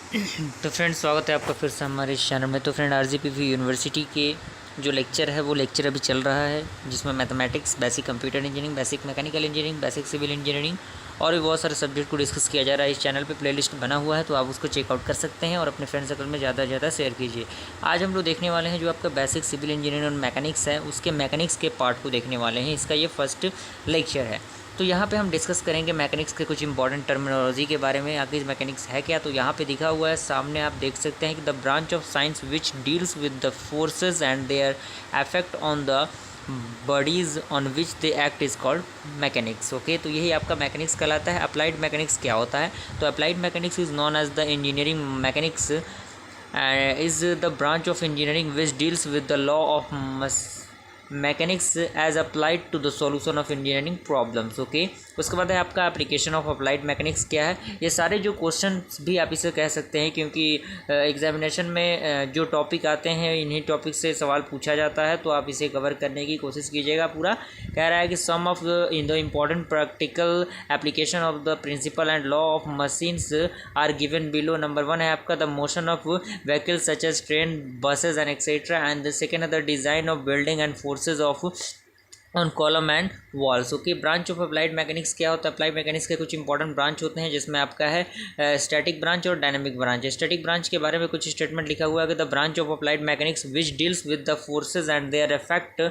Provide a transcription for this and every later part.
तो फ्रेंड स्वागत है आपका फिर से हमारे इस चैनल में। तो फ्रेंड आरजीपीवी यूनिवर्सिटी के जो लेक्चर है वो लेक्चर अभी चल रहा है, जिसमें mathematics, basic computer engineering, basic mechanical engineering, basic civil engineering और भी बहुत सारे सब्जेक्ट को डिस्कस किया जा रहा है। इस चैनल पे प्लेलिस्ट बना हुआ है, तो आप उसको चेकआउट कर सकते हैं और अपने फ्रेंड सर्कल में ज़्यादा से ज़्यादा शेयर कीजिए। आज हम लोग देखने वाले हैं जो आपका बेसिक सिविल इंजीनियरिंग और मैकेनिक्स है, उसके मैकेनिक्स के पार्ट को देखने वाले हैं। इसका ये फर्स्ट लेक्चर है। तो यहाँ पे हम डिस्कस करेंगे मैकेनिक्स के कुछ इंपॉर्टेंट टर्मिनोलॉजी के बारे में। आखिर मैकेनिक्स है क्या, तो यहाँ पे दिखा हुआ है सामने, आप देख सकते हैं कि the branch of science which deals with the forces and their effect on the bodies on which they act is called mechanics. Okay, तो यही आपका मैकेनिक्स कहलाता है। अप्लाइड मैकेनिक्स क्या होता है, तो applied mechanics is known as the engineering mechanics is the branch of engineering which deals with the law of mechanics as applied to the solution of engineering problems। Okay, उसके बाद है आपका application of applied mechanics क्या है। ये सारे जो question भी आप इसे कह सकते हैं, क्योंकि एग्जामिनेशन में जो टॉपिक आते हैं इन्हीं टॉपिक से सवाल पूछा जाता है, तो आप इसे कवर करने की कोशिश कीजिएगा। पूरा कह रहा है कि some of in the important practical application of the principle and law of machines are given below. Number 1 है आपका the motion of vehicles such as train, buses and etc. And the second is the design of building and forces of on column and walls। Okay, branch of applied mechanics क्या होता है। Applied mechanics के कुछ important branch होते हैं, जिसमें आपका है स्टैटिक ब्रांच और डायनेमिक ब्रांच। स्टैटिक ब्रांच के बारे में कुछ स्टेटमेंट लिखा हुआ है कि the branch of applied mechanics which deals with the forces and their effect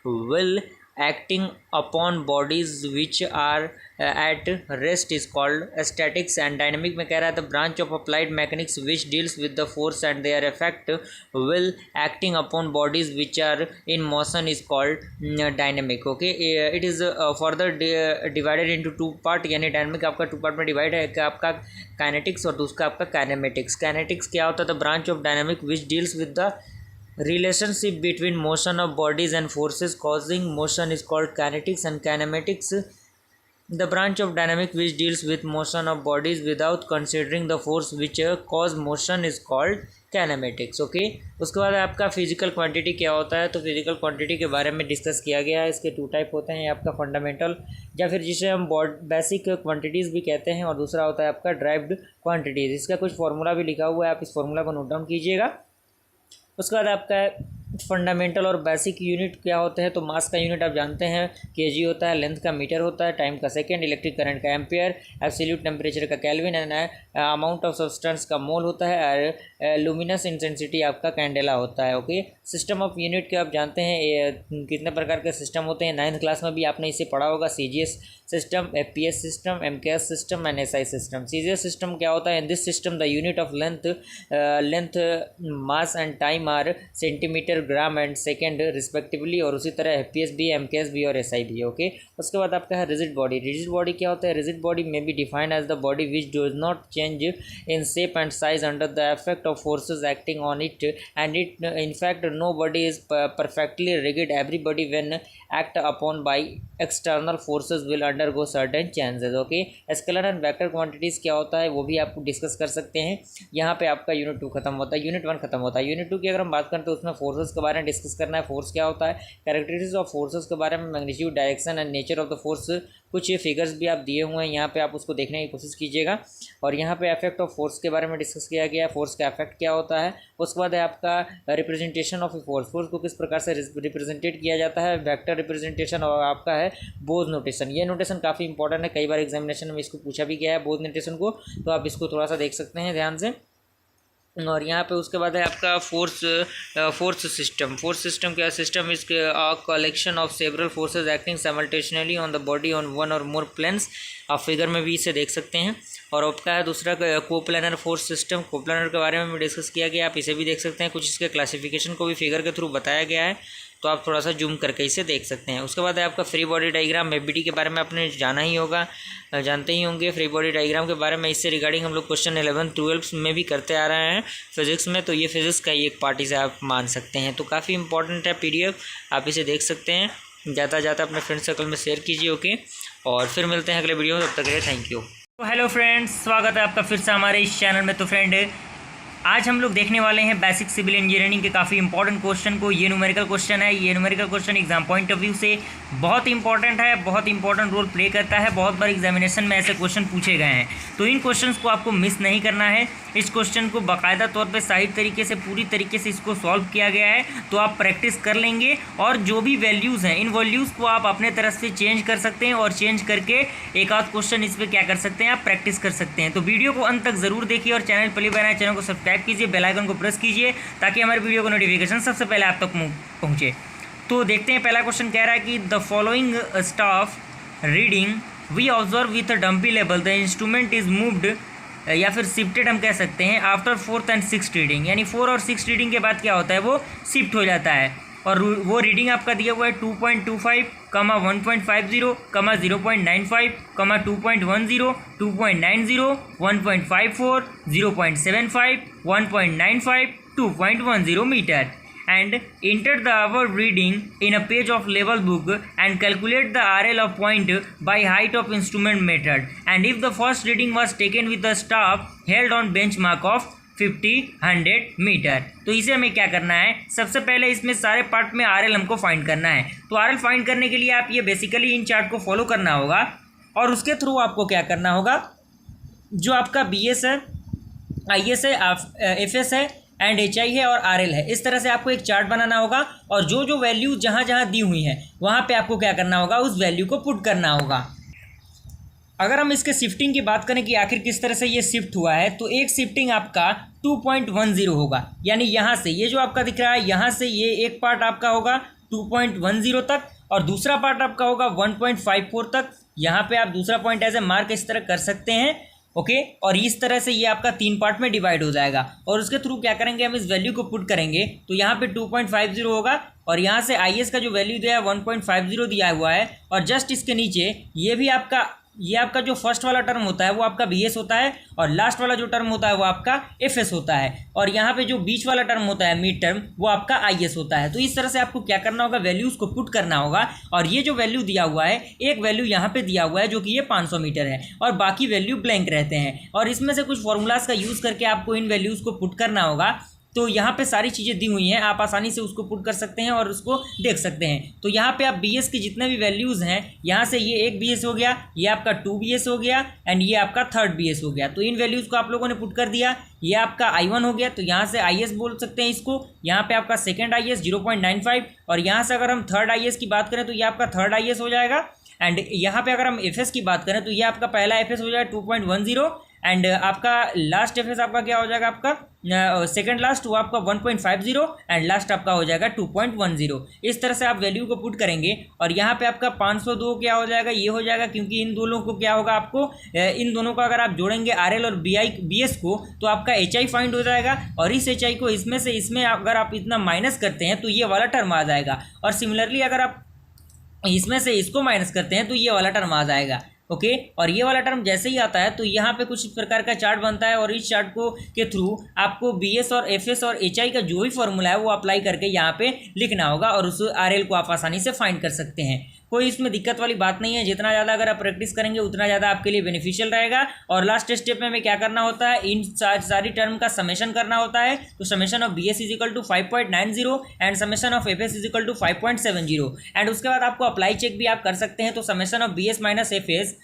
will acting upon bodies which are at rest is called statics। and dynamic में कह रहा है the branch of applied mechanics which deals with the force and their effect will acting upon bodies which are in motion is called dynamic। okay, it is further divided into two part, यानी dynamic आपका two part में divide है, कि आपका kinetics और दूसरा आपका kinematics। kinetics क्या होता है, the branch of dynamic which deals with the relationship between motion of bodies and forces causing motion is called kinetics। and kinematics the branch of dynamic which deals with motion of bodies without considering the force which cause motion is called kinematics। Okay, उसके बाद आपका physical quantity क्या होता है, तो physical quantity के बारे में डिस्कस किया गया है। इसके टू टाइप होते हैं, आपका फंडामेंटल या फिर जिसे हम बेसिक क्वांटिटीज़ भी कहते हैं, और दूसरा होता है आपका ड्राइव्ड क्वांटिटीज़। इसका कुछ फॉर्मूला भी लिखा हुआ है, आप इस फॉर्मूला को नोट डाउन कीजिएगा। उसके बाद आपका फंडामेंटल और बेसिक यूनिट क्या होते हैं, तो मास का यूनिट आप जानते हैं केजी होता है, लेंथ का मीटर होता है, टाइम का सेकंड, इलेक्ट्रिक करंट का एम्पियर, एब्सोल्यूट टेम्परेचर का kelvin, and amount of substance का मोल होता है, और लुमिनस इंटेंसिटी आपका कैंडेला होता है। ओके, सिस्टम ऑफ यूनिट के आप जानते हैं कितने प्रकार के सिस्टम होते हैं। 9th क्लास में भी आपने इसे पढ़ा होगा, CGS system, FPS system, MKS system and SI system. CGS system क्या होता है, in this system the unit of length mass and time R centimetre, gram and second respectively, और उसी तरह FPS भी, MKS भी और SI भी। ओके, उसके बाद आपका है रिजिड बॉडी। रिजिड बॉडी क्या होता है, रिजिड बॉडी में be defined as the body which does not change in shape and size under the effect of forces acting on it, and it in fact no body is perfectly rigid. Every body when act upon by external forces will undergo certain changes. Okay, scalar and vector quantities क्या होता है वो भी आप discuss कर सकते हैं। यहाँ पे आपका यूनिट 2 खत्म होता है, यूनिट 1 खत्म होता है। यूनिट 2 की अगर हम बात करें तो उसमें फोर्सेज के बारे में डिस्कस करना है। फोर्स क्या होता है, कैरेक्टरिस्टिक्स ऑफ फोर्सेज के बारे में, magnitude, direction and nature of the force. कुछ ये फिगर्स भी आप दिए हुए हैं, यहाँ पे आप उसको देखने की कोशिश कीजिएगा। और यहाँ पे इफेक्ट ऑफ फोर्स के बारे में डिस्कस किया गया है, फोर्स का इफेक्ट क्या होता है। उसके बाद है आपका रिप्रेजेंटेशन ऑफ फोर्स, फोर्स को किस प्रकार से रिप्रेजेंटेट किया जाता है, वेक्टर रिप्रेजेंटेशन, और आपका है बोझ नोटेशन। ये नोटेशन काफ़ी इंपॉर्टेंट है, कई बार एग्जामिनेशन में इसको पूछा भी गया है बोझ नोटेशन को, तो आप इसको थोड़ा सा देख सकते हैं ध्यान से। और यहाँ पे उसके बाद है आपका फोर्स सिस्टम। फोर्स सिस्टम क्या, system is collection of several forces acting simultaneously on the body on one और मोर प्लेन्स। आप फिगर में भी इसे देख सकते हैं। और आपका है दूसरा कोप्लानर फोर्स सिस्टम। कोप्लानर के बारे में भी डिस्कस किया गया, आप इसे भी देख सकते हैं। कुछ इसके क्लासिफिकेशन को भी फिगर के थ्रू बताया गया है, तो आप थोड़ा सा जूम करके इसे देख सकते हैं। उसके बाद है आपका फ्री बॉडी डायग्राम। FBD के बारे में आपने जाना ही होगा, जानते ही होंगे फ्री बॉडी डायग्राम के बारे में। इससे रिगार्डिंग हम लोग क्वेश्चन 11th 12th में भी करते आ रहे हैं फिजिक्स में, तो ये फिजिक्स का ही एक पार्ट इसे आप मान सकते हैं। तो काफ़ी इंपॉर्टेंट है PDF, आप इसे देख सकते हैं। जाता जाता अपने फ्रेंड सर्कल में शेयर कीजिए। ओके, और फिर मिलते हैं अगले वीडियो में, तब तक के लिए थैंक यू। तो हेलो फ्रेंड्स, स्वागत है आपका फिर से हमारे इस चैनल में। तो फ्रेंड आज हम लोग देखने वाले हैं बेसिक सिविल इंजीनियरिंग के काफ़ी इंपॉर्टेंट क्वेश्चन को। ये न्यूमेरिकल क्वेश्चन है। ये numerical question exam point of view से बहुत इंपॉर्टेंट है, बहुत इंपॉर्टेंट रोल प्ले करता है। बहुत बार एग्जामिनेशन में ऐसे क्वेश्चन पूछे गए हैं, तो इन क्वेश्चंस को आपको मिस नहीं करना है। इस क्वेश्चन को बाकायदा तौर पे सही तरीके से, पूरी तरीके से इसको सॉल्व किया गया है, तो आप प्रैक्टिस कर लेंगे और जो भी वैल्यूज़ हैं इन वैल्यूज़ को आप अपने तरफ से चेंज कर सकते हैं और चेंज करके एक आध क्वेश्चन इस पर क्या कर सकते हैं, आप प्रैक्टिस कर सकते हैं। तो वीडियो को अंत तक ज़रूर देखिए और चैनल पहली बार आए चैनल को सब्सक्राइब कीजिए, बेल आइकन को प्रेस कीजिए ताकि हमारे वीडियो का नोटिफिकेशन सबसे पहले आप तक पहुँचे। तो देखते हैं, पहला क्वेश्चन कह रहा है कि the following staff reading we observe with a dumpy level the instrument is moved, या फिर शिफ्टेड हम कह सकते हैं, after 4th and 6th reading. यानी 4 और 6 रीडिंग के बाद क्या होता है, वो शिफ्ट हो जाता है। और वो रीडिंग आपका दिया हुआ है 2.25, 1.50, 0.95, 2.10, 2.90, 1.54, 0.75, 1.95, 2.10 metre. And enter the hour reading in a page of level book and calculate the RL of point by height of instrument method. And if the first reading was taken with the staff held on benchmark of 50-100 metre, तो इसे हमें क्या करना है, सबसे पहले इसमें सारे पार्ट में RL हमको फाइंड करना है। तो RL फाइंड करने के लिए आप ये बेसिकली इन चार्ट को फॉलो करना होगा और उसके थ्रू आपको क्या करना होगा, जो आपका BS है, IS है, FS है एंड HI है और RL है, इस तरह से आपको एक चार्ट बनाना होगा और जो जो वैल्यू जहाँ जहाँ दी हुई हैं वहाँ पे आपको क्या करना होगा, उस वैल्यू को पुट करना होगा। अगर हम इसके शिफ्टिंग की बात करें कि आखिर किस तरह से ये शिफ्ट हुआ है, तो एक शिफ्टिंग आपका 2.10 होगा। यानी यहाँ से ये जो आपका दिख रहा है, यहाँ से ये एक पार्ट आपका होगा 2.10 तक और दूसरा पार्ट आपका होगा 1.54 तक। यहाँ पे आप दूसरा पॉइंट एज ए मार्क इस तरह कर सकते हैं, ओके। और इस तरह से ये आपका 3 पार्ट में डिवाइड हो जाएगा और उसके थ्रू क्या करेंगे, हम इस वैल्यू को पुट करेंगे। तो यहाँ पे 2.50 होगा और यहाँ से IS का जो वैल्यू दिया है 1.50 दिया हुआ है और जस्ट इसके नीचे ये आपका जो फर्स्ट वाला टर्म होता है वो आपका BS होता है और लास्ट वाला जो टर्म होता है वो आपका FS होता है और यहाँ पे जो बीच वाला टर्म होता है मिड टर्म, वो आपका IS होता है। तो इस तरह से आपको क्या करना होगा, वैल्यूज़ को पुट करना होगा। और ये जो वैल्यू दिया हुआ है, एक वैल्यू यहाँ पे दिया हुआ है जो कि ये 500 मीटर है और बाकी वैल्यू ब्लैंक रहते हैं और इसमें से कुछ फॉर्मूलाज का यूज़ करके आपको इन वैल्यूज़ को पुट करना होगा। तो यहाँ पे सारी चीज़ें दी हुई हैं, आप आसानी से उसको पुट कर सकते हैं और उसको देख सकते हैं। तो यहाँ पे आप BS के जितने भी वैल्यूज़ हैं, यहाँ से ये एक BS हो गया, ये आपका 2 BS हो गया एंड ये आपका 3rd BS हो गया। तो इन वैल्यूज़ को आप लोगों ने पुट कर दिया। ये आपका I1 हो गया, तो यहाँ से IS बोल सकते हैं इसको। यहाँ पे आपका सेकेंड IS 0.95 और यहाँ से अगर हम 3rd IS की बात करें तो ये आपका 3rd IS हो जाएगा। एंड यहाँ पे अगर हम FS की बात करें तो ये आपका पहला FS हो जाएगा 2.10 एंड आपका लास्ट FS आपका क्या हो जाएगा, आपका सेकंड लास्ट वो आपका 1.50 एंड लास्ट आपका हो जाएगा 2.10। इस तरह से आप वैल्यू को पुट करेंगे और यहाँ पे आपका 502 क्या हो जाएगा, ये हो जाएगा, क्योंकि इन दोनों को क्या होगा, आपको इन दोनों का अगर आप जोड़ेंगे RL और BS को तो आपका HI फाइंड हो जाएगा और इस HI को इसमें अगर आप इतना माइनस करते हैं तो ये वाला टर्म आ जाएगा और सिमिलरली अगर आप इसमें से इसको माइनस करते हैं तो ये वाला टर्म आ जाएगा, ओके। और ये वाला टर्म जैसे ही आता है तो यहाँ पे कुछ इस प्रकार का चार्ट बनता है और इस चार्ट को के थ्रू आपको BS और FS और HI का जो भी फॉर्मूला है वो अप्लाई करके यहाँ पे लिखना होगा और उस RL को आप आसानी से फाइंड कर सकते हैं। कोई इसमें दिक्कत वाली बात नहीं है। जितना ज़्यादा अगर आप प्रैक्टिस करेंगे उतना ज़्यादा आपके लिए बेनिफिशियल रहेगा। और लास्ट स्टेप में हमें क्या करना होता है, इन सारी टर्म का समेशन करना होता है। तो summation of BS is equal to 5.90 and summation of FS is equal to 5.70 and उसके बाद आपको अप्लाई चेक भी आप कर सकते हैं। तो summation of BS minus FS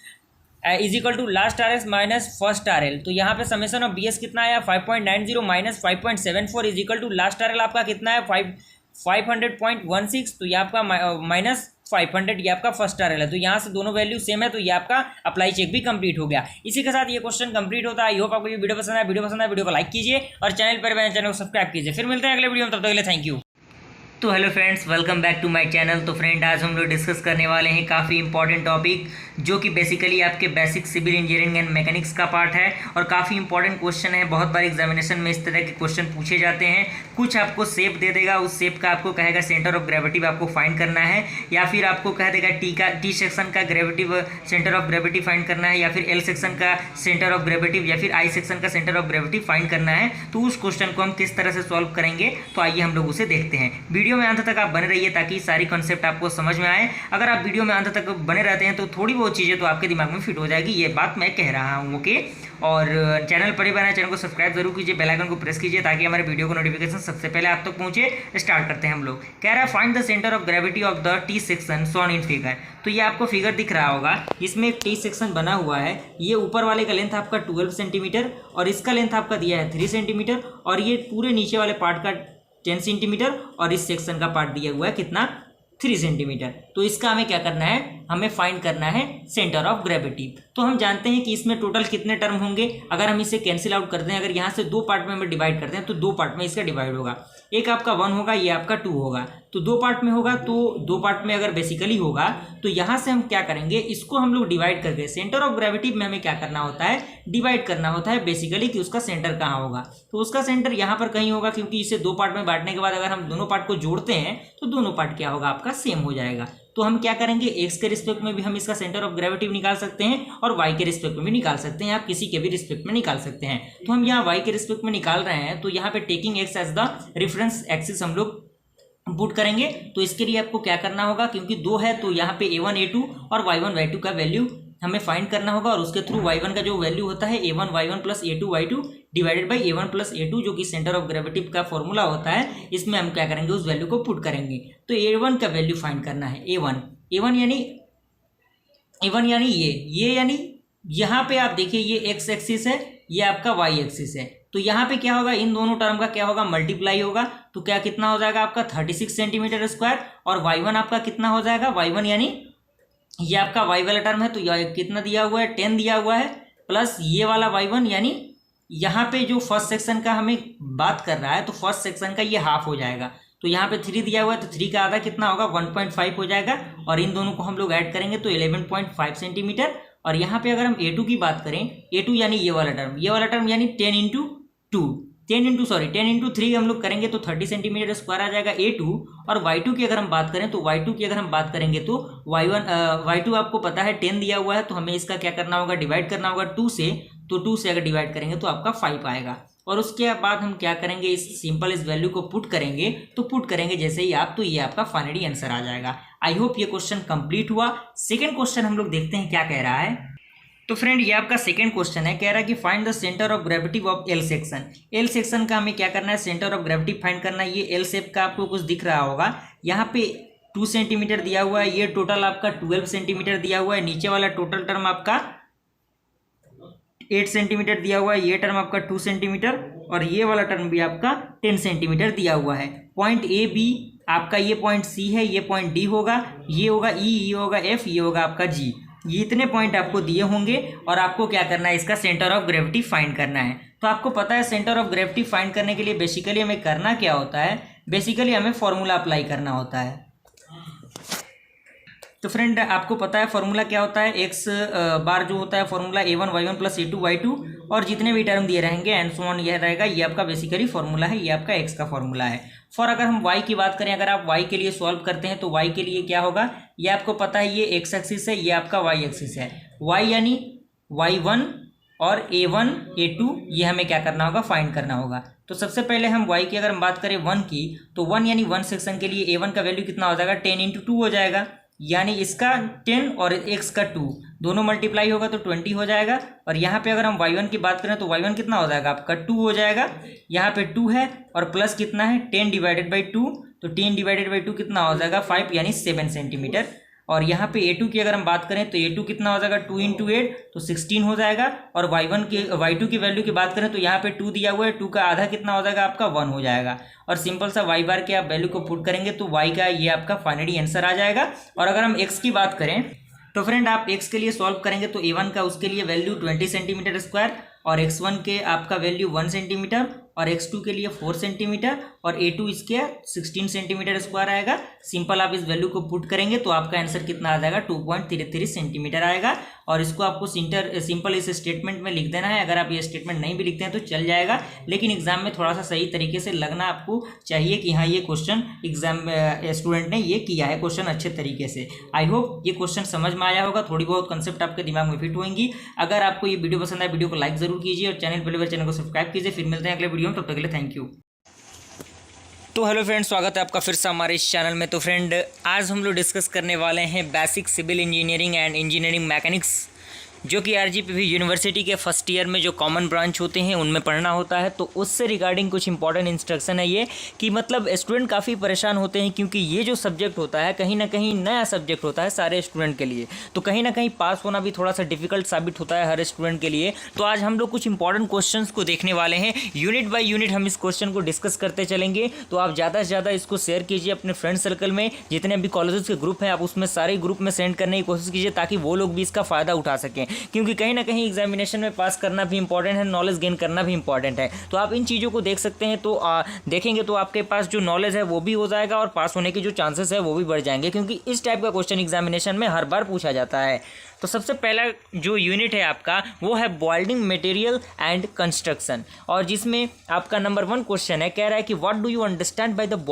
is equal to last RS minus first RL। तो यहाँ पे समेशन ऑफ BS कितना है, 5.90 minus 5.74 is equal to last RL आपका कितना है, 500.16। तो ये आपका माइनस 500 ये आपका फर्स्ट RL है। तो यहाँ से दोनों वैल्यू सेम है, तो ये आपका अप्लाई चेक भी कंप्लीट हो गया। इसी के साथ ये क्वेश्चन कंप्लीट होता है। आई होप आपको ये वीडियो पसंद है, वीडियो को लाइक कीजिए और चैनल पर चैनल को सब्सक्राइब कीजिए। फिर मिलते हैं अगले वीडियो में, तब तक के लिए थैंक यू। तो hello friends, welcome back to my channel. तो फ्रेंड आज हम लोग डिस्कस करने वाले हैं काफ़ी इंपॉर्टेंट टॉपिक जो कि बेसिकली आपके basic civil engineering and mechanics का पार्ट है और काफ़ी इंपॉर्टेंट क्वेश्चन है। बहुत बार एग्जामिनेशन में इस तरह के क्वेश्चन पूछे जाते हैं। कुछ आपको शेप दे देगा, उस शेप का आपको कहेगा सेंटर ऑफ ग्रेविटी आपको फाइंड करना है, या फिर आपको कह देगा टी सेक्शन का gravity centre of gravity find करना है, या फिर L सेक्शन का सेंटर ऑफ ग्रेविटी, या फिर I सेक्शन का सेंटर ऑफ ग्रेविटी फाइंड करना है। तो उस क्वेश्चन को हम किस तरह से सॉल्व करेंगे, तो आइए हम लोग उसे देखते हैं। वीडियो वीडियो में अंत तक आप बने रहिए ताकि सारी कॉन्सेप्ट आपको समझ में आए। अगर आप वीडियो में अंत तक बने रहते हैं तो थोड़ी बहुत चीज़ें तो आपके दिमाग में फिट हो जाएगी, ये बात मैं कह रहा हूँ। ओके, और चैनल पर ही बनाए, चैनल को सब्सक्राइब जरूर कीजिए, बेल आइकन को प्रेस कीजिए ताकि हमारे वीडियो को नोटिफिकेशन सबसे पहले आप तक पहुंचे। स्टार्ट करते हैं हम लोग। कह रहा है find the centre of gravity of the T section shown in figure. तो ये आपको फिगर दिख रहा होगा, इसमें एक टी सेक्शन बना हुआ है। ये ऊपर वाले का लेंथ आपका 12 सेंटीमीटर और इसका लेंथ आपका दिया है 3 सेंटीमीटर और ये पूरे नीचे वाले पार्ट का 10 सेंटीमीटर और इस सेक्शन का पार्ट दिया हुआ है कितना, 3 सेंटीमीटर। तो इसका हमें क्या करना है, हमें फाइंड करना है सेंटर ऑफ ग्रेविटी। तो हम जानते हैं कि इसमें टोटल कितने टर्म होंगे। अगर हम इसे कैंसिल आउट करते हैं, अगर यहाँ से 2 पार्ट में हम डिवाइड करते हैं तो 2 पार्ट में इसका डिवाइड होगा। एक आपका 1 होगा, ये आपका 2 होगा। तो 2 पार्ट में होगा, तो 2 पार्ट में अगर बेसिकली होगा तो यहाँ से हम क्या करेंगे, इसको हम लोग डिवाइड करके सेंटर ऑफ ग्रेविटी में हमें क्या करना होता है, डिवाइड करना होता है बेसिकली कि उसका सेंटर कहाँ होगा। तो उसका सेंटर यहाँ पर कहीं होगा, क्योंकि इसे 2 पार्ट में बांटने के बाद अगर हम दोनों पार्ट को जोड़ते हैं तो दोनों पार्ट क्या होगा, आपका सेम हो जाएगा। तो हम क्या करेंगे, एक्स के रिस्पेक्ट में भी हम इसका सेंटर ऑफ ग्रेविटी निकाल सकते हैं और वाई के रिस्पेक्ट में भी निकाल सकते हैं, आप किसी के भी रिस्पेक्ट में निकाल सकते हैं। तो हम यहाँ वाई के रिस्पेक्ट में निकाल रहे हैं, तो यहाँ पे taking x as the reference axis हम लोग पुट करेंगे। तो इसके लिए आपको क्या करना होगा, क्योंकि 2 है तो यहाँ पे a1 a2 और y1 y2 का वैल्यू हमें फाइंड करना होगा और उसके थ्रू y1 का जो वैल्यू होता है a1 y1 plus a2 y2 divided by a1 plus a2 जो कि सेंटर ऑफ ग्रेविटी का फॉर्मूला होता है, इसमें हम क्या करेंगे, उस वैल्यू को पुट करेंगे। तो a1 का वैल्यू फाइंड करना है, a1 यानी ये यानी यहाँ पे आप देखिए ये एक्स एक्सिस है, ये आपका वाई एक्सिस है। तो यहाँ पे क्या होगा, इन दोनों टर्म का क्या होगा, मल्टीप्लाई होगा। तो क्या कितना हो जाएगा आपका 36 सेंटीमीटर स्क्वायर और y1 आपका कितना हो जाएगा, y1 यानी ये आपका y वाला टर्म है तो यह कितना दिया हुआ है, 10 दिया हुआ है, प्लस ये वाला y1 यानी यहाँ पे जो फर्स्ट सेक्शन का हमें बात कर रहा है तो फर्स्ट सेक्शन का ये हाफ हो जाएगा। तो यहाँ पे 3 दिया हुआ है तो 3 का आधा कितना होगा, 1.5 हो जाएगा और इन दोनों को हम लोग ऐड करेंगे तो 11.5 सेंटीमीटर। और यहाँ पे अगर हम a2 की बात करें, a2 यानी ये वाला टर्म यानी 10 इंटू 3 हम लोग करेंगे तो 30 सेंटीमीटर स्क्वायर आ जाएगा a2। और y2 की अगर हम बात करें तो करेंगे तो y2 आपको पता है 10 दिया हुआ है, तो हमें इसका क्या करना होगा, डिवाइड करना होगा 2 से। तो 2 से अगर डिवाइड करेंगे तो आपका 5 आएगा। और उसके बाद हम क्या करेंगे, इस वैल्यू को पुट करेंगे जैसे ही आप, तो ये आपका फाइनली आंसर आ जाएगा। आई होप ये क्वेश्चन कंप्लीट हुआ। सेकंड क्वेश्चन हम लोग देखते हैं क्या कह रहा है। तो फ्रेंड ये आपका सेकंड क्वेश्चन है, कह रहा है कि find the centre of gravity of L section का हमें क्या करना है, सेंटर ऑफ ग्रेविटी फाइंड करना है। ये एल शेप का आपको कुछ दिख रहा होगा, यहाँ पे 2 सेंटीमीटर दिया हुआ है, ये टोटल आपका 12 सेंटीमीटर दिया हुआ है, नीचे वाला टोटल टर्म आपका 8 सेंटीमीटर दिया हुआ है, ये टर्म आपका 2 सेंटीमीटर और ये वाला टर्म भी आपका 10 सेंटीमीटर दिया हुआ है। पॉइंट ए बी आपका, ये पॉइंट सी है, ये पॉइंट डी होगा, ये होगा ई, ये होगा एफ, ये होगा आपका जी। ये इतने पॉइंट आपको दिए होंगे और आपको क्या करना है, इसका सेंटर ऑफ ग्रेविटी फाइंड करना है। तो आपको पता है सेंटर ऑफ ग्रेविटी फाइंड करने के लिए बेसिकली हमें करना क्या होता है, बेसिकली हमें फॉर्मूला अप्लाई करना होता है। तो फ्रेंड आपको पता है फॉर्मूला क्या होता है, एक्स बार जो होता है formula a1 y1 plus a2 y2 और जितने भी टर्म दिए रहेंगे एंड सो ऑन यह रहेगा, ये आपका बेसिकली फॉर्मूला है, ये आपका एक्स का फॉर्मूला है। फॉर अगर हम y की बात करें, अगर आप y के लिए सॉल्व करते हैं तो y के लिए क्या होगा, ये आपको पता है ये एक्स एक्सिस है, ये आपका y एक्सिस है। y यानी y1 और a1 a2 ये हमें क्या करना होगा, फाइंड करना होगा। तो सबसे पहले हम y की अगर हम बात करें 1 की, तो 1 यानी 1 सेक्शन के लिए a1 का वैल्यू कितना हो जाएगा, 10 इंटू 2 हो जाएगा, यानी इसका 10 और x का 2 दोनों मल्टीप्लाई होगा तो 20 हो जाएगा। और यहाँ पे अगर हम y1 की बात करें तो y1 कितना हो जाएगा आपका 2 हो जाएगा, यहाँ पे 2 है और प्लस कितना है 10 डिवाइडेड बाई 2, तो 10 डिवाइडेड बाई 2 कितना हो जाएगा 5 यानी 7 सेंटीमीटर। और यहाँ पे a2 की अगर हम बात करें तो a2 कितना हो जाएगा 2 इंटू 8 तो 16 हो जाएगा। और y2 की वैल्यू की बात करें तो यहाँ पे 2 दिया हुआ है, 2 का आधा कितना हो जाएगा आपका 1 हो जाएगा। और सिंपल सा y बार के आप वैल्यू को पुट करेंगे तो y का ये आपका फाइनली आंसर आ जाएगा। और अगर हम x की बात करें तो फ्रेंड आप x के लिए सॉल्व करेंगे तो a1 का उसके लिए वैल्यू 20 सेंटीमीटर स्क्वायर और x1 के आपका वैल्यू 1 सेंटीमीटर और x2 के लिए 4 सेंटीमीटर और a2 इसके 16 सेंटीमीटर स्क्वायर आएगा। सिंपल आप इस वैल्यू को पुट करेंगे तो आपका आंसर कितना आ जाएगा 2.33 सेंटीमीटर आएगा। और इसको आपको सिंपल इस स्टेटमेंट में लिख देना है। अगर आप ये स्टेटमेंट नहीं भी लिखते हैं तो चल जाएगा, लेकिन एग्जाम में थोड़ा सा सही तरीके से लगना आपको चाहिए कि हाँ ये क्वेश्चन एग्जाम स्टूडेंट ने ये किया है क्वेश्चन अच्छे तरीके से। आई होप ये क्वेश्चन समझ में आया होगा, थोड़ी बहुत कंसेप्ट आपके दिमाग में फिट होंगी। अगर आपको ये वीडियो पसंद आए वीडियो को लाइक जरूर कीजिए और चैनल को सब्सक्राइब कीजिए। फिर मिलते हैं अगले वीडियो में, तब तक के लिए थैंक यू। तो हेलो फ्रेंड, स्वागत है आपका फिर से हमारे इस चैनल में। तो फ्रेंड, आज हम लोग डिस्कस करने वाले हैं basic civil engineering and engineering mechanics, जो कि आरजीपीवी यूनिवर्सिटी के फर्स्ट ईयर में जो कॉमन ब्रांच होते हैं उनमें पढ़ना होता है। तो उससे रिगार्डिंग कुछ इंपॉर्टेंट इंस्ट्रक्शन है ये कि मतलब स्टूडेंट काफ़ी परेशान होते हैं, क्योंकि ये जो सब्जेक्ट होता है कहीं ना कहीं नया सब्जेक्ट होता है सारे स्टूडेंट के लिए। तो कहीं ना कहीं पास होना भी थोड़ा सा डिफिकल्ट साबित होता है हर स्टूडेंट के लिए। तो आज हम लोग कुछ इंपॉर्टेंट क्वेश्चन को देखने वाले हैं, यूनिट बाय यूनिट हम इस क्वेश्चन को डिस्कस करते चलेंगे। तो आप ज़्यादा से ज़्यादा इसको शेयर कीजिए अपने फ्रेंड सर्कल में, जितने भी कॉलेजेस के ग्रुप हैं आप उसमें सारे ग्रुप में सेंड करने की कोशिश कीजिए, ताकि वो लोग भी इसका फ़ायदा उठा सकें। क्योंकि कहीं ना कहीं एग्जामिनेशन में पास करना भी इंपॉर्टेंट है, नॉलेज गेन करना भी इंपॉर्टेंट है। तो आप इन चीज़ों को देख सकते हैं। तो देखेंगे तो आपके पास जो नॉलेज है वो भी हो जाएगा और पास होने की जो चांसेस है वो भी बढ़ जाएंगे, क्योंकि इस टाइप का क्वेश्चन एग्जामिनेशन में हर बार पूछा जाता है। तो सबसे पहला जो यूनिट है आपका वो है बिल्डिंग मटेरियल एंड कंस्ट्रक्शन, और जिसमें आपका नंबर 1 क्वेश्चन है, कह रहा है कि what do you understand by the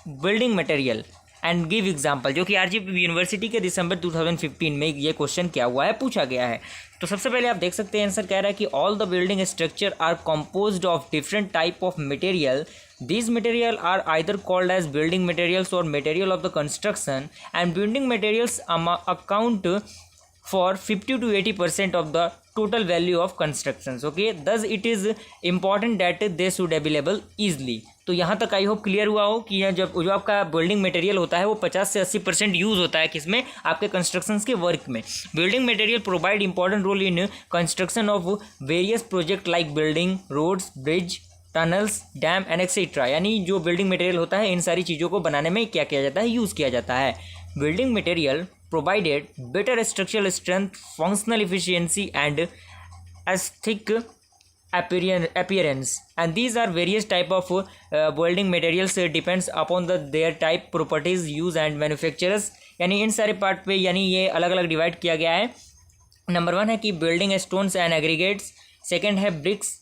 building material and give example, जो कि आरजीपीवी यूनिवर्सिटी के दिसंबर 2015 में ये क्वेश्चन क्या हुआ है, पूछा गया है। तो सबसे पहले आप देख सकते हैं आंसर कह रहा है कि all the building structure are composed of different type of material. These material are either called as building materials or material of the construction, and building materials account for 50 to 80% of the total value of constructions. Okay, thus it is important that they should available easily. तो यहाँ तक I hope clear हुआ हो कि यह जब जो आपका बिल्डिंग मटेरियल होता है वो 50 से 80% यूज़ होता है किसमें, आपके कंस्ट्रक्शंस के वर्क में। Building material provide important role in construction of various project like building, roads, bridge, tunnels, dam and etcetera. यानी जो बिल्डिंग मटेरियल होता है इन सारी चीज़ों को बनाने में क्या किया जाता है, यूज़ किया जाता है। Building material provided better structural strength, functional efficiency and aesthetic appearance, and these are various type of building materials depends upon their type, properties, use and manufacturers। यानी इन सारे पार्ट पे यानी ये अलग अलग डिवाइड किया गया है। नंबर 1 है कि building stones and aggregates, second है bricks,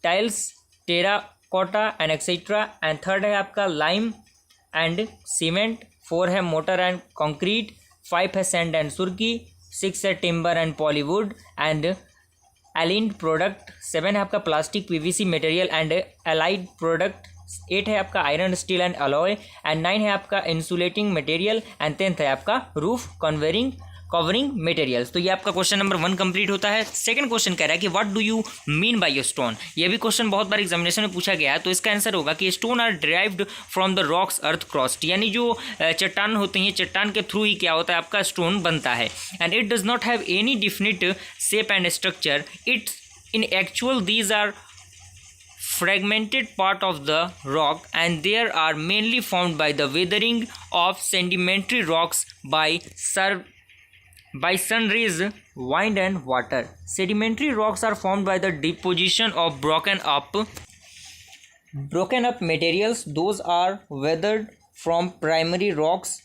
tiles, terracotta and etcetera, and third है आपका लाइम एंड सीमेंट, 4 है मोटर एंड कंक्रीट, 5 है सैंड एंड सुर्की, 6 है timber and plywood and allied product, 7 है आपका plastic, PVC material and allied product, 8 है आपका iron, steel and alloy, and 9 है आपका इंसुलेटिंग मटेरियल, एंड 10th है आपका रूफ कवरिंग मटेरियल्स। तो ये आपका क्वेश्चन नंबर 1 कंप्लीट होता है। सेकंड क्वेश्चन कह रहा है कि what do you mean by your stone. ये भी क्वेश्चन बहुत बार एग्जामिनेशन में पूछा गया है। तो इसका आंसर होगा कि stone are derived from the rocks earth crust, यानी जो चट्टान होती हैं, चट्टान के थ्रू ही क्या होता है आपका स्टोन बनता है। And it does not have any definite shape and structure, it in actual these are fragmented part of the rock, and there are mainly formed by the weathering of sedimentary rocks by sun rays, wind and water. Sedimentary rocks are formed by the deposition of broken up materials. Those are weathered from primary rocks.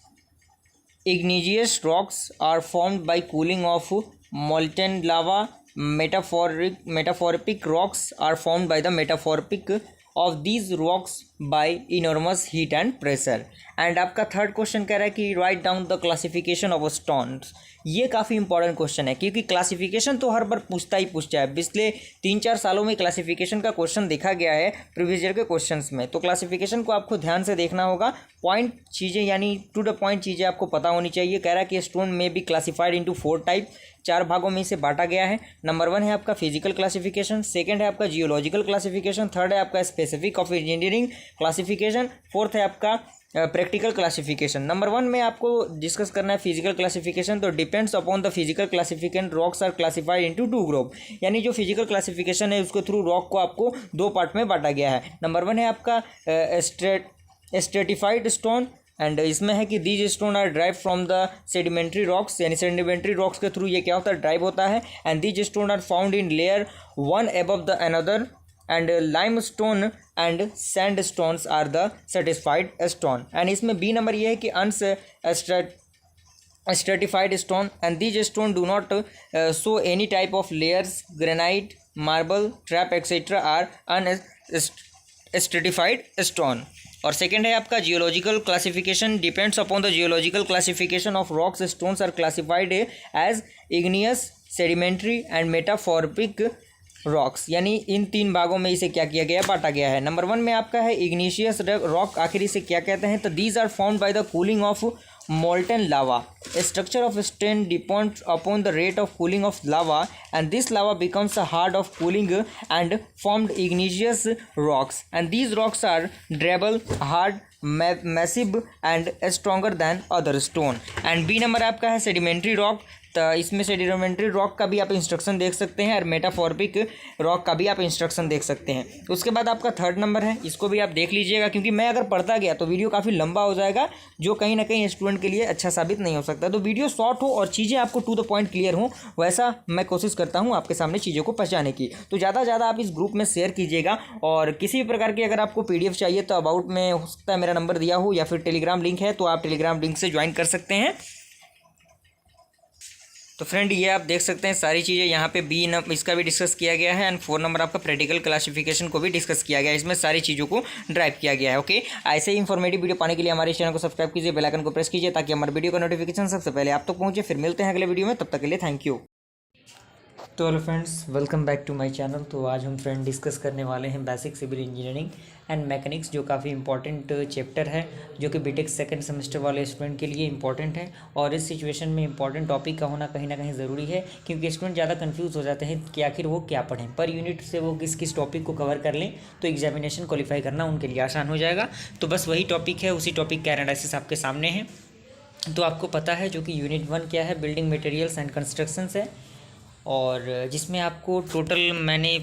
Igneous rocks are formed by cooling of molten lava. Metamorphic rocks are formed by the metamorphic of these rocks by enormous heat and pressure. And आपका third question कह रहा है कि write down the classification of stones. ये काफ़ी important question है, क्योंकि classification तो हर बार पूछता है। पिछले 3-4 सालों में क्लासिफिकेशन का क्वेश्चन देखा गया है प्रीवियस ईयर के क्वेश्चंस में। तो क्लासिफिकेशन को आपको ध्यान से देखना होगा, पॉइंट चीज़ें यानी टू द पॉइंट चीज़ें आपको पता होनी चाहिए। कह रहा है कि स्टोन में भी क्लासिफाइड इंटू 4 टाइप, 4 भागों में इसे बांटा गया है। नंबर 1 है आपका फिजिकल क्लासिफिकेशन, सेकंड है आपका जियोलॉजिकल क्लासिफिकेशन, थर्ड है आपका specific of engineering classification, fourth है आपका प्रैक्टिकल क्लासिफिकेशन। नंबर 1 में आपको डिस्कस करना है फिजिकल क्लासिफिकेशन। तो depends upon the physical classification rocks are classified into 2 group, यानी जो फिजिकल क्लासिफिकेशन है उसके थ्रू रॉक को आपको 2 पार्ट में बांटा गया है। नंबर 1 है आपका स्ट्रेटिफाइड स्टोन, एंड इसमें है कि these stone are drive from the sedimentary rocks, यानी सेडिमेंट्री रॉक्स के थ्रू ये क्या होता है, ड्राइव होता है। And these stone are found in layer one above the another, and limestone and sandstones are the certified stone। And इसमें B number ये है कि stratified stone, and these stone do not show any type of layers, granite, marble, trap etc. are unstratified stone। और second है आपका geological classification, depends upon the geological classification of rocks, stones are classified as igneous, sedimentary and metamorphic rocks, यानी इन 3 भागों में इसे क्या किया गया है, बांटा गया है। नंबर 1 में आपका है इग्निशियस रॉक, आखिर इसे क्या कहते हैं, तो these are formed by the cooling of molten lava. A structure of strain depends upon the rate of cooling of lava, and this lava becomes hard of cooling and formed igneous rocks. And these rocks are durable, hard, massive and stronger than other stone. And B number आपका है sedimentary rock, तो इसमें sedimentary rock का भी आप instruction देख सकते हैं और मेटाफॉर्मिक रॉक का भी आप इंस्ट्रक्शन देख सकते हैं। उसके बाद आपका 3rd नंबर है, इसको भी आप देख लीजिएगा, क्योंकि मैं अगर पढ़ता गया तो वीडियो काफ़ी लंबा हो जाएगा, जो कहीं ना कहीं स्टूडेंट के लिए अच्छा साबित नहीं हो सकता। तो वीडियो शॉर्ट हो और चीज़ें आपको टू द पॉइंट क्लियर हो, वैसा मैं कोशिश करता हूँ आपके सामने चीज़ों को पहुँचाने की। तो ज़्यादा से ज़्यादा आप इस ग्रुप में शेयर कीजिएगा, और किसी भी प्रकार की अगर आपको PDF चाहिए तो अबाउट में हो सकता है मेरा नंबर दिया हो, या फिर टेलीग्राम लिंक है तो आप टेलीग्राम लिंक से ज्वाइन कर सकते हैं। तो फ्रेंड ये आप देख सकते हैं सारी चीज़ें यहाँ पे इसका भी डिस्कस किया गया है, एंड 4 नंबर आपका प्रैक्टिकल क्लासिफिकेशन को भी डिस्कस किया गया है, इसमें सारी चीज़ों को ड्राइव किया गया है। ओके, ऐसे ही इन्फॉर्मेटिव वीडियो पाने के लिए हमारे चैनल को सब्सक्राइब कीजिए, बेल आइकन को प्रेस कीजिए, ताकि हमारे वीडियो का नोटिफिकेशन सबसे पहले आप तक पहुँचे। फिर मिलते हैं अगले वीडियो में, तब तक के लिए थैंक यू। तो hello friends, welcome back to my channel. तो आज हम फ्रेंड डिस्कस करने वाले हैं basic civil engineering and mechanics, जो काफ़ी इंपॉर्टेंट चैप्टर है, जो कि बीटेक 2nd सेमेस्टर वाले स्टूडेंट के लिए इंपॉर्टेंट है। और इस सिचुएशन में इंपॉर्टेंट टॉपिक का होना कहीं ना कहीं ज़रूरी है, क्योंकि स्टूडेंट ज़्यादा कंफ्यूज हो जाते हैं कि आखिर वो क्या पढ़ें। पर यूनिट से वो किस किस टॉपिक को कवर कर लें तो एग्जामिनेशन क्वालिफाई करना उनके लिए आसान हो जाएगा। तो बस वही टॉपिक है, उसी टॉपिक का एनालिसिस आपके सामने है। तो आपको पता है जो कि यूनिट 1 क्या है, बिल्डिंग मटेरियल्स एंड कंस्ट्रक्शंस है, और जिसमें आपको मैंने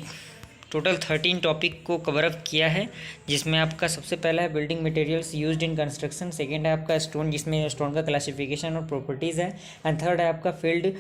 टोटल 13 टॉपिक को कवर अप किया है, जिसमें आपका सबसे पहला है building materials used in construction, second है आपका स्टोन, जिसमें स्टोन का क्लासिफिकेशन और प्रॉपर्टीज़ है, एंड थर्ड है आपका field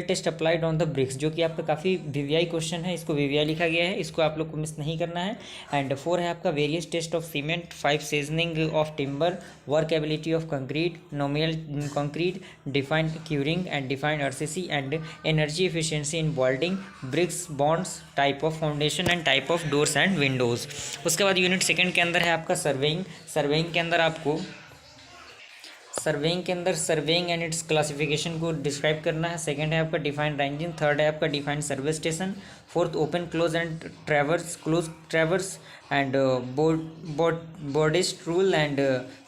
test applied on the bricks, जो कि आपका काफ़ी वीवीआई क्वेश्चन है, इसको वीवीआई लिखा गया है, इसको आप लोग को मिस नहीं करना है। एंड 4 है आपका various test of cement, 5 seasoning of timber, workability of concrete, nominal concrete, defined curing and defined RCC, and energy efficiency in welding, bricks, bonds, type of foundation and type of doors and windows. उसके बाद unit 2 के अंदर है आपका surveying के अंदर आपको surveying and its classification को डिस्क्राइब करना है। सेकंड है आपका डिफाइंड रेंजिंग, थर्ड है आपका defined service station, fourth open close and close traverse and Bowditch rule, and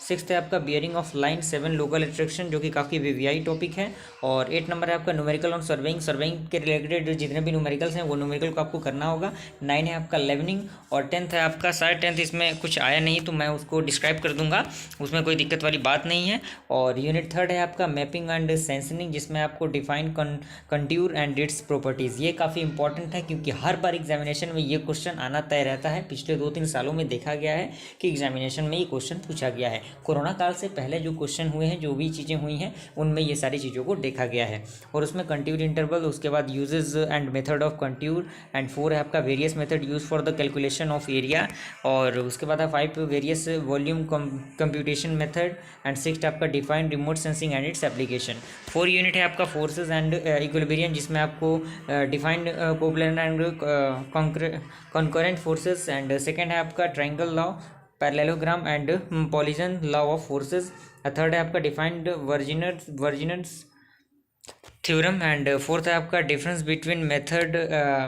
sixth है आपका bearing of line, 7 local attraction, जो कि काफ़ी वीवीआई टॉपिक है, और 8 नंबर है आपका न्यूमेरिकल ऑन सर्वेइंग के रिलेटेड जितने भी न्यूमेरिकल्स हैं वो न्यूमेरिकल को आपको करना होगा। 9 है आपका लेवनिंग, और 10th है आपका शायद 10th इसमें कुछ आया नहीं तो मैं उसको डिस्क्राइब कर दूंगा, उसमें कोई दिक्कत वाली बात नहीं है। और यूनिट 3 है आपका मैपिंग एंड सेंसनिंग, जिसमें आपको define contour and it's properties. ये काफ़ी इंपॉर्टेंट है, क्योंकि हर बार एग्जामिनेशन में ये क्वेश्चन आना तय रहता है। पिछले 2-3 सालों में देखा गया है कि एग्जामिनेशन में ये क्वेश्चन पूछा गया है। कोरोना काल से पहले जो क्वेश्चन हुए हैं, जो भी चीज़ें हुई हैं, उनमें ये सारी चीज़ों को देखा गया है। और उसमें कंट्यूर इंटरवल, उसके बाद uses and method of contour, and 4 है आपका various method use for the calculation of area, और उसके बाद है 5 various volume computation method, and 6 आपका defined remote sensing and its application. 4 unit है आपका फोर्सेस एंड इक्विलिब्रियम, जिसमें आपको defined coplanar and concurrent forces, and second है आपका triangle law, parallelogram and polygon law of forces. Third है आपका defined वर्जिनर्स theorem, and fourth है आपका difference between method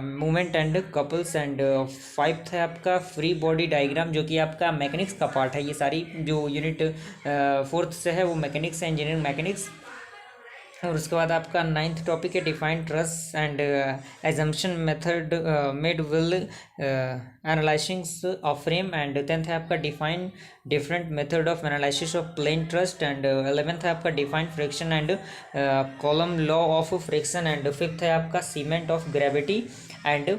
movement and couples, and 5th है आपका फ्री बॉडी डायग्राम, जो कि आपका मैकेनिक्स का पार्ट है। ये सारी जो यूनिट 4th से है वो मैकेनिक्स है, इंजीनियरिंग मैकेनिक्स। और उसके बाद आपका 9th टॉपिक है defined truss and assumption method made will analysis of frame, and 10th है आपका defined different method of analysis of plane trust, and 11th है आपका defined friction and column law of friction, and 5th है आपका cement of gravity and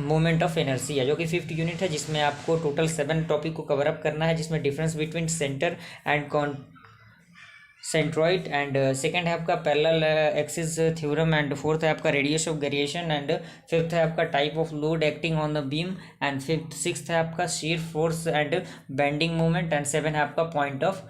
moment of inertia, जो कि 5th unit है, जिसमें आपको टोटल 7 टॉपिक को कवर अप करना है, जिसमें difference between centre and centroid, and second है आपका parallel axis theorem, and 4th है आपका radius of variation, and 5th है आपका type of load acting on the beam, and 6th है आपका shear force and bending moment, and 7 है आपका पॉइंट ऑफ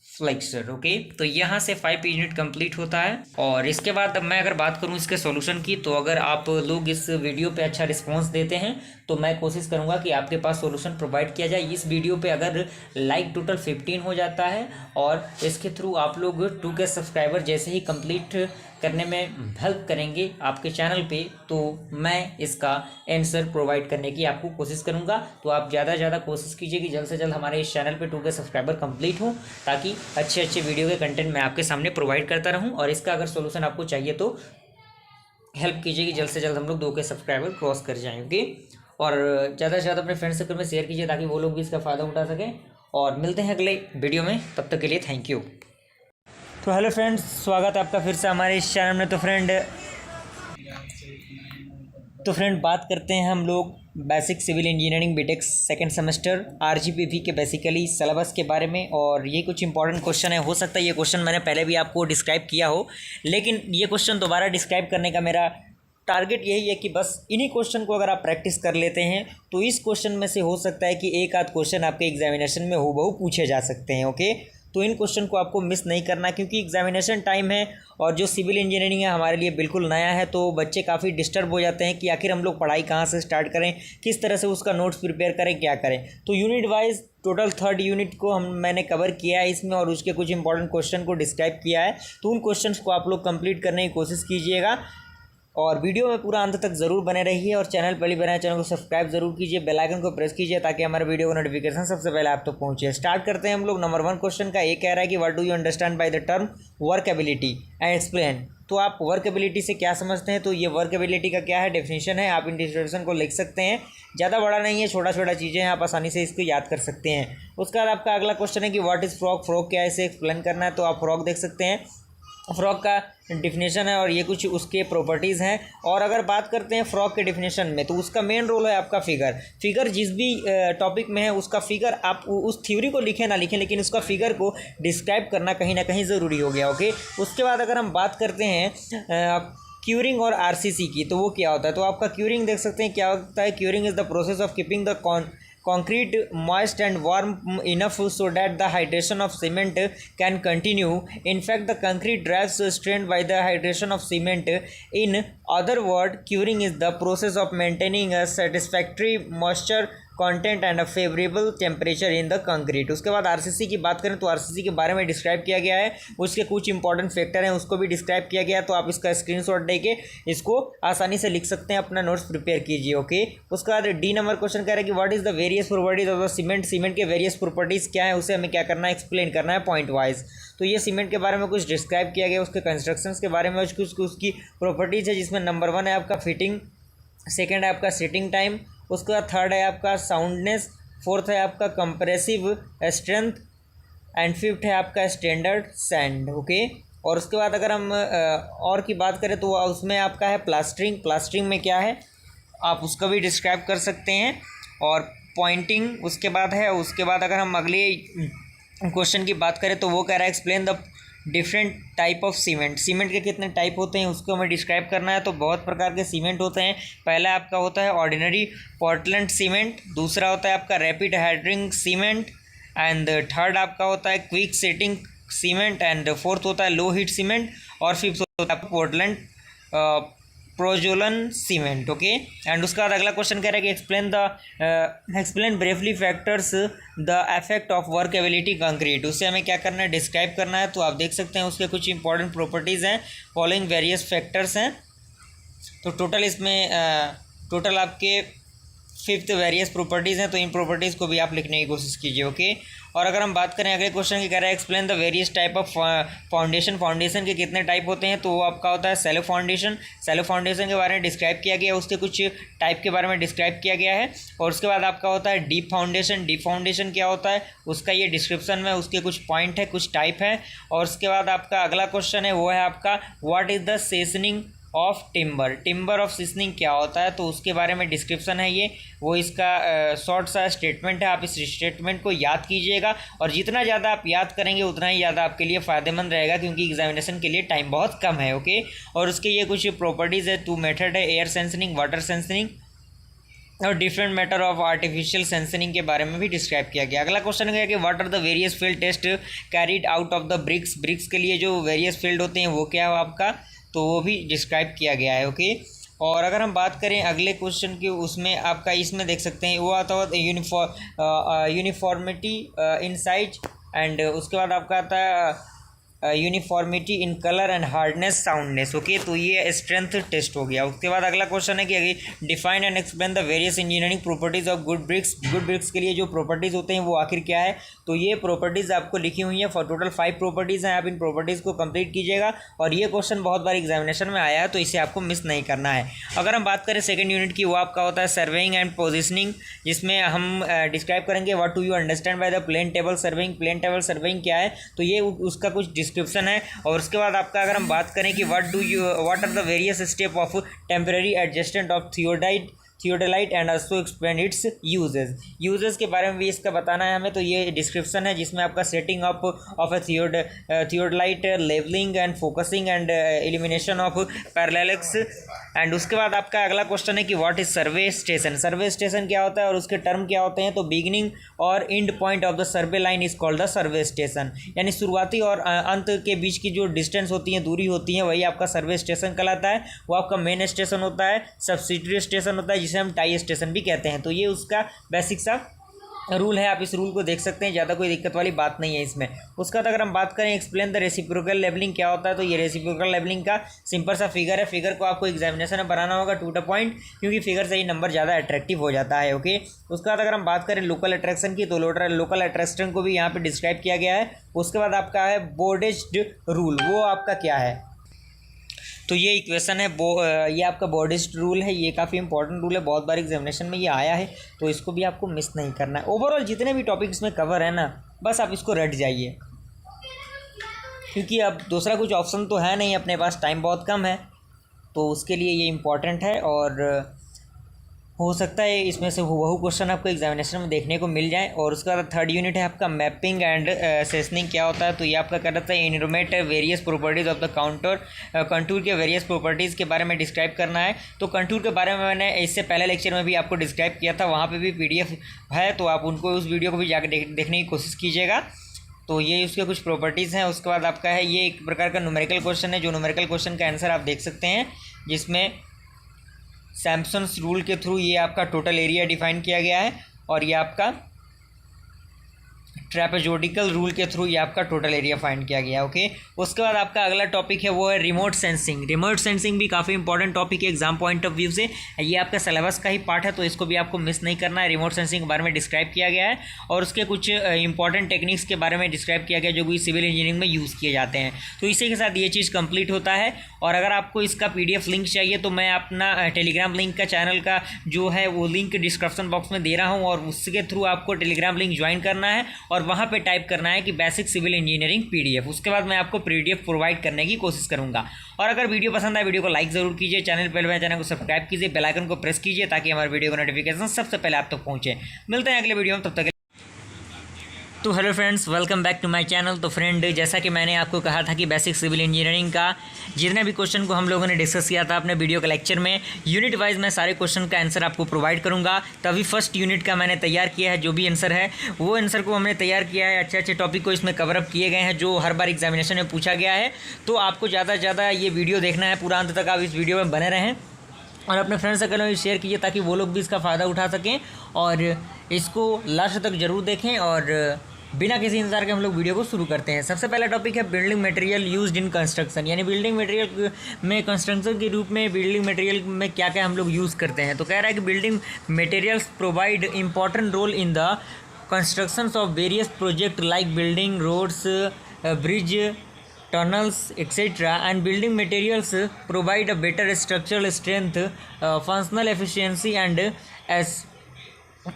फ्लेक्सर। ओके, तो यहाँ से 5 यूनिट कंप्लीट होता है। और इसके बाद अब मैं अगर बात करूँ इसके सॉल्यूशन की, तो अगर आप लोग इस वीडियो पे अच्छा रिस्पांस देते हैं तो मैं कोशिश करूँगा कि आपके पास सॉल्यूशन प्रोवाइड किया जाए। इस वीडियो पे अगर लाइक टोटल 15 हो जाता है और इसके थ्रू आप लोग 2K सब्सक्राइबर जैसे ही कंप्लीट करने में हेल्प करेंगे आपके चैनल पे, तो मैं इसका आंसर प्रोवाइड करने की आपको कोशिश करूँगा। तो आप ज़्यादा से ज़्यादा कोशिश कीजिए कि जल्द से जल्द हमारे इस चैनल पे 2K सब्सक्राइबर कंप्लीट हो, ताकि अच्छे अच्छे वीडियो के कंटेंट मैं आपके सामने प्रोवाइड करता रहूँ। और इसका अगर सोल्यूशन आपको चाहिए तो हेल्प कीजिए कि जल्द से जल्द हम लोग 2K सब्सक्राइबर क्रॉस कर जाएंगे। और ज़्यादा से ज़्यादा अपने फ्रेंड सर्कल में शेयर कीजिए ताकि वो लोग भी इसका फ़ायदा उठा सकें। और मिलते हैं अगले वीडियो में, तब तक के लिए थैंक यू। तो हेलो फ्रेंड्स, स्वागत है आपका फिर से हमारे इस चैनल में। तो फ्रेंड बात करते हैं हम लोग basic civil engineering BTech second semester RGPV के बेसिकली सिलेबस के बारे में। और ये कुछ इंपॉर्टेंट क्वेश्चन है, हो सकता है ये क्वेश्चन मैंने पहले भी आपको डिस्क्राइब किया हो, लेकिन ये क्वेश्चन दोबारा डिस्क्राइब करने का मेरा टारगेट यही है कि बस इन्हीं क्वेश्चन को अगर आप प्रैक्टिस कर लेते हैं तो इस क्वेश्चन में से हो सकता है कि एक आध क्वेश्चन आपके एग्जामिनेशन में हूबहू पूछे जा सकते हैं। ओके, तो इन क्वेश्चन को आपको मिस नहीं करना, क्योंकि एग्जामिनेशन टाइम है और जो सिविल इंजीनियरिंग है हमारे लिए बिल्कुल नया है। तो बच्चे काफ़ी डिस्टर्ब हो जाते हैं कि आखिर हम लोग पढ़ाई कहाँ से स्टार्ट करें, किस तरह से उसका नोट्स प्रिपेयर करें, क्या करें। तो unit wise total 3rd unit को मैंने कवर किया है इसमें, और उसके कुछ इंपॉर्टेंट क्वेश्चन को डिस्क्राइब किया है। तो उन क्वेश्चन को आप लोग कंप्लीट करने की कोशिश कीजिएगा और वीडियो में पूरा अंत तक ज़रूर बने रहिए। और चैनल पहली बार आए, चैनल को सब्सक्राइब जरूर कीजिए, बेल आइकन को प्रेस कीजिए ताकि हमारे वीडियो का नोटिफिकेशन सबसे पहले आप तक पहुंचे। स्टार्ट करते हैं हम लोग। नंबर 1 क्वेश्चन का ये कह रहा है कि what do you understand by the term work ability and explain. तो आप वर्क एबिलिटी से क्या समझते हैं? तो ये वर्क एबिलिटी का क्या है, डेफिनेशन है, आप इन डेफिनेशन को लिख सकते हैं। ज़्यादा बड़ा नहीं है, छोटा छोटा चीज़ें हैं, आप आसानी से इसको याद कर सकते हैं। उसके बाद आपका अगला क्वेश्चन है कि व्हाट इज़ फ्रॉग। फ्रॉग क्या है, इसे एक्सप्लेन करना है। तो आप फ्रॉग देख सकते हैं, फ्रॉग का डिफिनेशन है और ये कुछ उसके प्रॉपर्टीज़ हैं। और अगर बात करते हैं फ्रॉग के डिफिनेशन में, तो उसका मेन रोल है आपका फिगर जिस भी टॉपिक में है उसका फिगर, आप उस थ्योरी को लिखें ना लिखें, लेकिन उसका फिगर को डिस्क्राइब करना कहीं ना कहीं ज़रूरी हो गया। ओके, उसके बाद अगर हम बात करते हैं क्यूरिंग और आरसीसी की, तो वो क्या होता है? तो आपका क्यूरिंग देख सकते हैं क्या होता है। Curing is the process of keeping the concrete moist and warm enough so that the hydration of cement can continue. In fact, the concrete dries strained by the hydration of cement. In other words, curing is the process of maintaining a satisfactory moisture content and a favourable temperature in the concrete. उसके बाद RCC की बात करें तो RCC के बारे में describe किया गया है, उसके कुछ इंपॉर्टेंट फैक्टर हैं उसको भी डिस्क्राइब किया गया है। तो आप इसका स्क्रीनशॉट लेके इसको आसानी से लिख सकते हैं, अपना नोट्स प्रिपेयर कीजिए। ओके, उसके बाद डी नंबर क्वेश्चन कह रहा है कि what is the various properties of the cement. Cement के वेरियस प्रॉपर्टीज़ क्या है, उसे हमें क्या करना है, एक्सप्लेन करना है पॉइंट वाइज। तो ये सीमेंट के बारे में कुछ डिस्क्राइब किया गया, उसके कंस्ट्रक्शंस के बारे में कुछ उसकी प्रॉपर्टीज़ है, जिसमें नंबर 1 है आपका फिटिंग, सेकेंड है आपका सिटिंग टाइम, उसके बाद 3rd है आपका साउंडनेस, 4th है आपका कंप्रेसिव स्ट्रेंथ एंड 5th है आपका स्टैंडर्ड सैंड। ओके, और उसके बाद अगर हम और की बात करें तो उसमें आपका है प्लास्टरिंग। प्लास्टरिंग में क्या है आप उसका भी डिस्क्राइब कर सकते हैं। और पॉइंटिंग उसके बाद है। उसके बाद अगर हम अगले क्वेश्चन की बात करें तो वो कह रहा है explain the different type of cement. Cement के कितने टाइप होते हैं उसको हमें डिस्क्राइब करना है। तो बहुत प्रकार के सीमेंट होते हैं। पहला आपका होता है ऑर्डिनरी पोर्टलैंड सीमेंट, दूसरा होता है आपका रैपिड हाइड्रिंग सीमेंट, एंड 3rd आपका होता है quick setting cement, and 4th होता है लो हीट सीमेंट, और 5th होता है पोर्टलैंड प्रोजोलन सीमेंट। ओके, एंड उसका बाद अगला क्वेश्चन कह रहा है कि explain briefly factors the effect of work ability concrete. उससे हमें क्या करना है, डिस्क्राइब करना है। तो आप देख सकते हैं उसके कुछ इंपॉर्टेंट प्रॉपर्टीज़ हैं, फॉलोइंग वेरियस फैक्टर्स हैं। तो टोटल इसमें टोटल आपके 5th वेरियस प्रॉपर्टीज़ हैं, तो इन प्रॉपर्टीज़ को भी आप लिखने की कोशिश कीजिए। ओके, और अगर हम बात करें अगले क्वेश्चन की, कह रहा है explain the various type of foundation. Foundation के कितने टाइप होते हैं? तो वो आपका होता है सेलो फाउंडेशन। सेलो फाउंडेशन के बारे में डिस्क्राइब किया गया है, उसके कुछ टाइप के बारे में डिस्क्राइब किया गया है। और उसके बाद आपका होता है डीप फाउंडेशन। डीप फाउंडेशन क्या होता है उसका ये डिस्क्रिप्शन में उसके कुछ पॉइंट है, कुछ टाइप है। और उसके बाद आपका अगला क्वेश्चन है वो है आपका what is the seasoning of timber. Timber of seasoning क्या होता है, तो उसके बारे में डिस्क्रिप्शन है ये, वो इसका शॉर्ट सा स्टेटमेंट है। आप इस स्टेटमेंट को याद कीजिएगा, और जितना ज़्यादा आप याद करेंगे उतना ही ज़्यादा आपके लिए फ़ायदेमंद रहेगा, क्योंकि एग्जामिनेशन के लिए टाइम बहुत कम है। ओके, और उसके ये कुछ प्रॉपर्टीज़ है, 2 मेथड है, एयर सेंसनिंग, वाटर सेंसनिंग, और डिफरेंट मैटर ऑफ आर्टिफिशियल सेंसनिंग के बारे में भी डिस्क्राइब किया गया। अगला क्वेश्चन है कि what are the various field test carried out of the bricks. Bricks के लिए जो वेरियस फील्ड होते हैं वो क्या है आपका, तो वो भी डिस्क्राइब किया गया है। ओके, और अगर हम बात करें अगले क्वेश्चन की, उसमें आपका इसमें देख सकते हैं वो आता है यूनिफॉर्मिटी इन साइज, एंड उसके बाद आपका आता है uniformity in colour and hardness soundness. Okay, तो ये स्ट्रेंथ टेस्ट हो गया। उसके बाद अगला क्वेश्चन है कि define and explain the various engineering properties of good bricks. Good bricks के लिए जो प्रॉपर्टीज़ होते हैं वो आखिर क्या है, तो ये प्रॉपर्टीज़ आपको लिखी हुई है। फॉर टोटल 5 प्रॉपर्टीज़ हैं, आप इन प्रॉपर्टीज़ को कंप्लीट कीजिएगा। और ये क्वेश्चन बहुत बार एग्जामिनेशन में आया है, तो इसे आपको मिस नहीं करना है। अगर हम बात करें सेकेंड यूनिट की, वो आपका होता है सर्वेइंग एंड पोजिशनिंग, जिसमें हम डिस्क्राइब करेंगे what do you understand by the plane table surveying. Plane table surveying क्या है, तो ये उसका कुछ डिस्क्रिप्शन है। और उसके बाद आपका अगर हम बात करें कि what are the various step of temporary adjustment of theodolite and also explain its uses के बारे में भी इसका बताना है हमें। तो ये डिस्क्रिप्शन है जिसमें आपका setting up of a theodolite, levelling and focusing and elimination of parallels. And उसके बाद आपका अगला क्वेश्चन है कि what is survey station. Survey station क्या होता है और उसके टर्म क्या होते हैं, तो बिगिनिंग और and point of the survey line is called the survey station. यानी शुरुआती और अंत के बीच की जो डिस्टेंस होती है, दूरी होती है, वही आपका सर्वे स्टेशन कहलाता है। वो आपका मेन स्टेशन होता है, सब्सिडियरी स्टेशन होता है, जिसे हम टाई स्टेशन भी कहते हैं। तो ये उसका बेसिक सा रूल है, आप इस रूल को देख सकते हैं, ज़्यादा कोई दिक्कत वाली बात नहीं है इसमें। उसका अगर हम बात करें एक्सप्लेन द रेसिप्रोकल लेवलिंग क्या होता है, तो ये रेसिप्रोकल लेवलिंग का सिंपल सा फिगर है। फिगर को आपको एग्जामिनेशन में बनाना होगा टू द पॉइंट, क्योंकि फिगर से ही नंबर ज़्यादा अट्रैक्टिव हो जाता है। ओके, उसके बाद अगर हम बात करें लोकल अट्रैक्शन की, तो लोकल अट्रैक्शन को भी यहाँ पर डिस्क्राइब किया गया है। उसके बाद आपका है बोर्डेस्ड रूल, वो आपका क्या है, तो ये इक्वेशन है ये आपका बोर्डेस्ड रूल है। ये काफ़ी इंपॉर्टेंट रूल है, बहुत बार एग्जामिनेशन में ये आया है, तो इसको भी आपको मिस नहीं करना है। ओवरऑल जितने भी टॉपिक्स में कवर है ना, बस आप इसको रट जाइए, क्योंकि अब दूसरा कुछ ऑप्शन तो है नहीं अपने पास, टाइम बहुत कम है, तो उसके लिए ये इम्पॉर्टेंट है। और हो सकता है इसमें से हुबहू क्वेश्चन आपको एग्जामिनेशन में देखने को मिल जाए। और उसके बाद थर्ड यूनिट है आपका मैपिंग एंड सेशनिंग क्या होता है, तो ये आपका क्या रहता है, enumerate various properties of the contour के वेरियस प्रॉपर्टीज़ के बारे में डिस्क्राइब करना है। तो कंटूर के बारे में मैंने इससे पहले लेक्चर में भी आपको डिस्क्राइब किया था, वहाँ पर भी PDF है, तो आप उनको उस वीडियो को भी जाकर देखने की कोशिश कीजिएगा। तो ये उसके कुछ प्रॉपर्टीज़ हैं। उसके बाद आपका है, ये एक प्रकार का न्यूमेरिकल क्वेश्चन है, जो न्यूमेरिकल क्वेश्चन का आंसर आप देख सकते हैं, जिसमें सैम्पसन्स रूल के थ्रू ये आपका टोटल एरिया डिफाइन किया गया है, और ये आपका ट्रेपेजोइडल रूल के थ्रू ये आपका टोटल एरिया फाइंड किया गया। ओके, उसके बाद आपका अगला टॉपिक है वो है रिमोट सेंसिंग। रिमोट सेंसिंग भी काफ़ी इंपॉर्टेंट टॉपिक है एग्जाम पॉइंट ऑफ व्यू से, ये आपका सिलेबस का ही पार्ट है, तो इसको भी आपको मिस नहीं करना है। रिमोट सेंसिंग के बारे में डिस्क्राइब किया गया है, और उसके कुछ इंपॉर्टेंट टेक्निक्स के बारे में डिस्क्राइब किया गया जो कि सिविल इंजीनियरिंग में यूज़ किए जाते हैं। तो इसी के साथ ये चीज़ कंप्लीट होता है। और अगर आपको इसका PDF लिंक चाहिए, तो मैं अपना टेलीग्राम लिंक का चैनल का जो है वो लिंक डिस्क्रिप्शन बॉक्स में दे रहा हूँ, और उसके थ्रू आपको टेलीग्राम लिंक ज्वाइन करना है, और वहाँ पे टाइप करना है कि बेसिक सिविल इंजीनियरिंग PDF। उसके बाद मैं आपको PDF प्रोवाइड करने की कोशिश करूँगा। और अगर वीडियो पसंद आए, वीडियो को लाइक ज़रूर कीजिए, चैनल को सब्सक्राइब कीजिए, बेल आइकन को प्रेस कीजिए, ताकि हमारे वीडियो का नोटिफिकेशन सबसे पहले आप तक पहुँचे। मिलते हैं अगले वीडियो में, तब तक। तो hello friends, welcome back to my channel. तो फ्रेंड, जैसा कि मैंने आपको कहा था कि बेसिक सिविल इंजीनियरिंग का जितने भी क्वेश्चन को हम लोगों ने डिस्कस किया था अपने वीडियो के लेक्चर में, यूनिट वाइज मैं सारे क्वेश्चन का आंसर आपको प्रोवाइड करूंगा। तभी फर्स्ट यूनिट का मैंने तैयार किया है, जो भी आंसर है वो आंसर को हमने तैयार किया है। अच्छे अच्छे टॉपिक को इसमें कवर अप किए गए हैं, जो हर बार एग्जामिनेशन में पूछा गया है। तो आपको ज़्यादा से ज़्यादा ये वीडियो देखना है, पूरा अंत तक आप इस वीडियो में बने रहें, और अपने फ्रेंड सर्कल में शेयर कीजिए, ताकि वो लोग भी इसका फ़ायदा उठा सकें, और इसको लास्ट तक ज़रूर देखें। और बिना किसी इंतजार के हम लोग वीडियो को शुरू करते हैं। सबसे पहला टॉपिक है building material used in construction, यानी बिल्डिंग मटेरियल में कंस्ट्रक्शन के रूप में बिल्डिंग मटेरियल में क्या क्या हम लोग यूज़ करते हैं। तो कह रहा है कि building materials provide important role in the constructions of various project like building, roads, bridge, tunnels, etc. And building materials provide a better structural strength, functional efficiency, and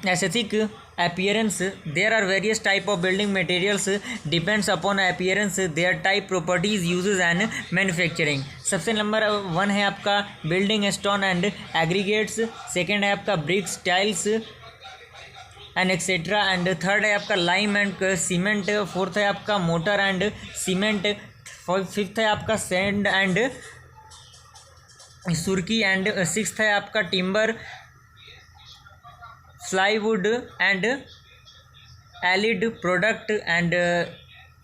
aesthetic appearance. There are various type of building materials, depends upon appearance, their type, properties, uses and manufacturing. सबसे number 1 है आपका building stone and aggregates, second है आपका bricks, tiles and etcetera, and third है आपका lime and cement, fourth है आपका motor and cement, fifth है आपका सैंड एंड सुर्की, एंड सिक्स्थ है आपका timber, plywood and एलिड product, and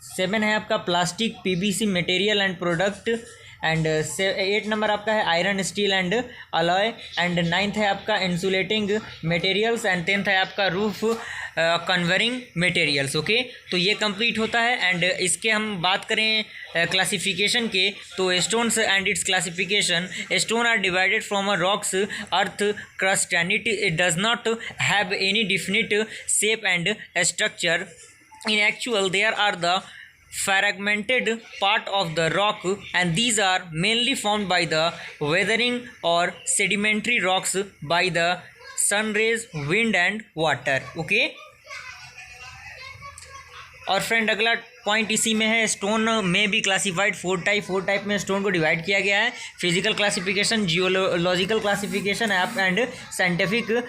7 है आपका plastic, PVC material and product, and 8 number आपका है iron steel and alloy and 9th है आपका इंसुलेटिंग मटेरियल्स एंड 10th है आपका रूफ कन्वरिंग मटेरियल्स। ओके, तो ये कंप्लीट होता है। एंड इसके हम बात करें क्लासिफिकेशन के, तो stones and its classification, stone are divided from a rocks earth crust and it does not have any definite shape and structure. In actual, there are the fragmented part of the rock and these are mainly formed by the weathering or sedimentary rocks by the sun rays, wind and water. Okay, और friend अगला point इसी में है, stone में भी classified 4 type में stone को divide किया गया है। Physical classification, geological classification and scientific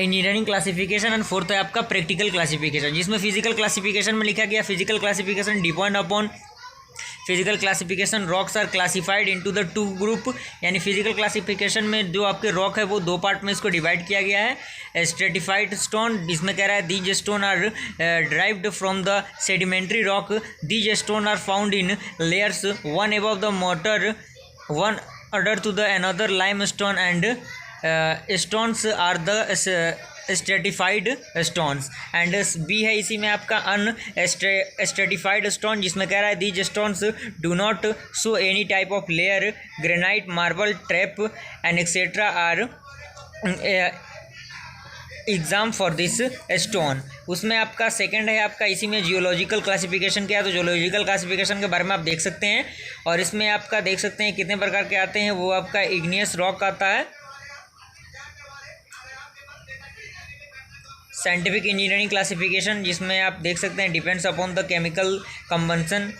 engineering classification and 4th है आपका प्रैक्टिकल क्लासिफिकेशन, जिसमें फिजिकल क्लासिफिकेशन में लिखा गया physical classification depend upon physical classification rocks are classified into the 2 group, यानी फिजिकल क्लासिफिकेशन में जो आपके रॉक है वो 2 पार्ट में इसको डिवाइड किया गया है। स्ट्रेटिफाइड स्टोन, इसमें कह रहा है these stone are derived from the sedimentary rock, these stone are found in layers one above the motor one other to the another limestone and stones are the stratified stones. And B है इसी में आपका अनस्ट्रेटिफाइड stone, जिसमें कह रहा है these stones do not show any type of layer, granite, marble, trap and etcetera are exam for this stone. उसमें आपका सेकंड है आपका इसी में जियोलॉजिकल क्लासिफिकेशन क्या है, तो जियोलॉजिकल क्लासिफिकेशन के बारे में आप देख सकते हैं। और इसमें आपका देख सकते हैं कितने प्रकार के आते हैं, वो आपका इग्नियस रॉक आता है। साइंटिफिक इंजीनियरिंग क्लासिफिकेशन, जिसमें आप देख सकते हैं depends upon the chemical combustion.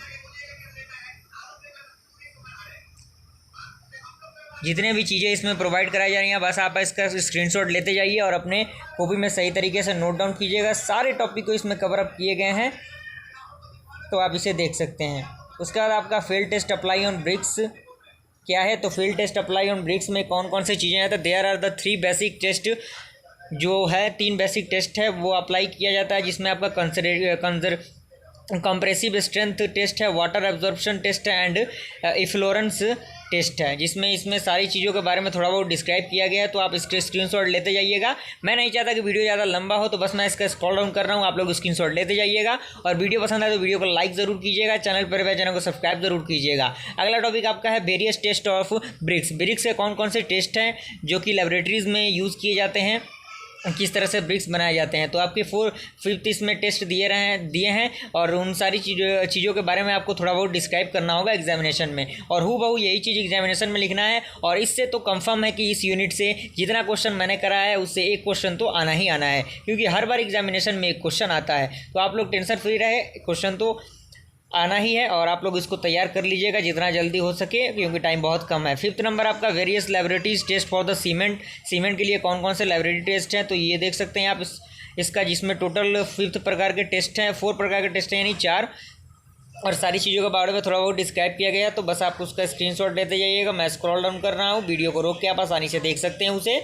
जितने भी चीज़ें इसमें प्रोवाइड कराई जा रही हैं, बस आप इसका स्क्रीनशॉट लेते जाइए और अपने कॉपी में सही तरीके से नोट डाउन कीजिएगा। सारे टॉपिक को इसमें कवर अप किए गए हैं, तो आप इसे देख सकते हैं। उसके बाद आपका field test apply on bricks क्या है, तो field test apply on bricks में कौन कौन सी चीज़ें हैं, तो there are the 3 basic test, जो है 3 बेसिक टेस्ट है वो अप्लाई किया जाता है, जिसमें आपका कंप्रेसिव स्ट्रेंथ टेस्ट है, वाटर एब्जॉर्प्शन टेस्ट है एंड इफ्लोरेंस टेस्ट है, जिसमें इसमें सारी चीज़ों के बारे में थोड़ा बहुत डिस्क्राइब किया गया है। तो आप इसके स्क्रीनशॉट लेते जाइएगा। मैं नहीं चाहता कि वीडियो ज़्यादा लंबा हो, तो बस मैं इसका स्क्रॉल डाउन कर रहा हूँ, आप लोग स्क्रीनशॉट लेते जाइएगा। और वीडियो पसंद आए तो वीडियो को लाइक ज़रूर कीजिएगा, चैनल पर चैनल को सब्सक्राइब जरूर कीजिएगा। अगला टॉपिक आपका है various test of bricks. Bricks से कौन कौन से टेस्ट हैं जो कि लेबोरेटरीज़ में यूज़ किए जाते हैं, किस तरह से ब्रिक्स बनाए जाते हैं। तो आपके 4-5 इसमें टेस्ट दिए हैं और उन सारी चीज़ों के बारे में आपको थोड़ा बहुत डिस्क्राइब करना होगा एग्जामिनेशन में, और हूबहू यही चीज़ एग्जामिनेशन में लिखना है। और इससे तो कंफर्म है कि इस यूनिट से जितना क्वेश्चन मैंने करा है उससे एक क्वेश्चन तो आना ही आना है, क्योंकि हर बार एग्जामिनेशन में एक क्वेश्चन आता है। तो आप लोग टेंशन फ्री रहे, क्वेश्चन तो आना ही है और आप लोग इसको तैयार कर लीजिएगा जितना जल्दी हो सके, क्योंकि टाइम बहुत कम है। 5th नंबर आपका various laboratories test for the cement के लिए कौन कौन से लेबोरेटरी टेस्ट हैं, तो ये देख सकते हैं आप इसका, जिसमें टोटल 5 प्रकार के टेस्ट हैं, 4 प्रकार के टेस्ट हैं यानी 4, और सारी चीज़ों के बारे में थोड़ा बहुत डिस्क्राइब किया गया। तो बस आप उसका स्क्रीनशॉट लेते जाइएगा। मैं स्क्रॉल डाउन कर रहा हूँ, वीडियो को रोक के आप आसानी से देख सकते हैं उसे।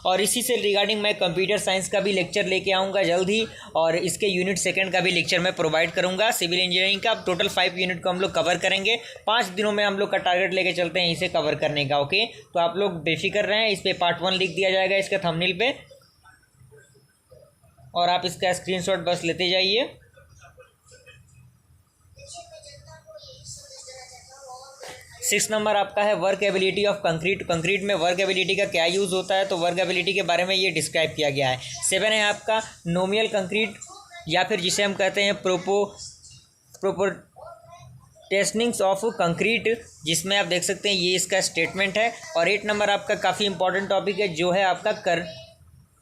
और इसी से रिगार्डिंग मैं कंप्यूटर साइंस का भी लेक्चर लेके आऊँगा जल्द ही, और इसके यूनिट 2 का भी लेक्चर मैं प्रोवाइड करूँगा। सिविल इंजीनियरिंग का टोटल 5 यूनिट को हम लोग कवर करेंगे। 5 दिनों में हम लोग का टारगेट लेके चलते हैं इसे कवर करने का। ओके, तो आप लोग बेफिक्र रहें, इस पर पार्ट 1 लिख दिया जाएगा इसके थंबनेल पे, और आप इसका स्क्रीनशॉट बस लेते जाइए। सिक्स नंबर आपका है work ability of concrete. Concrete में वर्क एबिलिटी का क्या यूज़ होता है, तो वर्क एबिलिटी के बारे में ये डिस्क्राइब किया गया है। 7 है आपका नोमियल कंक्रीट, या फिर जिसे हम कहते हैं प्रोपोर्टेशनिंग्स ऑफ कंक्रीट, जिसमें आप देख सकते हैं ये इसका स्टेटमेंट है। और 8 नंबर आपका काफ़ी इंपॉर्टेंट टॉपिक है, जो है आपका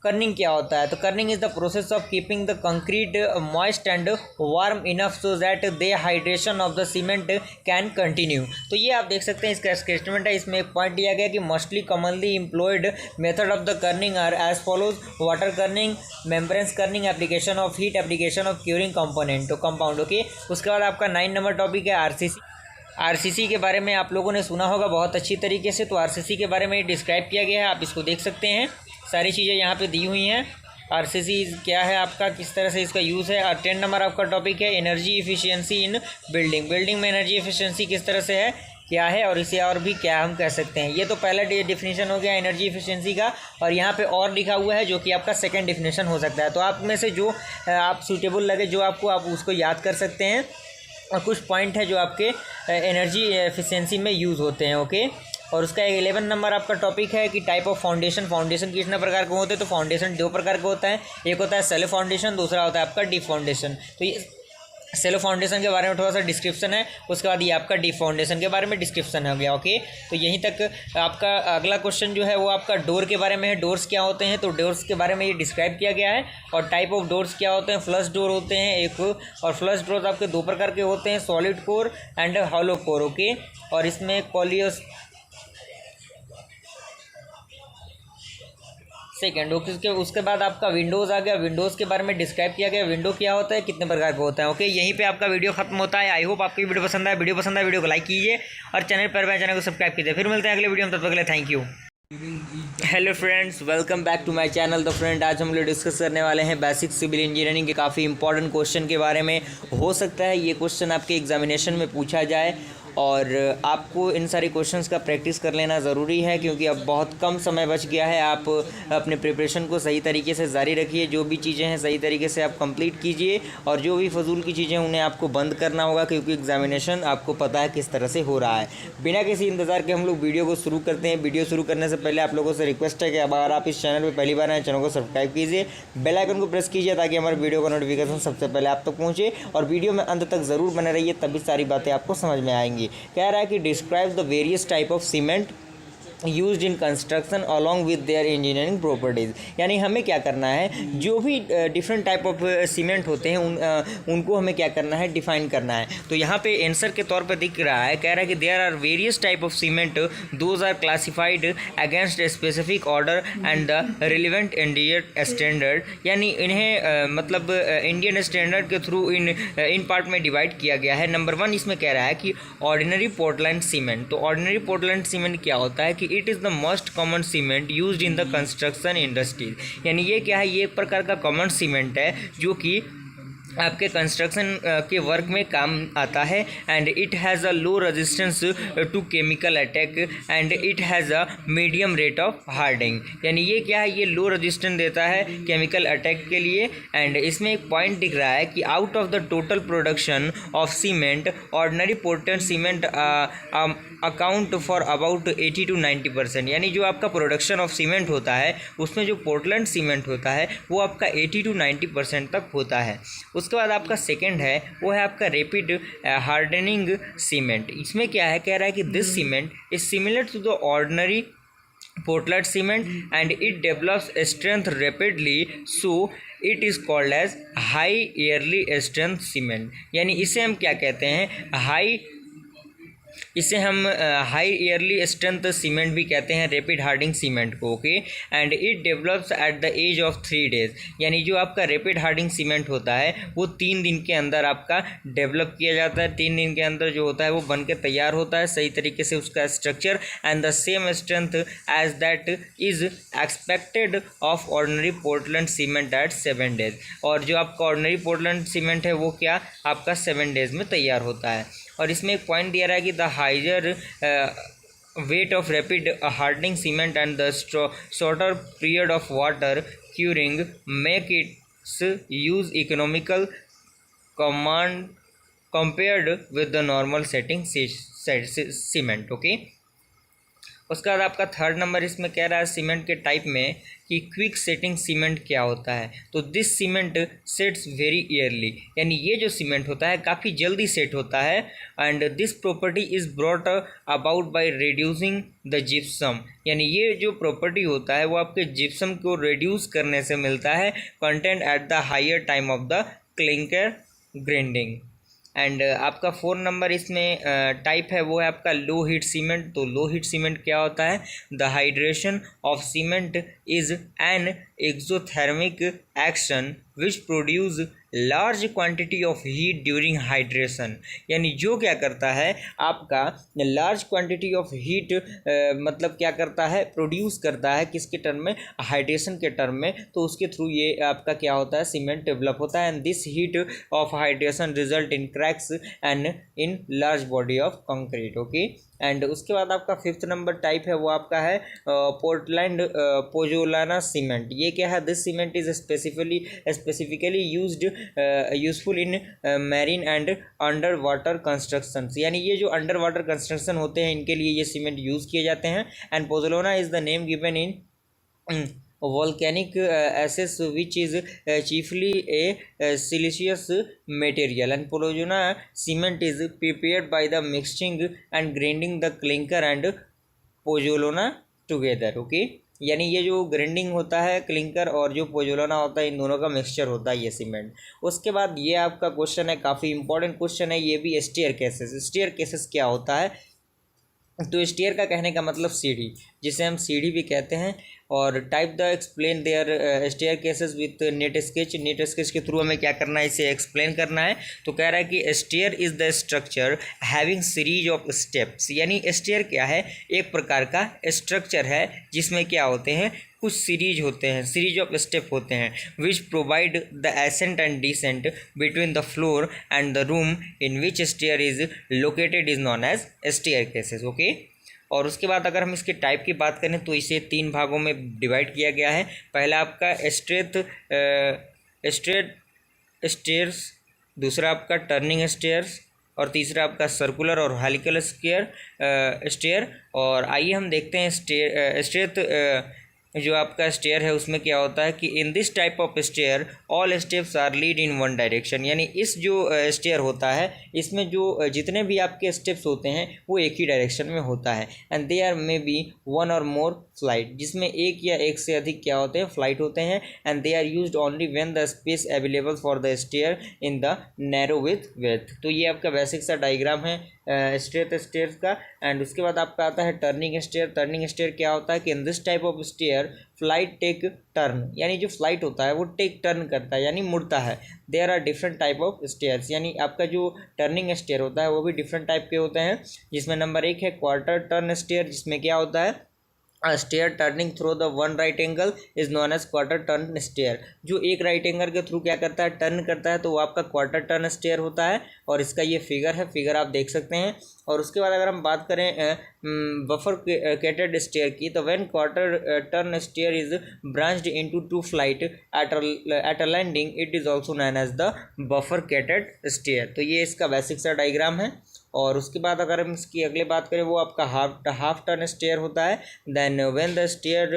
कर्निंग क्या होता है, तो Corning is the process of keeping the concrete moist and warm enough so that the hydration of the cement can continue. तो ये आप देख सकते हैं इसका स्टेटमेंट है। इसमें एक पॉइंट दिया गया कि mostly commonly employed method of the curing are as follows: water curing, membranes curing, application of heat, application of curing component तो कंपाउंड। ओके, उसके बाद आपका 9 नंबर टॉपिक है आरसीसी के बारे में आप लोगों ने सुना होगा बहुत अच्छी तरीके से। तो आरसीसी के बारे में डिस्क्राइब किया गया है, आप इसको देख सकते हैं। सारी चीज़ें यहाँ पे दी हुई हैं। आरसीसी क्या है आपका, किस तरह से इसका यूज़ है। और 10 नंबर आपका टॉपिक है एनर्जी इफिशियंसी इन बिल्डिंग। बिल्डिंग में एनर्जी इफिशियंसी किस तरह से है क्या है और इसे और भी क्या हम कह सकते हैं। ये तो पहला डिफिनेशन हो गया एनर्जी एफिशिएंसी का, और यहाँ पे और लिखा हुआ है जो कि आपका सेकंड डिफिनेशन हो सकता है। तो आप में से जो आप सूटेबल लगे जो आपको, आप उसको याद कर सकते हैं। और कुछ पॉइंट है जो आपके एनर्जी एफिशिएंसी में यूज़ होते हैं। ओके, और उसका 11 नंबर आपका टॉपिक है कि टाइप ऑफ फाउंडेशन कितने प्रकार के होते हैं। तो फाउंडेशन दो प्रकार का होता है, एक होता है सेलो फाउंडेशन, दूसरा होता है आपका डीप फाउंडेशन। तो ये सेलो फाउंडेशन के बारे में थोड़ा सा डिस्क्रिप्शन है, उसके बाद ये आपका डीप फाउंडेशन के बारे में डिस्क्रिप्शन हो गया। ओके, तो यहीं तक आपका अगला क्वेश्चन जो है वो आपका डोर के बारे में है। डोर्स क्या होते हैं, तो डोर्स के बारे में ये डिस्क्राइब किया गया है। और टाइप ऑफ डोर्स क्या होते हैं, फ्लश डोर होते हैं एक, और फ्लश डोर्स आपके दो प्रकार के होते हैं, solid core and hollow core. Okay, और इसमें कॉलियस सेकेंड। उसके बाद आपका विंडोज़ आ गया। विंडोज़ के बारे में डिस्क्राइब किया गया, विंडो क्या होता है, कितने प्रकार का होता है। ओके, यहीं पे आपका वीडियो खत्म होता है। आई होप आपकी वीडियो पसंद आए। वीडियो को लाइक कीजिए और चैनल पर चैनल को सब्सक्राइब कीजिए। फिर मिलते हैं अगले वीडियो में, तब तक के लिए thank you. Hello friends, welcome back to my channel. तो फ्रेंड, आज हम लोग डिस्कस करने वाले हैं बेसिक सिविल इंजीनियरिंग के काफ़ी इंपॉर्टेंट क्वेश्चन के बारे में। हो सकता है ये क्वेश्चन आपके एग्जामिनेशन में पूछा जाए, और आपको इन सारे क्वेश्चंस का प्रैक्टिस कर लेना ज़रूरी है, क्योंकि अब बहुत कम समय बच गया है। आप अपने प्रिपरेशन को सही तरीके से जारी रखिए, जो भी चीज़ें हैं सही तरीके से आप कंप्लीट कीजिए, और जो भी फजूल की चीज़ें उन्हें आपको बंद करना होगा, क्योंकि एग्जामिनेशन आपको पता है किस तरह से हो रहा है। बिना किसी इंतज़ार के हम लोग वीडियो को शुरू करते हैं। वीडियो शुरू करने से पहले आप लोगों से रिक्वेस्ट है कि अगर आप इस चैनल पर पहली बार आए, चैनल को सब्सक्राइब कीजिए, बेल आइकन को प्रेस कीजिए, ताकि हमारे वीडियो का नोटिफिकेशन सबसे पहले आप तक पहुँचे, और वीडियो में अंत तक ज़रूर बने रहिए, तभी सारी बातें आपको समझ में आएंगी। कह रहा है कि describes the various type of cement use in construction along with their engineering properties. यानी हमें क्या करना है, जो भी डिफरेंट टाइप ऑफ सीमेंट होते हैं उनको हमें क्या करना है, डिफाइन करना है। तो यहाँ पे आंसर के तौर पर दिख रहा है, कह रहा है कि there are various type of cement, those are classified against a specific order and the relevant Indian standard. यानी इन्हें मतलब इंडियन स्टैंडर्ड के थ्रू इन पार्ट में डिवाइड किया गया है। नंबर 1 इसमें कह रहा है कि ऑर्डिनरी पोर्टलैंड सीमेंट। तो ऑर्डिनरी पोर्टलैंड सीमेंट क्या होता है कि it is the most common cement used in the construction industries. यानी ये क्या है, ये एक प्रकार का कॉमन सीमेंट है जो कि आपके कंस्ट्रक्शन के वर्क में काम आता है। And it has a low resistance to chemical attack and it has a medium rate of hardening. यानी ये क्या है, ये लो रेजिस्टेंस देता है केमिकल अटैक के लिए। एंड इसमें एक पॉइंट दिख रहा है कि out of the total production of cement, ordinary Portland cement account for about 80 to 90%। यानी जो आपका प्रोडक्शन ऑफ सीमेंट होता है उसमें जो पोर्टलैंड सीमेंट होता है वो आपका 80 to 90% तक होता है। उसके बाद आपका सेकंड है वो है आपका रैपिड हार्डनिंग सीमेंट। इसमें क्या है, कह रहा है कि this cement is similar to the ordinary Portland cement and it develops strength rapidly, so it is called as high early strength cement. यानी इसे हम क्या कहते हैं, इसे हम हाई ईयरली स्ट्रेंथ सीमेंट भी कहते हैं, रैपिड हार्डिंग सीमेंट को। Okay, and it develops at the age of 3 days। यानी जो आपका रैपिड हार्डिंग सीमेंट होता है वो 3 दिन के अंदर आपका डेवलप किया जाता है। 3 दिन के अंदर जो होता है वो बन के तैयार होता है सही तरीके से उसका structure, and the same strength as that is expected of ordinary Portland cement at 7 days। और जो आपका ऑर्डिनरी पोर्टलैंड सीमेंट है वो क्या आपका 7 days में तैयार होता है। और इसमें एक पॉइंट दिया रहा है कि the higher weight of rapid hardening cement and the shorter period of water curing make its use economical command compared with the normal setting cement. Okay, उसके बाद आपका थर्ड नंबर इसमें कह रहा है सीमेंट के टाइप में कि क्विक सेटिंग सीमेंट क्या होता है। तो this cement sets very yearly. यानी ये जो सीमेंट होता है काफ़ी जल्दी सेट होता है। And this property is brought about by reducing the gypsum. यानी ये जो प्रॉपर्टी होता है वो आपके जिप्सम को रिड्यूस करने से मिलता है content at the higher time of the clinker grinding. And आपका 4 नंबर इसमें टाइप है वो है आपका लो हीट सीमेंट। तो लो हीट सीमेंट क्या होता है, the hydration of cement is an exothermic action which produce large quantity of heat during hydration. यानी जो क्या करता है आपका लार्ज क्वांटिटी ऑफ हीट मतलब क्या करता है, प्रोड्यूस करता है किसके टर्म में, हाइड्रेशन के टर्म में। तो उसके थ्रू ये आपका क्या होता है, सीमेंट डेवलप होता है। And this heat of hydration result in cracks and in large body of concrete. Okay, and उसके बाद आपका 5th नंबर टाइप है वो आपका है पोर्टलैंड पोजोलाना सीमेंट। ये क्या है? This cement is specifically useful in marine and under water construction, यानी ये जो अंडर वाटर कंस्ट्रक्शन होते हैं इनके लिए ये सीमेंट यूज़ किए जाते हैं। And pozzolana is the name given in volcanic ashes which is chiefly a siliceous material, and Pozzolana cement is prepared by the mixing and grinding the clinker and pozzolana together. Okay, यानी ये जो grinding होता है clinker और जो pozzolana होता है इन दोनों का मिक्सचर होता है ये सीमेंट। उसके बाद ये आपका क्वेश्चन है, काफ़ी इंपॉर्टेंट क्वेश्चन है ये भी, स्टेयर केसेस क्या होता है? तो स्टेयर का कहने का मतलब सीढ़ी, जिसे हम सीढ़ी भी कहते हैं। और type the explain their staircases with neat sketch के थ्रू हमें क्या करना है, इसे एक्सप्लेन करना है। तो कह रहा है कि stair is the structure having series of steps, यानी स्टेयर क्या है? एक प्रकार का स्ट्रक्चर है जिसमें क्या होते हैं, कुछ सीरीज ऑफ स्टेप होते हैं, which provide the ascent and descent between the floor and the room in which stair is located is known as staircases. Okay, और उसके बाद अगर हम इसके टाइप की बात करें तो इसे 3 भागों में डिवाइड किया गया है। पहला आपका स्ट्रेट स्टेयर्स, दूसरा आपका टर्निंग स्टेयर्स, और तीसरा आपका सर्कुलर और हेलिकल स्टेयर। और आइए हम देखते हैं स्ट्रेट जो आपका स्टेयर है उसमें क्या होता है कि in this type of stair all steps are led in one direction, यानी इस जो स्टेयर होता है इसमें जो जितने भी आपके स्टेप्स होते हैं वो एक ही डायरेक्शन में होता है। And they are may be one और मोर फ्लाइट, जिसमें एक या एक से अधिक क्या होते हैं, फ्लाइट होते हैं। And they are used only when the space available for the stair in the narrow with. तो ये आपका बेसिक सा डायग्राम है स्ट्रेट स्टेयर्स का। एंड उसके बाद आपका आता है टर्निंग स्टेयर क्या होता है कि in this type of stair flight take turn, यानी जो फ्लाइट होता है वो टेक टर्न करता है यानी मुड़ता है। There are different type of stairs, यानी आपका जो टर्निंग स्टेयर होता है वो भी डिफरेंट टाइप के होते हैं, जिसमें नंबर 1 है क्वार्टर टर्न स्टेयर, जिसमें क्या होता है stair turning through the one right angle is known as quarter turn stair. जो एक राइट एंगल के थ्रू क्या करता है, टर्न करता है, तो वो आपका क्वार्टर टर्न स्टेयर होता है। और इसका ये फिगर आप देख सकते हैं। और उसके बाद अगर हम बात करें बफर केटेड स्टेयर की, तो when quarter turn stair is branched into 2 flight at a landing it is also known as the bifurcated stair. तो ये इसका बेसिक सा डायग्राम है। और उसके बाद अगर हम इसकी अगले बात करें वो आपका हाफ टर्न स्टेयर होता है। Then when the stair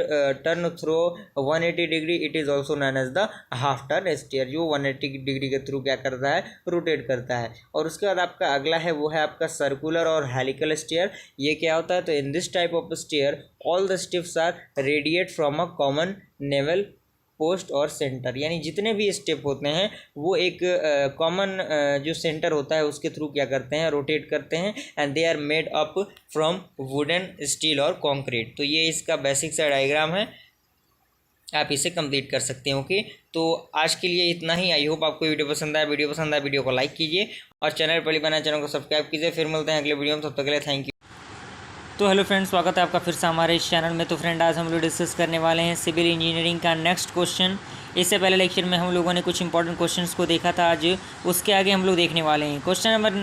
turn through 180 degree it is also known as the half turn stair, जो 180 डिग्री के थ्रू क्या करता है, रोटेट करता है। और उसके बाद आपका अगला है वो है आपका सर्कुलर और हेलिकल स्टेयर। ये क्या होता है, तो in this type of stair all the steps are radiate from a common naval post और सेंटर, यानी जितने भी स्टेप होते हैं वो एक कॉमन जो सेंटर होता है उसके थ्रू क्या करते हैं, रोटेट करते हैं। And they are made up from wooden, steel और कंक्रीट। तो ये इसका बेसिक सा डायग्राम है, आप इसे कंप्लीट कर सकते हैं। ओके, तो आज के लिए इतना ही। आई होप आपको वीडियो पसंद आया। वीडियो को लाइक कीजिए और चैनल पर बना चैनल को सब्सक्राइब कीजिए। फिर मिलते हैं अगले वीडियो में, तब तक के लिए थैंक यू। तो हेलो फ्रेंड्स, स्वागत है आपका फिर से हमारे इस चैनल में। तो फ्रेंड आज हम लोग डिस्कस करने वाले हैं सिविल इंजीनियरिंग का नेक्स्ट क्वेश्चन। इससे पहले लेक्चर में हम लोगों ने कुछ इंपॉर्टेंट क्वेश्चंस को देखा था, आज उसके आगे हम लोग देखने वाले हैं। क्वेश्चन नंबर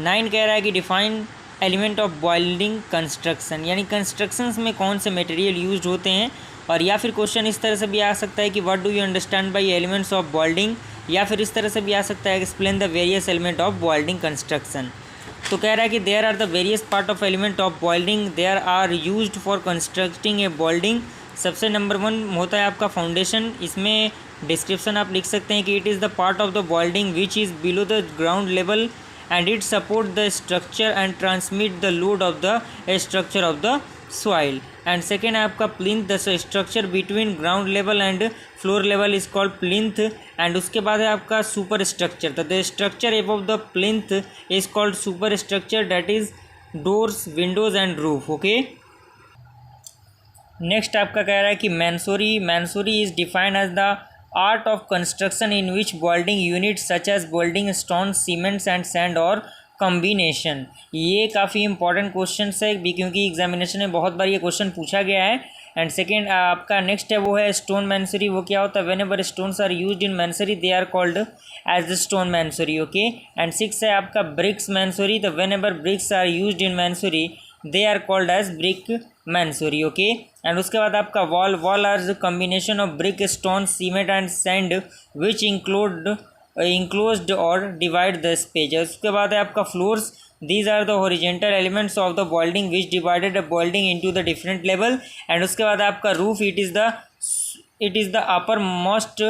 9 कह रहा है कि define element of building construction, यानी कंस्ट्रक्शंस में कौन से मटेरियल यूज्ड होते हैं। और या फिर क्वेश्चन इस तरह से भी आ सकता है कि what do you understand by elements of building, या फिर इस तरह से भी आ सकता है explain the various element of building construction. तो कह रहा है कि there are the various part of element of building there are used for constructing a building. सबसे नंबर 1 होता है आपका फाउंडेशन। इसमें डिस्क्रिप्शन आप लिख सकते हैं कि it is the part of the building which is below the ground level and it support the structure and transmit the load of the structure of the soil। And second है आपका plinth, the structure between ground level and floor level is called plinth. And उसके बाद है आपका super structure, the structure above the plinth is called super structure, that is doors, Windows and roof. Okay, next आपका कह रहा है कि masonry is defined as the art of construction in which building unit such as building stone, cements and sand और combination. ये काफ़ी important question है भी, क्योंकि एग्जामिनेशन में बहुत बार ये क्वेश्चन पूछा गया है। एंड सेकेंड आपका नेक्स्ट है वो है स्टोन मैंसरी। वो क्या होता है, whenever stones are used in masonry they are called as the stone masonry. Okay, and 6 है आपका ब्रिक्स मैंसरी। तो whenever bricks are used in masonry they are called as brick masonry, okay. And उसके बाद आपका wall are combination of brick, stone, cement and sand which enclosed और divide the space. उसके बाद है आपका floors, these are the horizontal elements of the building which divided the building into the different level। and उसके बाद आपका roof, it is the uppermost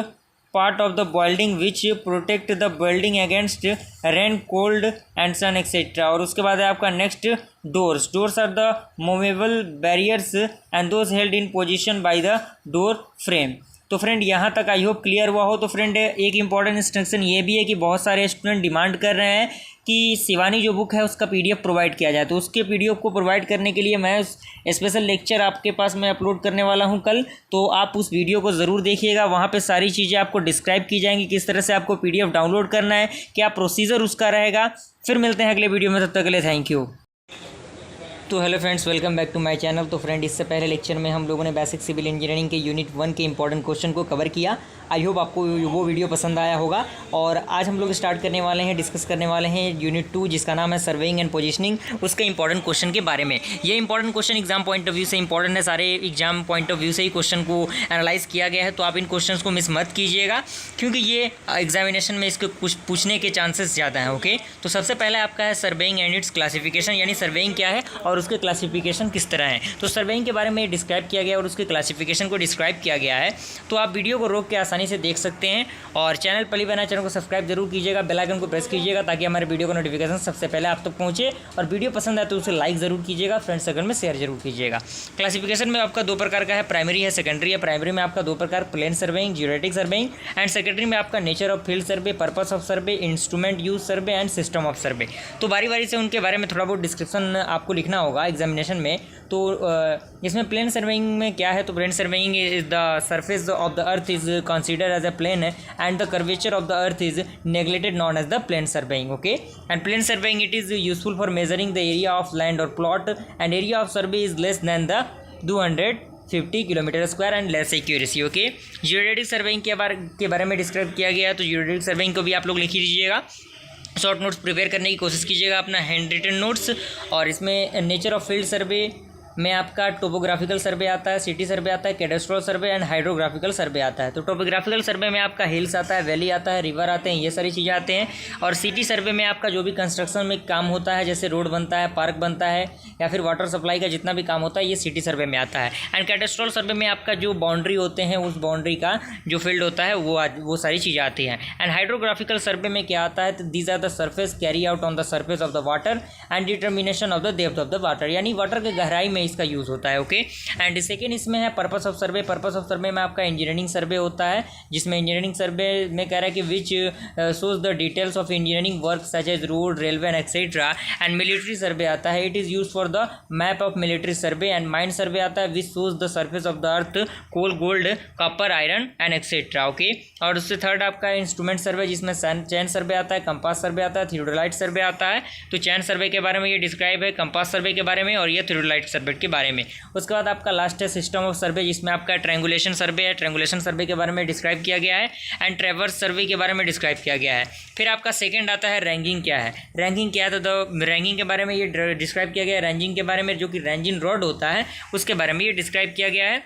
part of the building which protect the building against rain, cold and sun etc। और उसके बाद है आपका next doors are the movable barriers and those held in position by the door frame। तो friend यहाँ तक I hope clear हुआ हो। तो फ्रेंड एक इंपॉर्टेंट इंस्ट्रक्शन ये भी है कि बहुत सारे स्टूडेंट डिमांड कर रहे हैं कि शिवानी जो बुक है उसका पीडीएफ प्रोवाइड किया जाए, तो उसके पीडीएफ को प्रोवाइड करने के लिए मैं स्पेशल लेक्चर आपके पास मैं अपलोड करने वाला हूं कल, तो आप उस वीडियो को ज़रूर देखिएगा। वहां पे सारी चीज़ें आपको डिस्क्राइब की जाएंगी, किस तरह से आपको पीडीएफ डाउनलोड करना है, क्या प्रोसीजर उसका रहेगा। फिर मिलते हैं अगले वीडियो में, तब तक के लिए थैंक यू। तो hello friends, welcome back to my channel. तो फ्रेंड इससे पहले लेक्चर में हम लोगों ने बेसिक सिविल इंजीनियरिंग के यूनिट 1 के इंपॉर्टेंट क्वेश्चन को कवर किया। आई होप आपको वो वीडियो पसंद आया होगा। और आज हम लोग स्टार्ट करने वाले हैं, डिस्कस करने वाले हैं यूनिट 2 जिसका नाम है सर्वेइंग एंड पोजीशनिंग, उसके इंपॉर्टेंट क्वेश्चन के बारे में। ये important question exam point of view से इंपॉर्टेंट है, सारे एग्जाम पॉइंट ऑफ व्यू से ही क्वेश्चन को एनालाइज किया गया है, तो आप इन क्वेश्चन को मिस मत कीजिएगा क्योंकि ये एग्जामिनेशन में इसके कुछ पूछने के चांसेस ज़्यादा हैं, ओके। तो सबसे पहले आपका है सर्वेइंग एंड इट्स क्लासिफिकेशन, यानी सर्वेइंग क्या है और उसके क्लासिफिकेशन किस तरह है। तो सर्वेइंग के बारे में डिस्क्राइब किया गया और उसके क्लासिफिकेशन को डिस्क्राइब किया गया है। तो आप वीडियो को रोक के आसानी से देख सकते हैं। और चैनल पहली बार चैनल को सब्सक्राइब जरूर कीजिएगा, बेल आइकन को प्रेस कीजिएगा ताकि हमारे वीडियो का नोटिफिकेशन सबसे पहले आप तक पहुंचे। और वीडियो पसंद आए तो उसे लाइक जरूर कीजिएगा, फ्रेंड सर्कल में शेयर जरूर कीजिएगा। क्लासिफिकेशन में आपका 2 प्रकार का है, प्राइमरी है, सेकेंडरी है। प्राइमरी में आपका 2 प्रकार, plane surveying, geodetic surveying. And secondary में आपका nature of field survey, purpose of survey, instrument use survey and system of survey. तो बारी बारी से उनके बारे में थोड़ा बहुत डिस्क्रिप्शन आपको लिखना होगा एग्जामिनेशन में। तो इसमें प्लेन सर्वेइंग में क्या है, तो plane surveying is the surface of the earth is consider as a plane and the curvature of the earth is neglected known as the plane surveying, okay. And plane surveying it is useful for measuring the area of land और plot and area of survey is less than the 250 kilometre square and less accuracy, okay. Geodetic surveying के बारे में describe किया गया है, तो geodetic surveying को भी आप लोग लिख ही लीजिएगा, शॉर्ट नोट्स प्रिपेयर करने की कोशिश कीजिएगा, अपना हैंड रिटन नोट्स। और इसमें नेचर ऑफ फील्ड सर्वे में आपका टोपोग्राफिकल सर्वे आता है, सिटी सर्वे आता है, कैडेस्ट्रल सर्वे एंड हाइड्रोग्राफिकल सर्वे आता है। तो टोपोग्राफिकल सर्वे में आपका हिल्स आता है, वैली आता है, रिवर आते हैं, ये सारी चीज़ें आते हैं। और सिटी सर्वे में आपका जो भी कंस्ट्रक्शन में काम होता है, जैसे रोड बनता है, पार्क बनता है या फिर वाटर सप्लाई का जितना भी काम होता है, ये सिटी सर्वे में आता है। एंड कैडेस्ट्रल सर्वे में आपका जो बाउंड्री होते हैं, उस बाउंड्री का जो फील्ड होता है वो सारी चीज़ें आती हैं। एंड हाइड्रोग्राफिकल सर्वे में क्या आता है, तो these are the surface carry out on the surface of the water and determination of the depth of the water, यानी वाटर के गहराई में इसका यूज़ होता है, ओके। एंड सेकेंड इसमें है purpose of survey. Purpose of survey में आपका इंजीनियरिंग सर्वे होता है, जिसमें इंजीनियरिंग सर्वे में कह रहा है कि which shows the details of engineering work such as road, railway and etcetera. And military survey आता है, it is use for the map of military survey. And mine survey आता है, which shows the surface of the earth, coal, gold, copper, iron and etcetera, okay. और उससे third आपका instrument सर्वे, जिसमें चैन सर्वे आता है, कंपास सर्वे आता है, थियोडोलाइट सर्वे आता है। तो चैन सर्वे के बारे में ये डिस्क्राइब है, कंपास सर्वे के बारे में और ये थियोडोलाइट सर्वे के बारे में। उसके बाद आपका लास्ट है सिस्टम ऑफ सर्वे, जिसमें आपका ट्रायंगुलेशन सर्वे है, ट्रायंगुलेशन सर्वे के बारे में डिस्क्राइब किया गया है। एंड ट्रेवर्स सर्वे के बारे में डिस्क्राइब किया गया है। फिर आपका सेकंड आता है रैंकिंग क्या है। रैंकिंग क्या है, तो रैंकिंग के बारे में ये डिस्क्राइब किया गया है। रैंकिंग के बारे में जो कि रेंजिंग रॉड होता है उसके बारे में ये डिस्क्राइब किया गया है।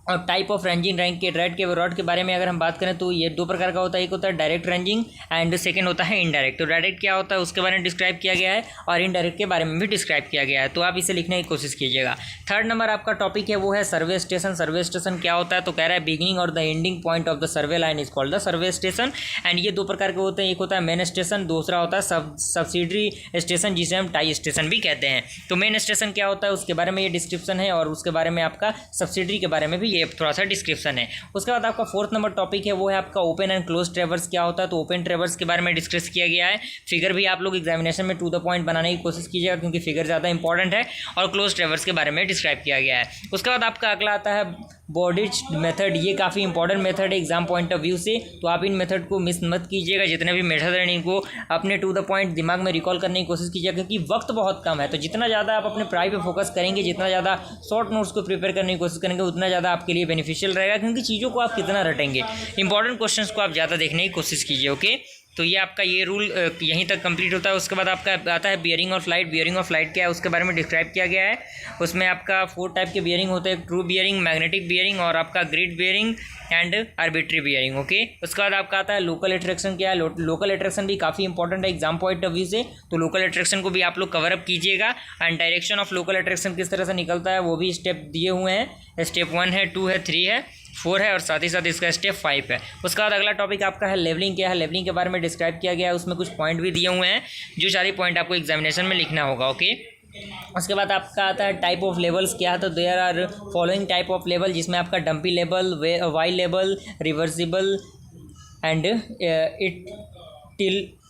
और टाइप ऑफ रेंजिंग रैंक के रॉड के बारे में अगर हम बात करें तो ये 2 प्रकार का होता है, एक होता है डायरेक्ट रेंजिंग एंड सेकंड होता है इनडायरेक्ट। तो डायरेक्ट क्या होता है उसके बारे में डिस्क्राइब किया गया है और इनडायरेक्ट के बारे में भी डिस्क्राइब किया गया है, तो आप इसे लिखने की कोशिश कीजिएगा। थर्ड नंबर आपका टॉपिक है वो है सर्वे स्टेशन। सर्वे स्टेशन क्या होता है, तो कह रहा है बिगिनिंग और the ending point of the survey line is called the survey station. And ये 2 प्रकार के होते हैं, एक होता है मेन स्टेशन, दूसरा होता है सब्सिडरी स्टेशन, जिसे हम टाई स्टेशन भी कहते हैं। तो मेन स्टेशन क्या होता है उसके बारे में ये डिस्क्रिप्शन है और उसके बारे में आपका सब्सिडरी के बारे में भी ये थोड़ा सा डिस्क्रिप्शन है। उसके बाद आपका 4th नंबर टॉपिक है वो है आपका ओपन एंड क्लोज ट्रेवर्स क्या होता है। तो ओपन ट्रेवर्स के बारे में डिस्कस किया गया है। फिगर भी आप लोग एग्जामिनेशन में टू द पॉइंट बनाने की कोशिश कीजिएगा क्योंकि फिगर ज़्यादा इंपॉर्टेंट है। और क्लोज ट्रेवर्स के बारे में डिस्क्राइब किया गया है। उसके बाद आपका अगला आता है बॉर्डिज मेथड। ये काफ़ी इंपॉर्टेंट मेथड है एग्जाम पॉइंट ऑफ व्यू से, तो आप इन मेथड को मिस मत कीजिएगा। जितने भी मेथड हैं इनको अपने टू द पॉइंट दिमाग में रिकॉल करने की कोशिश कीजिएगा क्योंकि वक्त बहुत कम है। तो जितना ज़्यादा आप अपने पढ़ाई पे फोकस करेंगे, जितना ज़्यादा शॉर्ट नोट्स को प्रिपेयर करने की कोशिश करेंगे, उतना ज़्यादा आपके लिए बेनिफिशियल रहेगा क्योंकि चीज़ों को आप कितना रटेंगे, इंपॉर्टेंट क्वेश्चंस को आप ज़्यादा देखने की कोशिश कीजिए, ओके। तो ये आपका ये रूल यहीं तक कंप्लीट होता है। उसके बाद आपका आता है bearing of light. Bearing of light क्या है उसके बारे में डिस्क्राइब किया गया है। उसमें आपका 4 टाइप के बियरिंग होते हैं, ट्रू बियरिंग, मैग्नेटिक बियरिंग और आपका grid bearing and arbitrary bearing. Okay, उसके बाद आपका आता है लोकल अट्रैक्शन। क्या है लोकल अट्रैक्शन भी काफ़ी इंपॉर्टेंट है एग्जाम पॉइंट ऑफ व्यू से, तो लोकल अट्रैक्शन को भी आप लोग कवर अप कीजिएगा। And direction of local attraction किस तरह से निकलता है वो भी स्टेप दिए हुए हैं। स्टेप 1 है, 2 है, 3 है, 4 है और साथ ही साथ इसका स्टेप 5 है। उसके बाद अगला टॉपिक आपका है लेवलिंग। क्या है लेवलिंग के बारे में डिस्क्राइब किया गया है, उसमें कुछ पॉइंट भी दिए हुए हैं जो सारे पॉइंट आपको एग्जामिनेशन में लिखना होगा। ओके, उसके बाद आपका आता है टाइप ऑफ लेवल्स। क्या है तो there are following type of level, जिसमें आपका dumpy level, Y level, reversible and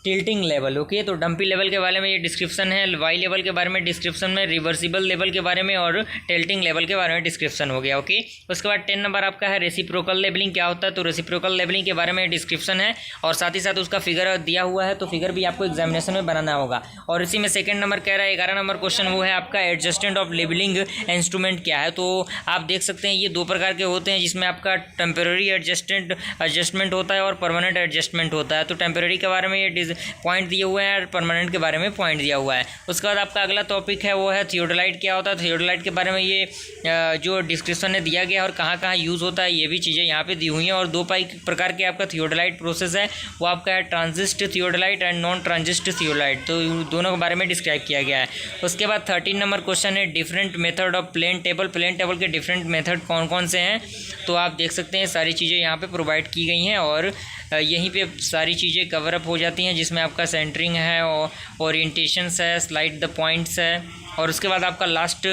tilting level. Okay, तो डंपी लेवल के बारे में ये डिस्क्रिप्शन है, वाई लेवल के बारे में डिस्क्रिप्शन में, रिवर्सिबल लेवल के बारे में और टिल्टिंग लेवल के बारे में डिस्क्रिप्शन हो गया। ओके, उसके बाद 10 नंबर आपका है रेसिप्रोकल लेवलिंग। क्या होता है तो रेसिप्रोकल लेवलिंग के बारे में डिस्क्रिप्शन है और साथ ही साथ उसका फिगर दिया हुआ है, तो फिगर भी आपको एग्जामिनेशन में बनाना होगा। और इसी में सेकंड नंबर कह रहा है 11 नंबर क्वेश्चन, वो है आपका एडजस्टमेंट ऑफ लेवलिंग इंस्ट्रूमेंट। क्या है तो आप देख सकते हैं ये 2 प्रकार के होते हैं, जिसमें आपका टेम्पररी एडजस्टमेंट होता है और परमानेंट एडजस्टमेंट होता है। तो टेम्पररी के बारे में ये पॉइंट दिए हुए हैं और परमानेंट के बारे में पॉइंट दिया हुआ है। उसके बाद आपका अगला टॉपिक है वो है थियोडोलाइट। क्या होता है थियोडोलाइट के बारे में ये जो डिस्क्रिप्शन में दिया गया है और कहाँ कहाँ यूज़ होता है ये भी चीज़ें यहाँ पे दी हुई हैं। और 2 प्रकार के आपका थियोडोलाइट प्रोसेस है, वो आपका है ट्रांजिस्ट थियोडोलाइट एंड नॉन ट्रांजिस्ट थियोडोलाइट, तो दोनों के बारे में डिस्क्राइब किया गया है। उसके बाद 13 नंबर क्वेश्चन है different method of plane table. Plane table के डिफरेंट मेथड कौन कौन से हैं, तो आप देख सकते हैं सारी चीज़ें यहाँ पे प्रोवाइड की गई हैं और यहीं पे सारी चीज़ें कवर अप हो जाती हैं, जिसमें आपका सेंटरिंग है और ओरिएंटेशंस है, स्लाइड द पॉइंट्स है। और उसके बाद आपका लास्ट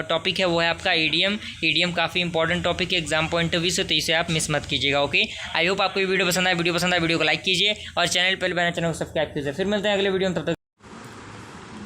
टॉपिक है वो है आपका ईडीएम। ईडीएम काफ़ी इंपॉर्टेंट टॉपिक है एग्जाम पॉइंट ऑफ व्यू से, तो इसे आप मिस मत कीजिएगा। ओके, आई होप आपको ये वीडियो पसंद आए। वीडियो को लाइक कीजिए और चैनल पहले बना चैनल को सब्सक्राइब कीजिए। फिर मिलते हैं अगले वीडियो में, तब तक।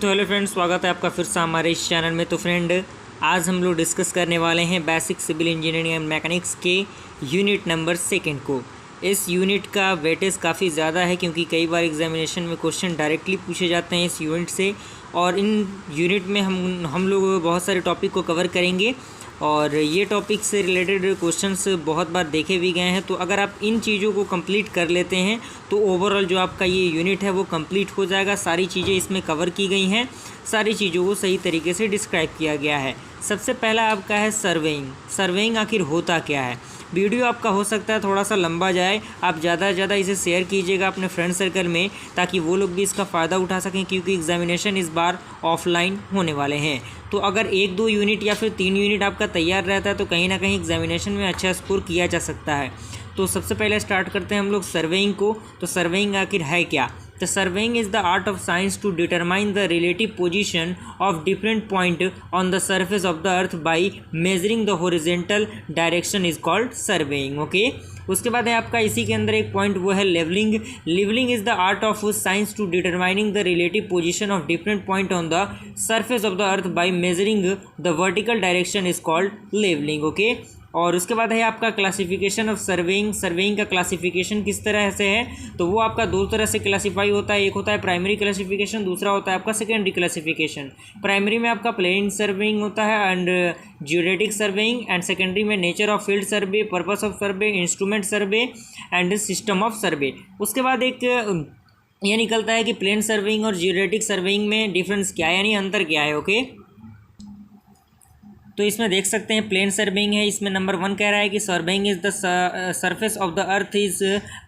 तो हेलो फ्रेंड्स, स्वागत है आपका फिर से हमारे इस चैनल में। तो फ्रेंड, आज हम लोग डिस्कस करने वाले हैं basic civil engineering and mechanics के यूनिट नंबर 2 को। इस यूनिट का वेटेज काफ़ी ज़्यादा है क्योंकि कई बार एग्जामिनेशन में क्वेश्चन डायरेक्टली पूछे जाते हैं इस यूनिट से, और इन यूनिट में हम लोग बहुत सारे टॉपिक को कवर करेंगे और ये टॉपिक से रिलेटेड क्वेश्चंस बहुत बार देखे भी गए हैं। तो अगर आप इन चीज़ों को कंप्लीट कर लेते हैं तो ओवरऑल जो आपका ये यूनिट है वो कंप्लीट हो जाएगा। सारी चीज़ें इसमें कवर की गई हैं, सारी चीज़ों को सही तरीके से डिस्क्राइब किया गया है। सबसे पहला आपका है सर्वेइंग। सर्वेइंग आखिर होता क्या है। वीडियो आपका हो सकता है थोड़ा सा लंबा जाए, आप ज़्यादा से ज़्यादा इसे शेयर कीजिएगा अपने फ्रेंड सर्कल में, ताकि वो लोग भी इसका फ़ायदा उठा सकें, क्योंकि एग्जामिनेशन इस बार ऑफलाइन होने वाले हैं। तो अगर 1-2 यूनिट या फिर 3 यूनिट आपका तैयार रहता है तो कहीं ना कहीं एग्जामिनेशन में अच्छा स्कोर किया जा सकता है। तो सबसे पहले स्टार्ट करते हैं हम लोग सर्वेइंग को। तो सर्वेइंग आखिर है क्या। The surveying is the art of science to determine the relative position of different point on the surface of the earth by measuring the horizontal direction is called surveying. Okay, उसके बाद है आपका इसी के अंदर एक पॉइंट वो है levelling. Levelling is the art of science to determining the relative position of different point on the surface of the earth by measuring the vertical direction is called levelling. Okay, और उसके बाद है आपका classification of surveying. सर्वेइंग का classification किस तरह से है, तो वो आपका 2 तरह से क्लासीफाई होता है। एक होता है प्राइमरी क्लासिफिकेशन, दूसरा होता है आपका सेकेंडरी क्लासिफिकेशन। प्राइमरी में आपका प्लेन सर्वेइंग होता है and geodetic surveying, and secondary में nature of field survey, purpose of survey, instrument survey and system of survey. उसके बाद एक ये निकलता है कि प्लेन सर्वेइंग और जियोडेटिक सर्वेइंग में डिफरेंस क्या है, यानी अंतर क्या है। ओके, तो इसमें देख सकते हैं प्लेन सर्वेइंग है, इसमें नंबर 1 कह रहा है कि surveying is the surface of the earth is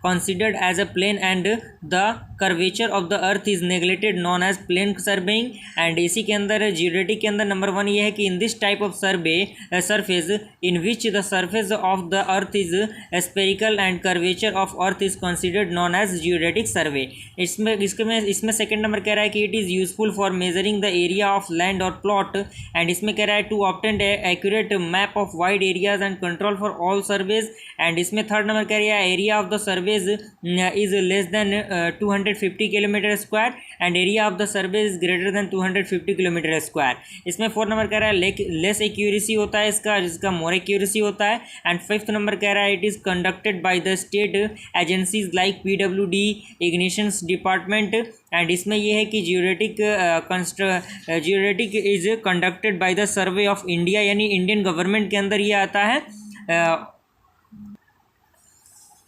considered as a plane and the curvature of the earth is neglected known as plane surveying. And इसी के अंदर जियोडेटिक के अंदर नंबर 1 ये है कि in this type of survey surface in which the surface of the earth is spherical and curvature of earth is considered known as geodetic survey. इसमें second number कह रहा है कि it is useful for measuring the area of land और plot, and इसमें कह रहा है to obtain accurate map of wide areas and control for all surveys। And इसमें थर्ड नंबर कह रहा है area of the surveys is less than 250 kilometre square and area of the survey is greater than 250 kilometre square. इसमें 4 number कह रहा है less accuracy होता है इसका, जिसका मोर एक्यूरेसी होता है। एंड 5th नंबर कह रहा है it is conducted by the state agencies like PWD, irrigations department. And इसमें यह है कि geodetic is conducted by the survey of India, यानी इंडियन गवर्नमेंट के अंदर ये आता है।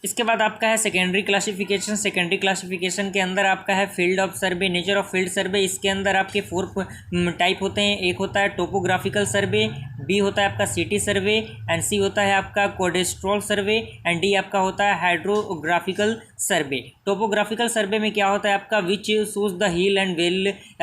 इसके बाद आपका है सेकेंडरी क्लासिफिकेशन। सेकेंडरी क्लासिफिकेशन के अंदर आपका है field of survey, nature of field सर्वे। इसके अंदर आपके 4 टाइप होते हैं। एक होता है टोपोग्राफिकल सर्वे, बी होता है आपका सिटी सर्वे, एंड सी होता है आपका कोडेस्ट्रॉल सर्वे, एंड डी आपका होता है हाइड्रोग्राफिकल सर्वे। टोपोग्राफिकल सर्वे में क्या होता है आपका विच shows the hill and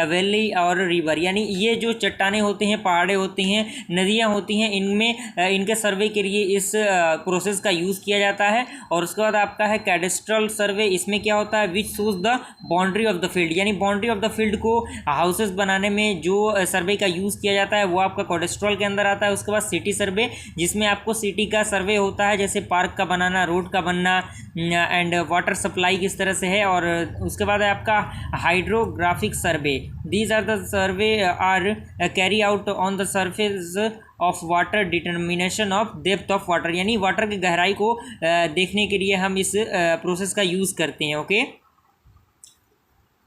valley और रिवर, यानी ये जो चट्टानें होती हैं, पहाड़े होती हैं, नदियाँ होती हैं, इनमें इनके सर्वे के लिए इस प्रोसेस का यूज़ किया जाता है। और उसके बाद आपका है कैडेस्ट्रल सर्वे। इसमें क्या होता है which shows the boundary of the field, यानी बाउंड्री ऑफ द फील्ड को हाउसेस बनाने में जो सर्वे का यूज़ किया जाता है वो आपका कैडेस्ट्रल के अंदर आता है। उसके बाद सिटी सर्वे, जिसमें आपको सिटी का सर्वे होता है, जैसे पार्क का बनाना, रोड का बनना, एंड वाटर सप्लाई किस तरह से है। और उसके बाद है आपका hydrographic survey. These are the survey are carry out on the surface of water, determination of depth of water, यानी वाटर की गहराई को देखने के लिए हम इस प्रोसेस का यूज़ करते हैं। ओके,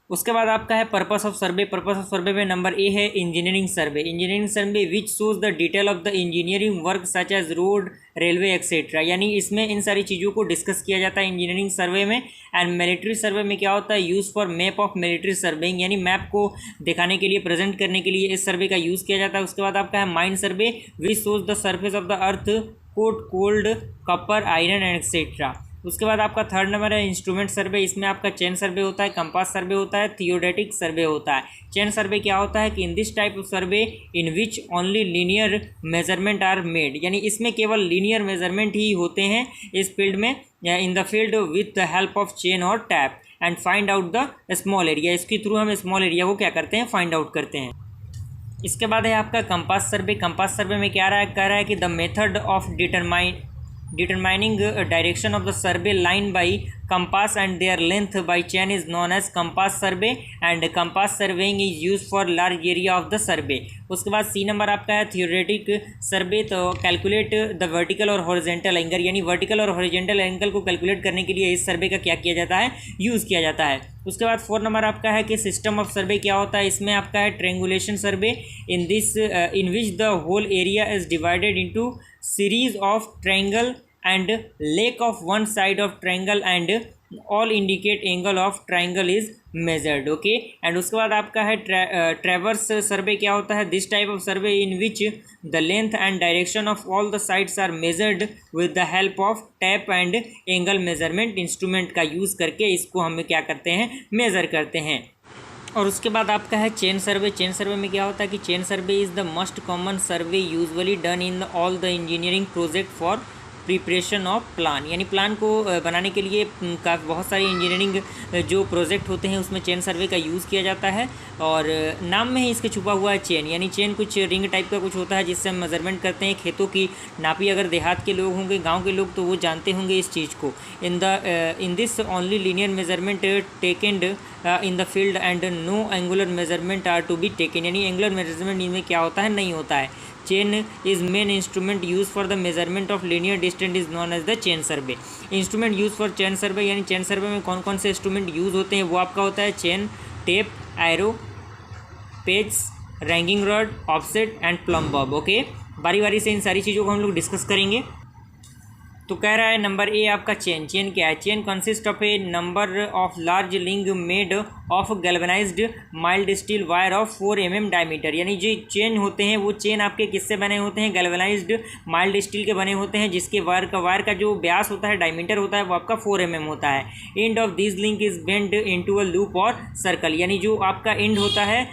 उसके बाद आपका है purpose of survey. Purpose of survey में नंबर ए है engineering survey. Engineering survey which shows the detail of the engineering work such as road, railway etcetera, यानी इसमें इन सारी चीज़ों को डिस्कस किया जाता है इंजीनियरिंग सर्वे में। एंड मिलिट्री सर्वे में क्या होता है use for map of military surveying, यानी मैप को दिखाने के लिए, प्रेजेंट करने के लिए इस सर्वे का यूज़ किया जाता है। उसके बाद आपका है mine survey which shows the surface of the earth, coat, cold, copper, iron and etcetera. उसके बाद आपका थर्ड नंबर है इंस्ट्रूमेंट सर्वे। इसमें आपका चेन सर्वे होता है, कंपास सर्वे होता है, थियोडेटिक सर्वे होता है। चेन सर्वे क्या होता है कि in this type of survey in which only linear measurement are made, यानी इसमें केवल लीनियर मेजरमेंट ही होते हैं इस फील्ड में, in the field with the help of chain और tape, and find out the small area. इसके थ्रू हम स्मॉल एरिया को क्या करते हैं, फाइंड आउट करते हैं। इसके बाद है आपका कंपास सर्वे। कंपास सर्वे में क्या कह रहा है कि the method of determining direction of the survey line by compass and their length by chain is known as compass survey, and compass surveying is used for large area of the survey। उसके बाद सी number आपका है थियोरेटिक सर्वे। तो calculate the vertical और horizontal angle, यानी vertical और horizontal angle को calculate करने के लिए इस सर्वे का क्या किया जाता है, यूज़ किया जाता है। उसके बाद 4 नंबर आपका है कि सिस्टम ऑफ सर्वे क्या होता है। इसमें आपका है triangulation survey, in which the whole area is divided into series of triangle and lake of one side of triangle and all indicate angle of triangle is measured। okay, and उसके बाद आपका है ट्रेवर्स सर्वे क्या होता है। This type of survey in which the length and direction of all the sides are measured with the help of tape and angle measurement instrument का use करके इसको हम क्या करते हैं, मेज़र करते हैं। और उसके बाद आपका है चेन सर्वे। चेन सर्वे में क्या होता है कि chain survey is the most common survey usually done in all the engineering project for preparation of plan, यानी प्लान को बनाने के लिए बहुत सारे इंजीनियरिंग जो प्रोजेक्ट होते हैं उसमें चेन सर्वे का यूज़ किया जाता है। और नाम में ही इसके छुपा हुआ है चेन, यानी चेन कुछ रिंग टाइप का कुछ होता है जिससे हम मेजरमेंट करते हैं खेतों की नापी। अगर देहात के लोग होंगे, गांव के लोग, तो वो जानते होंगे इस चीज़ को। In this only linear measurement taken in the field and no angular measurement are to be taken, यानी एंगुलर मेजरमेंट इनमें क्या होता है, नहीं होता है। Chain is main instrument use for the measurement of linear distance is known as the chain survey. Instrument use for chain survey, यानी chain सर्वे में कौन कौन से इंस्ट्रूमेंट यूज़ होते हैं वो आपका होता है चेन, टेप, एरो, पेच, ragging rod, offset and plum Bob. Okay, बारी बारी से इन सारी चीज़ों को हम लोग डिस्कस करेंगे। तो कह रहा है नंबर ए आपका चेन। चेन क्या है? Chain consist of a number of large link made of galvanised mild steel wire of 4 mm diameter, यानी जो चेन होते हैं वो चेन आपके किससे बने होते हैं? गैल्वेनाइज्ड माइल्ड स्टील के बने होते हैं, जिसके वायर का जो व्यास होता है, डायमीटर होता है, वो आपका 4 mm होता है। End of this link is bend into a loop और सर्कल, यानी जो आपका एंड होता है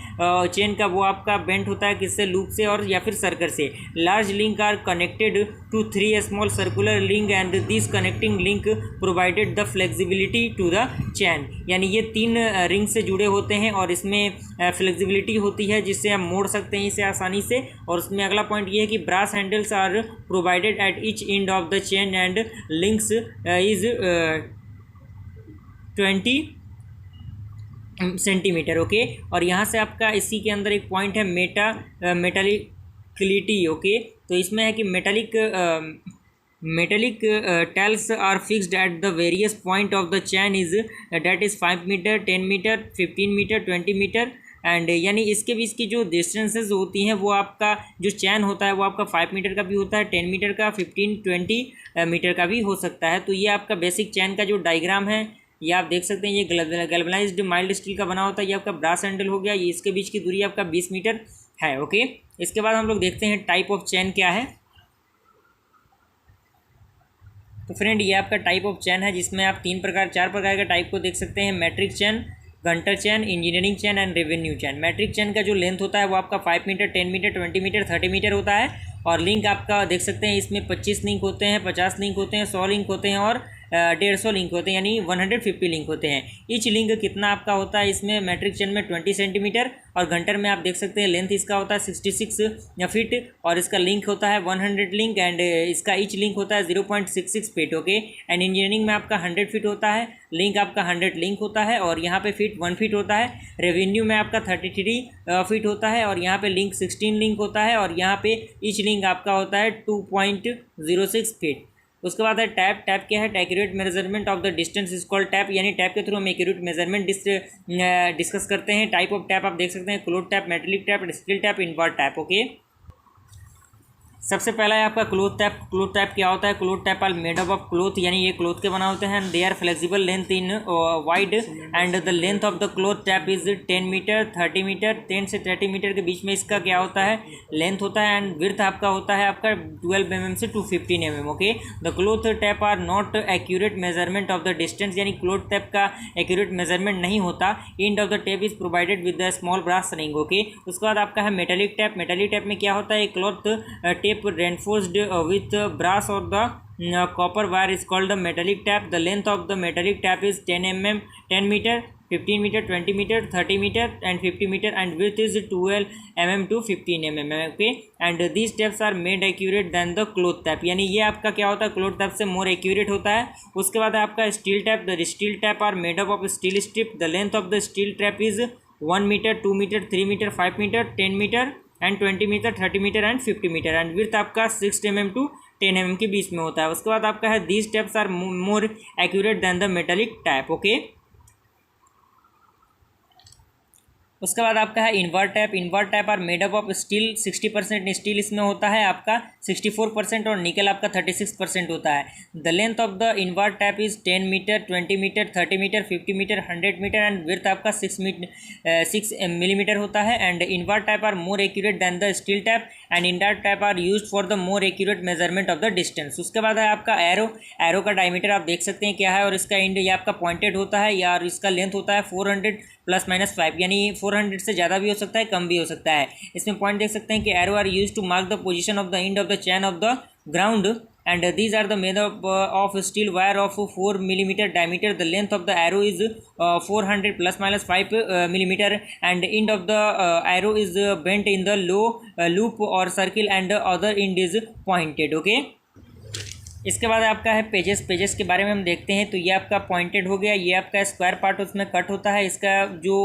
चेन का वो आपका बेंड होता है किससे? लूप से और या फिर सर्कल से। Large link are connected to 3 small circular link and this connecting link provided the flexibility to the chain, यानी ये 3 रिंग से जुड़े होते हैं और इसमें फ्लेक्सिबिलिटी होती है जिससे हम मोड़ सकते हैं इसे आसानी से। और उसमें अगला पॉइंट ये है कि brass handles are provided at each end of the chain and links is 20 centimetre. Okay, और यहाँ से आपका इसी के अंदर एक पॉइंट है मेटालिकलिटी। ओके, तो इसमें है कि metallic tails are fixed at the various point of the chain is that is 5 meter, 10 meter, 15 meter, 20 meter and यानी इसके बीच की जो डिस्टेंसेज होती हैं वो आपका जो चैन होता है वो आपका 5 मीटर का भी होता है, 10 मीटर का, 15, 20 मीटर का भी हो सकता है। तो ये आपका बेसिक चैन का जो डायग्राम है ये आप देख सकते हैं। ये गैल्वेनाइज्ड माइल्ड स्टील का बना होता है। ये आपका ब्रास हैंडल हो गया। ये इसके बीच की दूरी आपका 20 मीटर है। ओके, इसके बाद हम लोग देखते हैं टाइप ऑफ चैन क्या है। तो फ्रेंड ये आपका टाइप ऑफ चैन है जिसमें आप 4 प्रकार के टाइप को देख सकते हैं। Metric chain, Gunter chain, engineering chain and revenue chain. Metric chain का जो लेंथ होता है वो आपका 5 मीटर, 10 मीटर, 20 मीटर, 30 मीटर होता है। और लिंक आपका देख सकते हैं इसमें 25 लिंक होते हैं, 50 लिंक होते हैं, 100 लिंक होते हैं और 150 लिंक होते हैं, यानी 150 लिंक होते हैं। ईच लिंक कितना आपका होता है इसमें मैट्रिक चैन में 20 सेंटीमीटर, और घंटर में आप देख सकते हैं लेंथ इसका होता है 66 फीट, और इसका लिंक होता है 100 लिंक, एंड इसका ईच लिंक होता है 0.66 फीट। ओके, एंड इंजीनियरिंग में आपका 100 फीट होता है, लिंक आपका 100 लिंक होता है, और यहाँ पे फीट 1 फीट होता है। रेवेन्यू में आपका 33 फीट होता है, और यहाँ पे लिंक 16 लिंक होता है, और यहाँ पे ईच लिंक आपका होता है 2.06 फीट। उसके बाद है टैप। टैप क्या है? Accurate measurement of the distance is called tape, यानी टैप के थ्रू हम एक्यूरेट मेजरमेंट डिस्कस करते हैं। टाइप ऑफ टैप आप देख सकते हैं, cloth tape, metallic tape, steel tape, invar tape. Okay, सबसे पहला है आपका क्लोथ टैप। क्लोथ टैप क्या होता है? Cloth tape are made of cloth, यानी ये क्लोथ के बना होते हैं। They are flexible length in wide, and the length of the cloth tape is 10 metre, 30 metre, 10 से 30 मीटर के बीच में इसका क्या होता है? लेंथ होता है। एंड विड्थ आपका होता है आपका 12 mm से 215 mm। Okay, the cloth tape are not accurate measurement of the distance, यानी क्लोथ टैप का एक्यूरेट मेजरमेंट नहीं होता। End of the tape is provided with the small brass ring. Okay, उसके बाद आपका है मेटेलिक टैप। मेटेलिक टैप में क्या होता है? Cloth tape reinforced with brass or the copper wire is called the metallic tap. The length of the metallic tap is 10 mm, 10 meter, 15 meter, 20 meter, 30 meter and 50 meter, and width is 12 mm to 15 mm. Okay, and these taps are made accurate than the cloth tap, यानी ये आपका क्या होता है? Cloth tap से more accurate होता है। उसके बाद आपका steel tape. The steel tape are made up of steel strip. The length of the steel tape is 1 metre, 2 metre, 3 metre, 5 metre, 10 metre and 20 metre, 30 metre and 50 metre, and width आपका 6 mm to 10 mm के बीच में होता है। उसके बाद आपका है these tapes are more accurate than the metallic tape. Okay, उसके बाद आपका है invar tape. Invar tape are made up of steel. 60% steel इसमें होता है आपका, 64%, और निकल आपका 36% होता है। The length of the invar tape is 10 metre, 20 metre, 30 metre, 50 metre, 100 metre, and width आपका 6 मिलीमीटर होता है। And invar tape are more accurate than the steel tape, and invar tape are used for the more accurate measurement of the distance. उसके बाद है आपका arrow. Arrow का diameter आप देख सकते हैं क्या है, और इसका एंड ये आपका पॉइंटेड होता है, या और इसका लेंथ होता है 400 ± 5, यानी 400 से ज़्यादा भी हो सकता है, कम भी हो सकता है। इसमें पॉइंट देख सकते हैं कि arrow are use to mark the position of the end of the chain of the ground, and these are the made up of steel wire of 4 millimeter diameter. The length of the arrow is 400 ± 5 millimeter, and end of the arrow is bent in the low loop or circle, and the other end is pointed. Okay, इसके बाद आपका है pages. Pages के बारे में हम देखते हैं। तो ये आपका पॉइंटेड हो गया, ये आपका स्क्वायर पार्ट उसमें कट होता है। इसका जो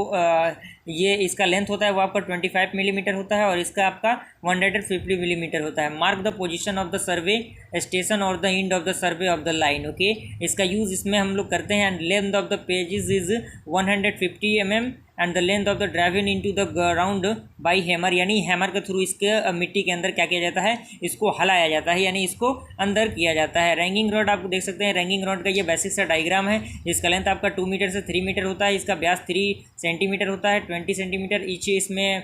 ये इसका लेंथ होता है वो आपका 25 मिलीमीटर होता है, और इसका आपका 150 मिलीमीटर होता है। Mark the position of the survey station और the end of the survey of the line. Okay, इसका यूज़ इसमें हम लोग करते हैं। And length of the pegs is 150 mm, and the length of the driving into the ground by hammer, यानी hammer के through इसके मिट्टी के अंदर क्या किया जाता है? इसको हलाया जाता है, यानी इसको अंदर किया जाता है। रैंगिंग रॉड आप देख सकते हैं। रैंगिंग रॉड का ये बेसिक सा डायग्राम है। इसका लेंथ आपका 2 मीटर से 3 मीटर होता है। इसका व्यास 3 सेंटीमीटर होता है। 20 सेंटीमीटर ईच इसमें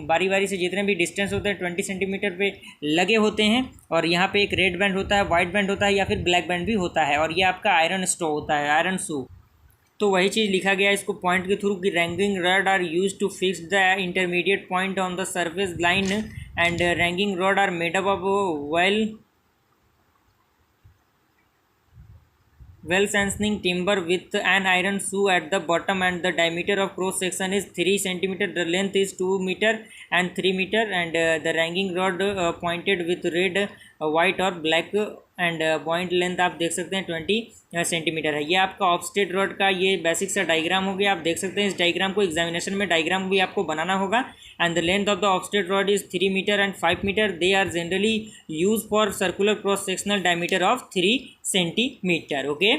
बारी बारी से जितने भी डिस्टेंस होते हैं 20 सेंटीमीटर पे लगे होते हैं। और यहाँ पे एक रेड बैंड होता है, वाइट बैंड होता है, या फिर ब्लैक बैंड भी होता है। और ये आपका आयरन स्टो होता है, आयरन शू। तो वही चीज़ लिखा गया इसको पॉइंट के थ्रू कि ranging rod are use to fix the intermediate point on the surface line, and ranging rod are made up of well sanctioning timber with an iron shoe at the bottom, and the diameter of cross section is 3 centimeter. The length is 2 meter and 3 meter, and the ranging rod pointed with red, white और black, and point length आप देख सकते हैं 20 centimetre है। ये आपका ऑफस्टेट rod का ये बेसिक सा डायग्राम हो गया। आप देख सकते हैं इस डायग्राम को एग्जामिनेशन में डायग्राम भी आपको बनाना होगा। And the length of the offset rod is 3 metre and 5 metre. They are generally use for circular cross sectional diameter of 3 centimetre. Okay,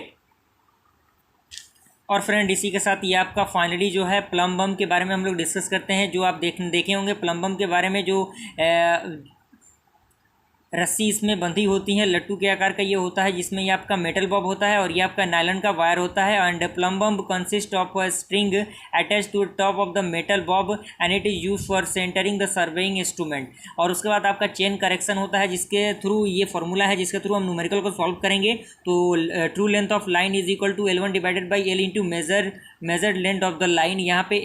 और फ्रेंड इसी के साथ ये आपका फाइनली जो है प्लम बम के बारे में हम लोग डिस्कस करते हैं। जो आप देखे होंगे प्लम बम के बारे में, जो रस्सी इसमें बंधी होती है, लट्टू के आकार का ये होता है, जिसमें ये आपका मेटल बॉब होता है और ये आपका नायलॉन का वायर होता है। And plumb bob consist of a string attach to top of the metal bob and it is use for centring the surveying instrument. और उसके बाद आपका चेन करेक्शन होता है, जिसके थ्रू ये फॉर्मूला है जिसके थ्रू हम न्यूमेरिकल को सॉल्व करेंगे। तो true length of line is equal to L1 divided by L into measured length of the line. यहाँ पे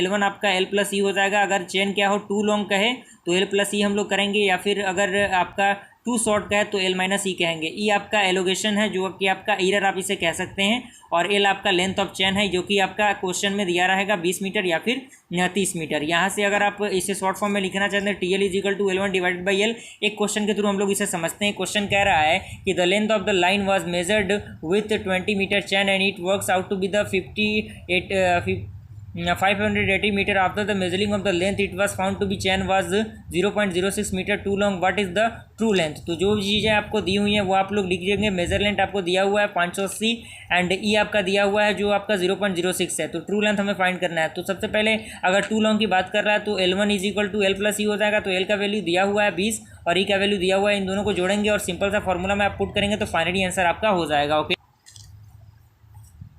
L1 आपका L प्लस ई हो जाएगा। अगर चेन क्या हो टू लॉन्ग कहे तो L प्लस ई हम लोग करेंगे, या फिर अगर आपका टू शॉर्ट का है तो L माइनस ई कहेंगे। ई आपका एलोगेशन है, जो कि आपका ईरर आप इसे कह सकते हैं, और L आपका लेंथ ऑफ चेन है, जो कि आपका क्वेश्चन में दिया रहेगा 20 मीटर या फिर 30 मीटर। यहाँ से अगर आप इसे शॉर्ट फॉर्म में लिखना चाहते हैं TL is equal to L1 divided by L। एक क्वेश्चन के थ्रू हम लोग इसे समझते हैं। क्वेश्चन कह रहा है कि the length of the line was measured with 20 metre chain and it works out to be the 580 meter. After the measuring of the length it was found to be chain was 0.06 meter too long. What is the true length? तो जो चीज़ें आपको दी हुई हैं वो आप लोग लिख देंगे। मेजर लेंथ आपको दिया हुआ है 580 एंड ई आपका दिया हुआ है जो आपका 0.06 है। तो ट्रू लेंथ हमें फाइंड करना है। तो सबसे पहले अगर टू लॉन्ग की बात कर रहा है तो L1 is equal to L plus E हो जाएगा। तो L का वैल्यू दिया हुआ है 20 और ई का वैल्यू दिया हुआ है। इन दोनों को जोड़ेंगे और सिंपल सा फॉर्मूला में आप पुट करेंगे तो फाइनली आंसर आपका हो जाएगा। ओके।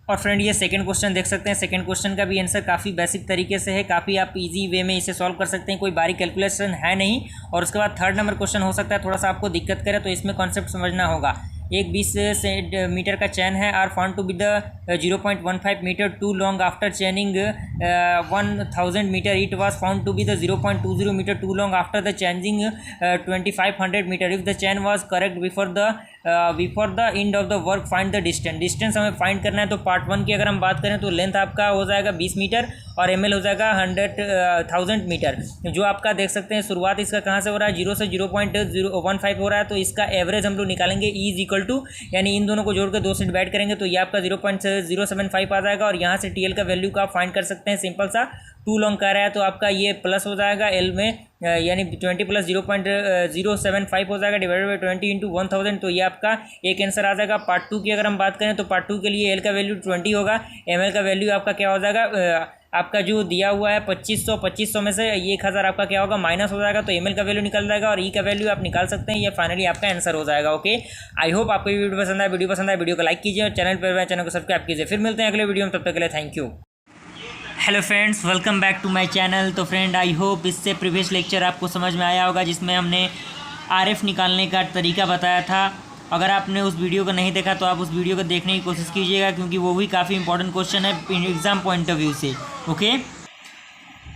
और फ्रेंड ये सेकंड क्वेश्चन देख सकते हैं। सेकंड क्वेश्चन का भी आंसर काफ़ी बेसिक तरीके से है, काफ़ी आप इजी वे में इसे सॉल्व कर सकते हैं, कोई बारी कैलकुलेशन है नहीं। और उसके बाद थर्ड नंबर क्वेश्चन हो सकता है थोड़ा सा आपको दिक्कत करे, तो इसमें कॉन्सेप्ट समझना होगा। एक 20 मीटर का चैन है are found to be the 0.15 metre too long after chaining 1000 metre. It was found to be the 0.20 metre too long after the changing 2500 metre. If the chain was correct before the end of the work find the distance हमें find करना है। तो part 1 की अगर हम बात करें तो लेंथ आपका हो जाएगा 20 मीटर और ml हो जाएगा 1000 मीटर। जो आपका देख सकते हैं शुरुआत इसका कहाँ से हो रहा है, 0 से 0.015 हो रहा है। तो इसका एवरेज हम लोग निकालेंगे E इज इक्वल टू, यानी इन दोनों को जोड़ के 2 से डिवाइड करेंगे तो ये आपका 0.075 आ जाएगा। और यहाँ से TL का वैल्यू का आप फाइंड कर सकते हैं। सिंपल सा टू लॉन्ग कर रहा है तो आपका ये प्लस हो जाएगा L में, यानी 20 प्लस 0.075 हो जाएगा डिवाइडेड बाई 20 इंटू 1000। तो ये आपका एक आंसर आ जाएगा। पार्ट 2 की अगर हम बात करें तो पार्ट 2 के लिए L का वैल्यू 20 होगा, ML का वैल्यू आपका क्या हो जाएगा, आपका जो दिया हुआ है 2500 में से ये 1000 आपका क्या होगा माइनस हो जाएगा। तो ML का वैल्यू निकल जाएगा और E का वैल्यू आप निकाल सकते हैं। ये फाइनली आपका आंसर हो जाएगा। ओके, आई होप आपको ये वीडियो पसंद आए। वीडियो को लाइक कीजिए और चैनल को सब्सक्राइब कीजिए। फिर मिलते हैं अगले वीडियो में, तब तक के लिए thank you. Hello friends, welcome back to my channel. तो फ्रेंड आई होप इससे प्रीवियस लेक्चर आपको समझ में आया होगा, जिसमें हमने RF निकालने का तरीका बताया था। अगर आपने उस वीडियो को नहीं देखा तो आप उस वीडियो को देखने की कोशिश कीजिएगा, क्योंकि वो भी काफ़ी इंपॉर्टेंट क्वेश्चन है एग्ज़ाम पॉइंट ऑफ व्यू से। ओके,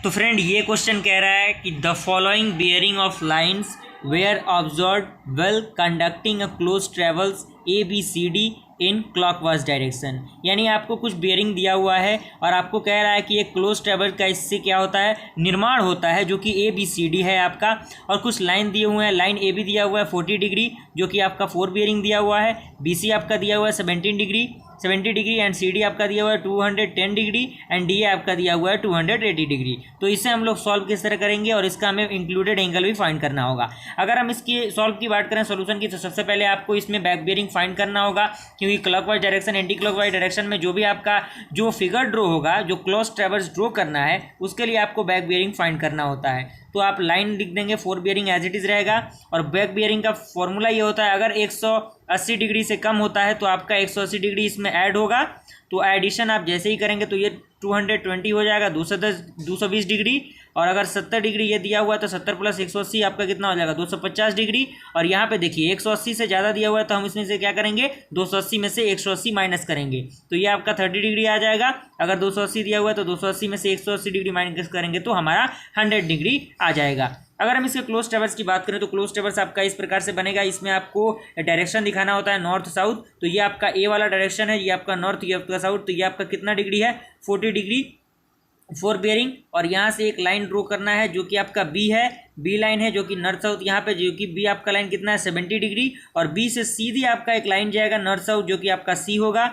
तो फ्रेंड ये क्वेश्चन कह रहा है कि the following bearing of lines were observed well conducting a close travels ABCD in clockwise direction. यानी आपको कुछ बियरिंग दिया हुआ है और आपको कह रहा है कि एक क्लोज ट्रेवल का इससे क्या होता है, निर्माण होता है, जो कि ABCD है आपका। और कुछ लाइन दिए हुए हैं, लाइन AB दिया हुआ है 40 डिग्री, जो कि आपका 4 बियरिंग दिया हुआ है। BC आपका दिया हुआ है 70 डिग्री एंड CD आपका दिया हुआ है 210 डिग्री एंड DA आपका दिया हुआ है 280 डिग्री। तो इसे हम लोग सॉल्व किस तरह करेंगे और इसका हमें इंक्लूडेड एंगल भी फाइंड करना होगा। अगर हम इसकी सॉल्व की बात करें सोल्यूशन की, तो सबसे पहले आपको इसमें बैक बियरिंग फाइंड करना होगा, क्योंकि clockwise direction anti clockwise direction में जो भी आपका जो फिगर ड्रॉ होगा, जो क्लोज ट्रेवल्स ड्रॉ करना है, उसके लिए आपको बैक बियरिंग फाइंड करना होता है। तो आप लाइन लिख देंगे 4 बियरिंग एज इट इज़ रहेगा। और बैक बियरिंग का फॉर्मूला ये होता है, अगर 180 डिग्री से कम होता है तो आपका 180 डिग्री इसमें ऐड होगा। तो एडिशन आप जैसे ही करेंगे तो ये 220 हो जाएगा, 220 डिग्री। और अगर 70 डिग्री ये दिया हुआ है तो 70 प्लस 180 आपका कितना हो जाएगा 250 डिग्री। और यहाँ पे देखिए 180 से ज़्यादा दिया हुआ है तो हम इसमें से क्या करेंगे, 280 में से 180 माइनस करेंगे तो ये आपका 30 डिग्री आ जाएगा। अगर 280 दिया हुआ है तो 280 में से 180 डिग्री माइनस करेंगे तो हमारा 100 डिग्री आ जाएगा। अगर हम इसके क्लोज ट्रेवल्स की बात करें तो क्लोज ट्रेवल्स आपका इस प्रकार से बनेगा। इसमें आपको डायरेक्शन दिखाना होता है नॉर्थ साउथ। तो ये आपका A वाला डायरेक्शन है, ये आपका नॉर्थ, ये आपका साउथ। तो ये आपका कितना डिग्री है, 40 डिग्री 4 बियरिंग। और यहाँ से एक लाइन ड्रॉ करना है जो कि आपका B है, B लाइन है जो कि नॉर्थ साउथ। यहाँ पे जो कि B आपका लाइन कितना है 70 डिग्री। और B से सीधी आपका एक लाइन जाएगा नॉर्थ साउथ जो कि आपका C होगा।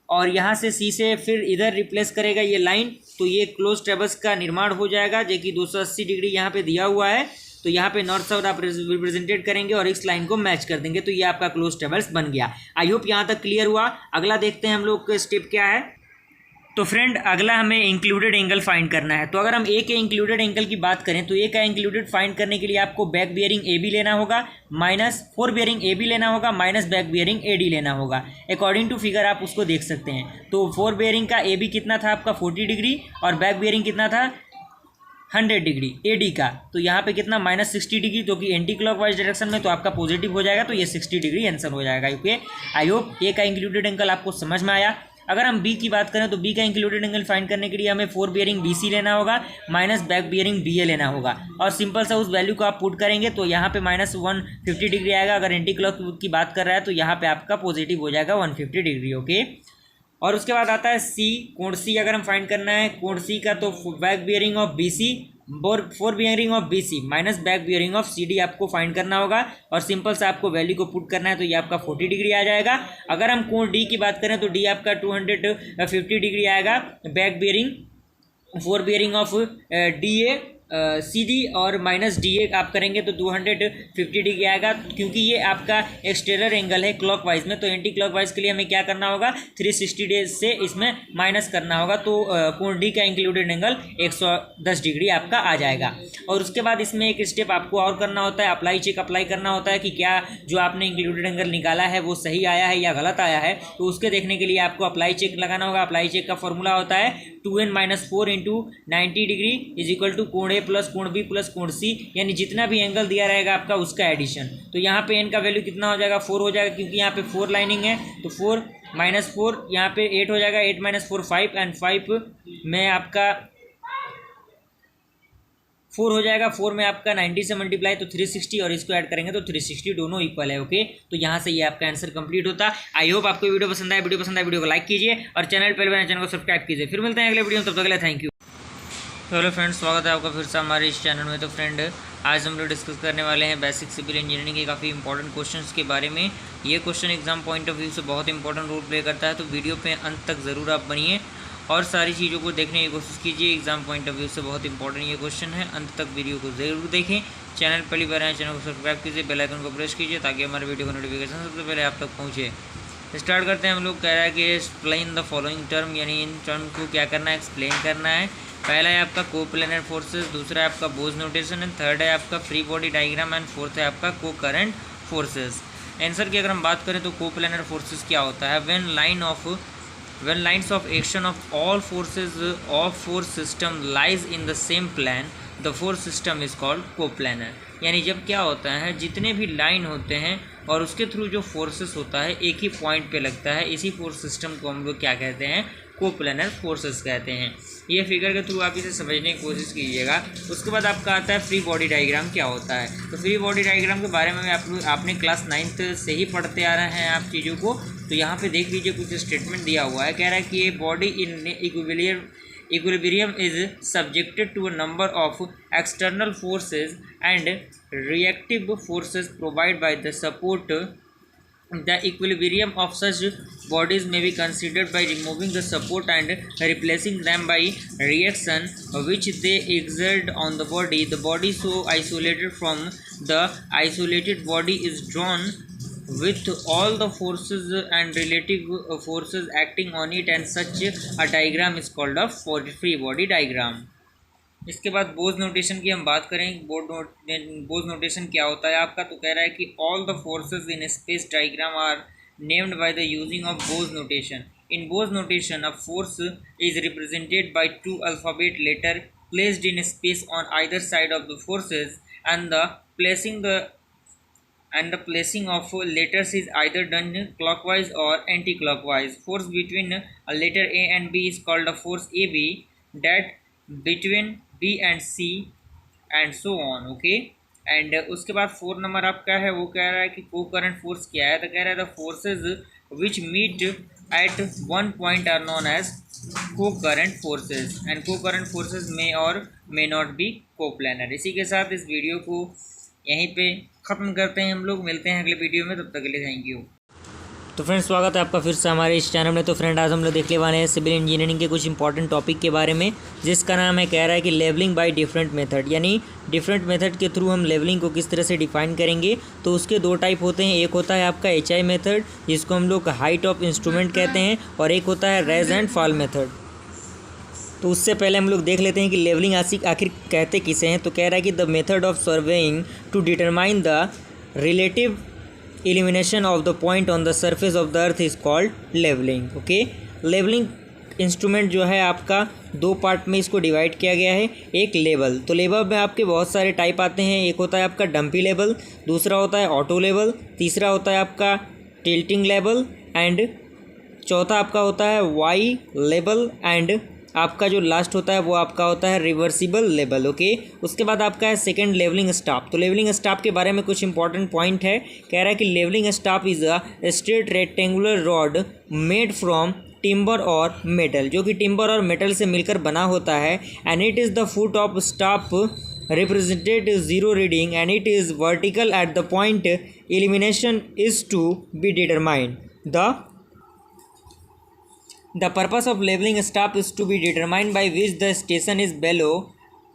और यहाँ से C से फिर इधर रिप्लेस करेगा ये लाइन। तो ये क्लोज ट्रेवल्स का निर्माण हो जाएगा, जो कि 280 डिग्री यहाँ पे दिया हुआ है। तो यहाँ पे नॉर्थ साउथ आप रिप्रेजेंटेड करेंगे और इस लाइन को मैच कर देंगे, तो ये आपका क्लोज ट्रेवल्स बन गया। आई होप यहाँ तक क्लियर हुआ। अगला देखते हैं हम लोग स्टेप क्या है। तो फ्रेंड अगला हमें इंक्लूडेड एंगल फाइंड करना है। तो अगर हम ए के इंक्लूडेड एंगल की बात करें तो ए का इंक्लूडेड फाइंड करने के लिए आपको बैक बियरिंग ए बी लेना होगा, minus fore bearing A B लेना होगा, minus back bearing A D लेना होगा। अकॉर्डिंग टू फिगर आप उसको देख सकते हैं। तो फोर बियरिंग का ए बी कितना था आपका 40 डिग्री और बैक बियरिंग कितना था 100 डिग्री ए डी का। तो यहाँ पे कितना -60 डिग्री, तो कि एंटी क्लॉकवाइज डायरेक्शन में, तो आपका पॉजिटिव हो जाएगा। तो ये 60 डिग्री आंसर हो जाएगा। ओके, आई होप ए का इंक्लूडेड एंगल आपको समझ में आया। अगर हम बी की बात करें तो बी का इंक्लूडेड एंगल फाइंड करने के लिए हमें फोर बियरिंग बी सी लेना होगा, माइनस बैक बियरिंग बी ए लेना होगा और सिंपल सा उस वैल्यू को आप पुट करेंगे तो यहाँ पे -150 डिग्री आएगा। अगर एंटी क्लॉक की बात कर रहा है तो यहाँ पे आपका पॉजिटिव हो जाएगा 150 डिग्री। ओके, और उसके बाद आता है सी, कोण सी अगर हम फाइंड करना है कोण सी का, तो back bearing of B C fore bearing of B C minus back bearing of C D आपको फाइंड करना होगा और सिंपल से आपको वैल्यू को पुट करना है। तो ये आपका 40 डिग्री आ जाएगा। अगर हम कोण डी की बात करें तो डी आपका 250 डिग्री आएगा। Back bearing fore bearing of D A C D और माइनस डी ए आप करेंगे तो 250 डिग्री आएगा। क्योंकि ये आपका एक्सटेरियर एंगल है क्लॉकवाइज में, तो एंटी क्लॉकवाइज के लिए हमें क्या करना होगा 360 डेज से इसमें माइनस करना होगा। तो कोण डी का इंक्लूडेड एंगल 110 डिग्री आपका आ जाएगा। और उसके बाद इसमें एक स्टेप आपको और करना होता है, अप्लाई चेक अप्लाई करना होता है कि क्या जो आपने इंक्लूडेड एंगल निकाला है वो सही आया है या गलत आया है। तो उसके देखने के लिए आपको अप्लाई चेक लगाना होगा। अप्लाई चेक का फॉर्मूला होता है 2n-4 into 90 degree is equal to कोण ए प्लस कोण बी प्लस कोण सी, यानी जितना भी एंगल दिया रहेगा आपका उसका एडिशन। तो यहाँ पे n का वैल्यू कितना हो जाएगा 4 हो जाएगा, क्योंकि यहाँ पे 4 लाइनिंग है। तो 4 - 4 यहाँ पे 8 हो जाएगा, 8 - 4 5 एंड 5 में आपका 4 हो जाएगा। 4 में आपका 90 से मल्टीप्लाई तो 360 और इसको ऐड करेंगे तो 360, दोनों इक्वल है। ओके, तो यहाँ से ये आपका आंसर कंप्लीट होता है। आई होप आपको वीडियो पसंद आए। वीडियो पसंद आए वीडियो को लाइक कीजिए और चैनल पहले बने चैनल को सब्सक्राइब कीजिए। फिर मिलते हैं अगले वीडियो में, तब तक के लिए थैंक यू। हेलो फ्रेंड्स, स्वागत है आपका फिर से हमारे इस चैनल में। तो फ्रेंड आज हम लोग डिस्कस करने वाले हैं बेसिक सिविल इंजीनियरिंग के काफ़ी इंपॉर्टेंट क्वेश्चंस के बारे में। ये question exam point of view से बहुत इंपॉर्टेंट रोल प्ले करता है। तो वीडियो पे अंत तक ज़रूर आप बनिए और सारी चीज़ों को देखने की कोशिश कीजिए। एग्जाम पॉइंट ऑफ व्यू से बहुत इंपॉर्टेंट ये क्वेश्चन है। अंत तक वीडियो को ज़रूर देखें। चैनल पहली बार आए चैनल को सब्सक्राइब कीजिए, बेल आइकन को प्रेस कीजिए ताकि हमारे वीडियो का नोटिफिकेशन सबसे पहले आप तक पहुँचे। स्टार्ट करते हैं। हम लोग कह रहा है कि एक्सप्लेन द फॉलोइंग टर्म, यानी इन टर्म को क्या करना है एक्सप्लेन करना है। पहला है आपका कोप्लेनर फोर्सेस, दूसरा है आपका बोज नोटेशन एंड थर्ड है आपका free body diagram and fourth है आपका को करंट फोर्सेस। आंसर की अगर हम बात करें तो कोप्लेनर फोर्सेस क्या होता है, when lines of action of all forces of force system lies in the same plan the force system is called coplanar. यानी जब क्या होता है जितने भी लाइन होते हैं और उसके थ्रू जो फोर्सेस होता है एक ही पॉइंट पे लगता है, इसी फोर्स सिस्टम को हम लोग क्या कहते हैं कोप्लेनर फोर्सेस कहते हैं। ये फिगर के थ्रू आप इसे समझने की कोशिश कीजिएगा। उसके बाद आपका आता है फ्री बॉडी डायग्राम क्या होता है। तो फ्री बॉडी डायग्राम के बारे में आपने क्लास 9th से ही पढ़ते आ रहे हैं आप चीज़ों को। तो यहाँ पे देख लीजिए कुछ स्टेटमेंट दिया हुआ है। कह रहा है कि ये body in equilibrium is subjected to a number of external forces and reactive forces provided by the support. The equilibrium of such bodies may be considered by removing the support and replacing them by reaction which they exert on the body. The body so isolated from the isolated body is drawn with all the forces and relative forces acting on it, and such a diagram is called a free body diagram. इसके बाद बोज notation की हम बात करें। बोज notation क्या होता है आपका, तो कह रहा है कि all the forces in space diagram are named by the using of Bow's notation. In Bow's notation a force is represented by 2 alphabet letter placed in space on either side of the forces and the placing of letters is either done clockwise or anti-clockwise. Force between a letter A and B is called a force AB, that between B and C and so on. Okay, and उसके बाद 4 number आपका है वो कह रहा है कि को करंट फोर्स क्या है। तो कह रहा है the forces which meet at one point are known as concurrent forces and concurrent forces may or may not be coplanar. इसी के साथ इस वीडियो को यहीं पे ख़त्म करते हैं हम लोग। मिलते हैं अगले वीडियो में, तब तक के लिए थैंक यू। तो फ्रेंड्स स्वागत है आपका फिर से हमारे इस चैनल में। तो फ्रेंड आज हम लोग देखने वाले हैं सिविल इंजीनियरिंग के कुछ इंपॉर्टेंट टॉपिक के बारे में, जिसका नाम है कह रहा है कि लेवलिंग बाय डिफरेंट मेथड, यानी डिफरेंट मेथड के थ्रू हम लेवलिंग को किस तरह से डिफाइन करेंगे। तो उसके 2 टाइप होते हैं। एक होता है आपका HI मेथड जिसको हम लोग हाइट ऑफ इंस्ट्रूमेंट कहते हैं, और एक होता है रेज एंड फॉल मेथड। तो उससे पहले हम लोग देख लेते हैं कि लेवलिंग आखिर कहते किसे हैं। तो कह रहा है कि the method of surveying to determine the relative elimination of the point on the surface of the earth is called levelling. Okay, levelling instrument जो है आपका दो पार्ट में इसको डिवाइड किया गया है। एक लेवल, तो लेवल में आपके बहुत सारे टाइप आते हैं। एक होता है आपका डंपी लेवल, दूसरा होता है ऑटो लेवल, तीसरा होता है आपका टिल्टिंग लेवल एंड चौथा आपका होता है वाई लेवल एंड आपका जो लास्ट होता है वो आपका होता है रिवर्सिबल लेवल। ओके, उसके बाद आपका है सेकंड लेवलिंग स्टाफ। तो लेवलिंग स्टाफ के बारे में कुछ इंपॉर्टेंट पॉइंट है। कह रहा है कि levelling staff is a straight rectangular rod made from timber or metal, जो कि टिम्बर और मेटल से मिलकर बना होता है। And it is the foot of staff represented zero reading and it is vertical at the point elimination is to be determined. The purpose of leveling staff is to be determined by which the station is below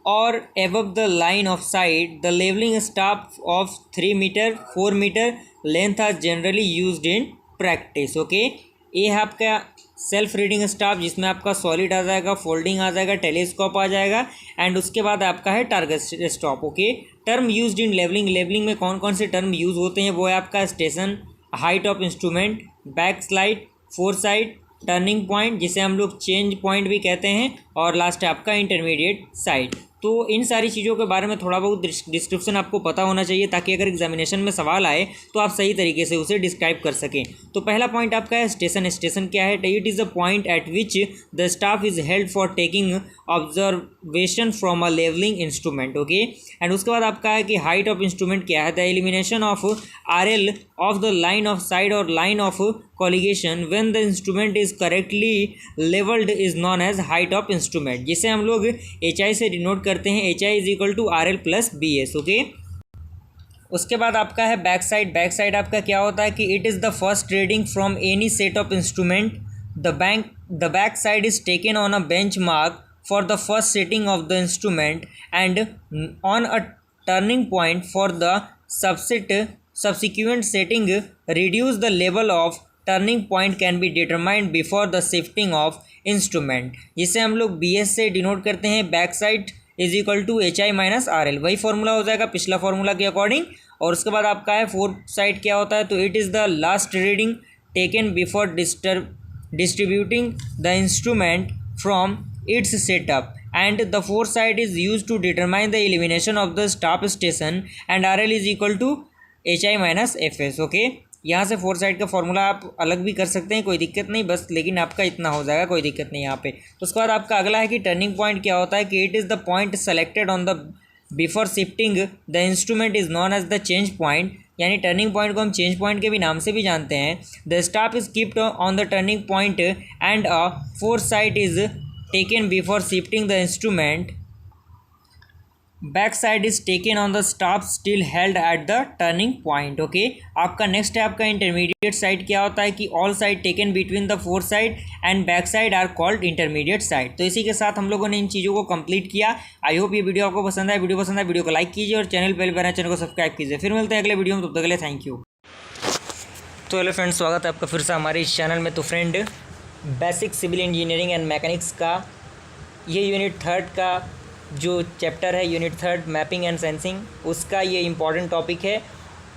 or above the line of sight. The leveling staff of 3 meter 4 meter length are generally used in practice. Okay, ये है आपका self reading staff, जिसमें आपका solid आ जाएगा, folding आ जाएगा, telescope आ जाएगा and उसके बाद आपका है target stop. Okay, term used in levelling. Levelling में कौन कौन से टर्म यूज़ होते हैं वो है आपका station, height of instrument, back slide, four side, turning point जिसे हम लोग चेंज पॉइंट भी कहते हैं, और लास्ट है आपका इंटरमीडिएट साइड। तो इन सारी चीज़ों के बारे में थोड़ा बहुत डिस्क्रिप्शन आपको पता होना चाहिए ताकि अगर एग्जामिनेशन में सवाल आए तो आप सही तरीके से उसे डिस्क्राइब कर सकें। तो पहला पॉइंट आपका है स्टेशन। स्टेशन क्या है? It is a point at which the staff is held for taking observation from a levelling instrument. Okay, and उसके बाद आपका है कि हाइट ऑफ इंस्ट्रूमेंट क्या है? The elimination of RL of the line of sight और line of collimation when the instrument is correctly levelled is known as height of instrument, जिसे हम लोग HI से डिनोट करते हैं। HI is equal to RL plus BS। Okay, उसके बाद आपका है बैक साइड। बैक साइड आपका क्या होता है कि it is the first reading from any set of instrument. The back side is taken on a bench mark for the first setting of the instrument and on a turning point for the subsequent setting reduce the level of turning point can be determined before the shifting of instrument, जिसे हम लोग BS से denote करते हैं। Back side is equal to HI minus RL, वही formula हो जाएगा पिछला फॉर्मूला के अकॉर्डिंग। और उसके बाद आपका है फोर साइड क्या होता है? तो it is the last reading taken before distributing the instrument from its setup and the fourth side is used to determine the elimination of the stop station and RL is equal to HI minus FS। Okay, यहाँ से four side का formula आप अलग भी कर सकते हैं, कोई दिक्कत नहीं, बस लेकिन आपका इतना हो जाएगा, कोई दिक्कत नहीं यहाँ पे। उसके बाद आपका अगला है कि टर्निंग पॉइंट क्या होता है? कि it is the point selected on the before shifting the instrument is known as the change point, यानी टर्निंग पॉइंट को हम चेंज पॉइंट के भी नाम से भी जानते हैं। The staff is keeped on the turning point and a four side is taken before shifting the instrument. Back side is taken on the stop still held at the turning point. Okay, आपका next है आपका intermediate side. क्या होता है कि all side taken between the fore side and back side are called intermediate side. तो इसी के साथ हम लोगों ने इन चीज़ों को कंप्लीट किया। आई होप ये वीडियो आपको पसंद आए। वीडियो पसंद आए वीडियो को लाइक कीजिए और चैनल पहले बना चैनल को सब्सक्राइब कीजिए। फिर मिलते हैं अगले वीडियो में, तब तक के लिए थैंक यू। तो हेलो फ्रेंड्स, स्वागत है आपका फिर से हमारे इस चैनल में। तो friend, basic civil engineering and mechanics का ये यूनिट थर्ड का जो चैप्टर है, unit third mapping and sensing, उसका ये इम्पॉर्टेंट टॉपिक है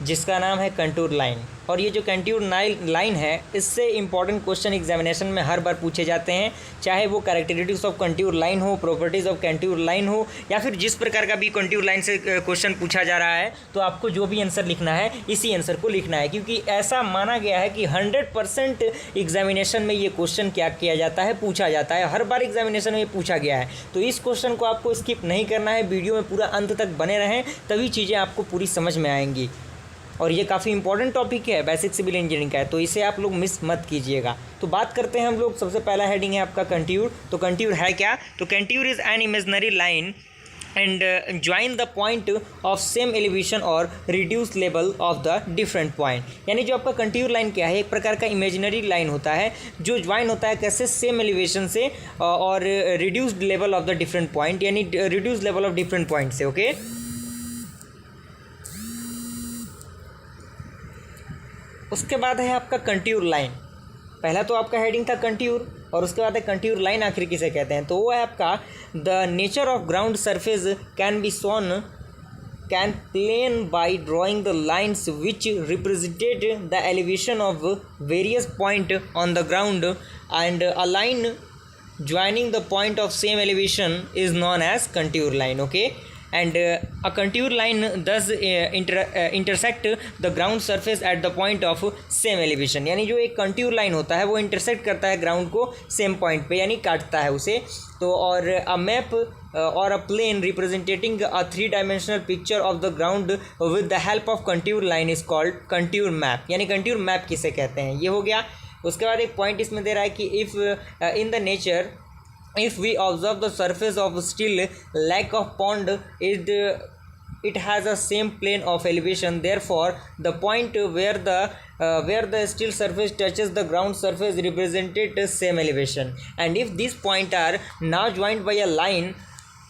जिसका नाम है कंटूर लाइन। और ये जो कंटूर लाइन है, इससे इंपॉर्टेंट क्वेश्चन एग्जामिनेशन में हर बार पूछे जाते हैं, चाहे वो कैरेक्टरिस्टिक्स ऑफ कंटूर लाइन हो, प्रॉपर्टीज़ ऑफ कंटूर लाइन हो, या फिर जिस प्रकार का भी कंटूर लाइन से क्वेश्चन पूछा जा रहा है, तो आपको जो भी आंसर लिखना है इसी आंसर को लिखना है, क्योंकि ऐसा माना गया है कि 100% एग्जामिनेशन में ये क्वेश्चन क्या किया जाता है, पूछा जाता है। हर बार एग्जामिनेशन में पूछा गया है, तो इस क्वेश्चन को आपको स्किप नहीं करना है, वीडियो में पूरा अंत तक बने रहें, तभी चीज़ें आपको पूरी समझ में आएंगी। और ये काफ़ी इंपॉर्टेंट टॉपिक है, बेसिक सिविल इंजीनियरिंग का है, तो इसे आप लोग मिस मत कीजिएगा। तो बात करते हैं हम लोग, सबसे पहला हेडिंग है आपका कंटूर। तो कंटूर है क्या? तो contour is an imaginary line and join the point of same elevation और reduce level of the different point. यानी जो आपका कंटूर लाइन क्या है, एक प्रकार का इमेजिनरी लाइन होता है जो ज्वाइन होता है कैसे? सेम एलिवेशन से और reduced level of the different point, यानी reduce level of different point से। ओके, उसके बाद है आपका कंटूर लाइन। पहला तो आपका हेडिंग था कंटूर, और उसके बाद है कंट्यूर लाइन आखिर किसे कहते हैं, तो वो है आपका the nature of ground surface can be shown can plan by drawing the lines which represented the elevation of various point on the ground, and a line joining the point of same elevation is known as contour line. Okay, and a contour line thus intersect the ground surface at the point of same elevation. यानी जो एक contour line होता है वो intersect करता है ground को same point पे, यानी काटता है उसे। तो और a map or a plane representing a three-dimensional picture of the ground with the help of contour line is called contour map। यानी contour map किसे कहते हैं, ये हो गया। उसके बाद एक पॉइंट इसमें दे रहा है कि if in the nature if we observe the surface of still lake of pond it has a same plane of elevation, therefore the point where the still surface touches the ground surface represented same elevation, and if these points are now joined by a line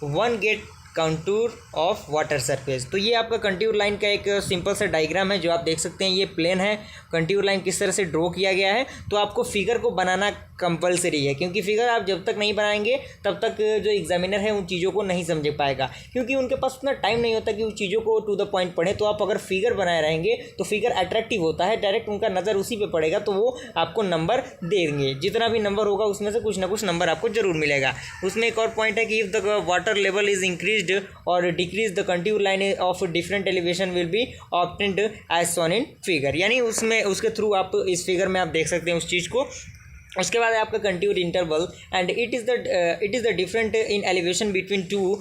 one get contour of water surface. तो ये आपका contour line का एक simple सा diagram है जो आप देख सकते हैं। ये प्लेन है, कंटूर लाइन किस तरह से ड्रॉ किया गया है। तो आपको फिगर को बनाना कंपलसरी है, क्योंकि फिगर आप जब तक नहीं बनाएंगे तब तक जो एग्जामिनर है उन चीज़ों को नहीं समझ पाएगा, क्योंकि उनके पास उतना टाइम नहीं होता कि उस चीज़ों को टू द पॉइंट पढ़े। तो आप अगर फिगर बनाए रहेंगे तो फिगर अट्रैक्टिव होता है, डायरेक्ट उनका नज़र उसी पे पड़ेगा, तो वो आपको नंबर देंगे। जितना भी नंबर होगा उसमें से कुछ ना कुछ नंबर आपको जरूर मिलेगा। उसमें एक और पॉइंट है कि if the water level is increased और decrease the contour line of different elevation will be obtained as shown in figure. यानी उसमें उसके थ्रू आप इस फिगर में आप देख सकते हैं उस चीज़ को। उसके बाद है आपका contour interval, and it is the different in elevation between two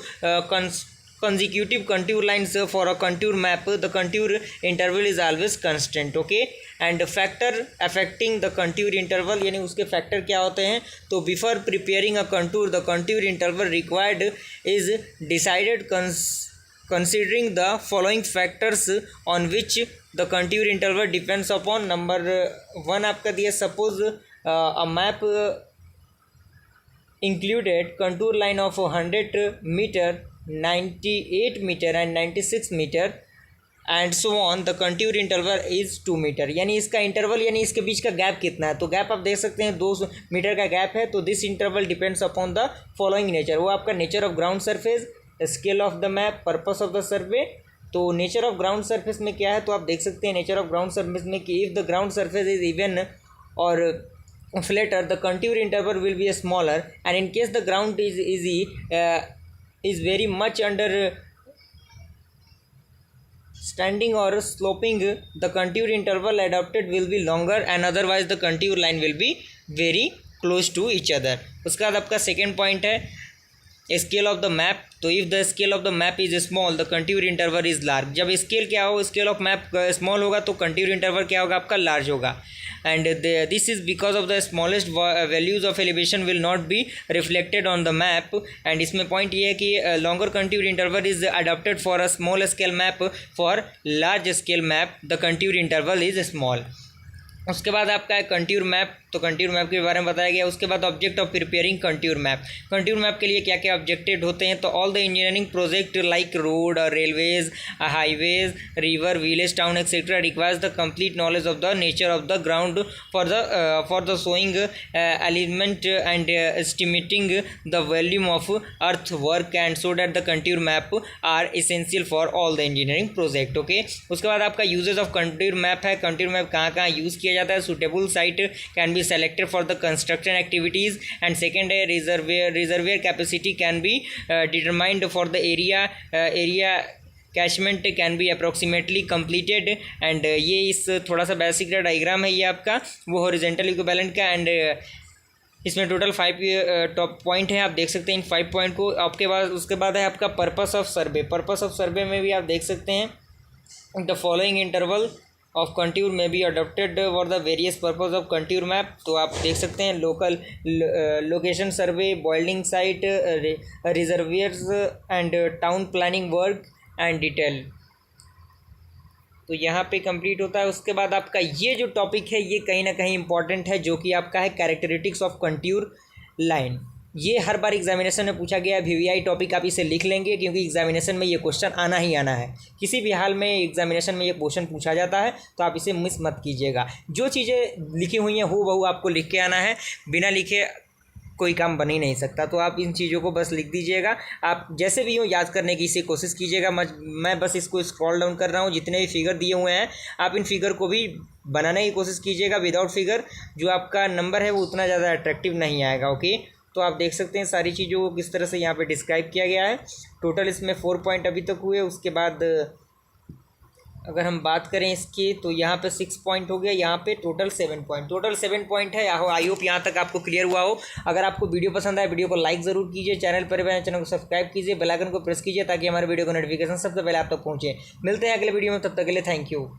consecutive contour lines. For a contour map the contour interval is always constant. Okay, and factor affecting the contour interval, यानी उसके factor क्या होते हैं। तो before preparing a contour the contour interval required is decided considering the following factors on which the contour interval depends upon। Number 1 आपका दिया, suppose a map included contour line of 100 meter, 98 meter and 96 meter and so on, the contour interval is 2 meter। यानी इसका interval यानी इसके बीच का gap कितना है। तो गैप आप देख सकते हैं 2 मीटर का गैप है। तो this interval depends upon the following nature. वो आपका nature of ground surface, scale of the map, purpose of the सर्वे। तो नेचर ऑफ ग्राउंड सरफेस में क्या है, तो आप देख सकते हैं नेचर ऑफ ग्राउंड सरफेस में कि if the ground surface is even और flatter the contour interval will be smaller, and in case the ground is very much under standing or sloping the contour interval adopted will be longer, and otherwise the contour line will be very close to each other। उसके बाद आपका second point है scale of the map. तो if the scale of the map is small the contour interval is large. जब scale क्या हो, scale of map small होगा तो कंटूर इंटरवल क्या होगा आपका, लार्ज होगा। And this is because of the smallest values of elevation will not be reflected on the map. And इसमें पॉइंट ये है कि longer contour interval is adopted for a small scale map, for large scale map the contour interval is small. उसके बाद आपका है contour map. तो contour map के बारे में बताया गया। उसके बाद object of preparing contour map. Contour map के लिए क्या क्या ऑब्जेक्टिव होते हैं, तो all the engineering project like road और railways, highways, river, village, town etcetera requires the complete knowledge of the nature of the ground for the showing element and estimating the volume of earth work, and so that the contour map are essential for all the engineering project. Okay, उसके बाद आपका uses of contour map है। Contour map कहाँ कहाँ use किया जाता है। Suitable site can be selected for the construction activities, and second reservoir capacity can be determined for the area catchment can be approximately completed. And ये इस थोड़ा सा बेसिक डायग्राम है ये आपका वो हॉरिजॉन्टल इक्विवेलेंट का। एंड इसमें टोटल 5 टॉप पॉइंट है, आप देख सकते हैं इन 5 पॉइंट को। आपके बाद उसके बाद है आपका purpose of survey. Purpose of survey में भी आप देख सकते हैं the following interval of contour may be adopted for the various purpose of contour map. तो आप देख सकते हैं local location survey, building site, reservoirs and town planning work and detail. तो यहाँ पे कंप्लीट होता है। उसके बाद आपका ये जो टॉपिक है ये कहीं ना कहीं इंपॉर्टेंट है, जो कि आपका है कैरेक्टरिस्टिक्स ऑफ कंटूर लाइन। ये हर बार एग्जामिनेशन में पूछा गया है। वीवीआई टॉपिक आप इसे लिख लेंगे, क्योंकि एग्जामिनेशन में ये क्वेश्चन आना ही आना है। किसी भी हाल में एग्जामिनेशन में ये क्वेश्चन पूछा जाता है, तो आप इसे मिस मत कीजिएगा। जो चीज़ें लिखी हुई हैं हूबहू आपको लिख के आना है, बिना लिखे कोई काम बन ही नहीं सकता। तो आप इन चीज़ों को बस लिख दीजिएगा, आप जैसे भी हो याद करने की इसे कोशिश कीजिएगा। मैं बस इसको स्क्रॉल डाउन कर रहा हूँ, जितने भी फिगर दिए हुए हैं आप इन फिगर को भी बनाने की कोशिश कीजिएगा विदाउट फिगर। जो आपका नंबर है वो उतना ज़्यादा अट्रैक्टिव नहीं आएगा। ओके, तो आप देख सकते हैं सारी चीज़ों को किस तरह से यहाँ पे डिस्क्राइब किया गया है। टोटल इसमें 4 पॉइंट अभी तक हुए। उसके बाद अगर हम बात करें इसकी तो यहाँ पे 6 पॉइंट हो गया, यहाँ पे टोटल 7 पॉइंट है। आई होप यहाँ तक आपको क्लियर हुआ हो। अगर आपको वीडियो पसंद आए वीडियो को लाइक ज़रूर कीजिए, चैनल पर चैनल को सब्सक्राइब कीजिए, बेल आइकन को प्रेस कीजिए ताकि हमारे वीडियो को नोटिफिकेशन सबसे पहले आप तक पहुँचे। मिलते हैं अगले वीडियो में, तब तक के लिए थैंक यू।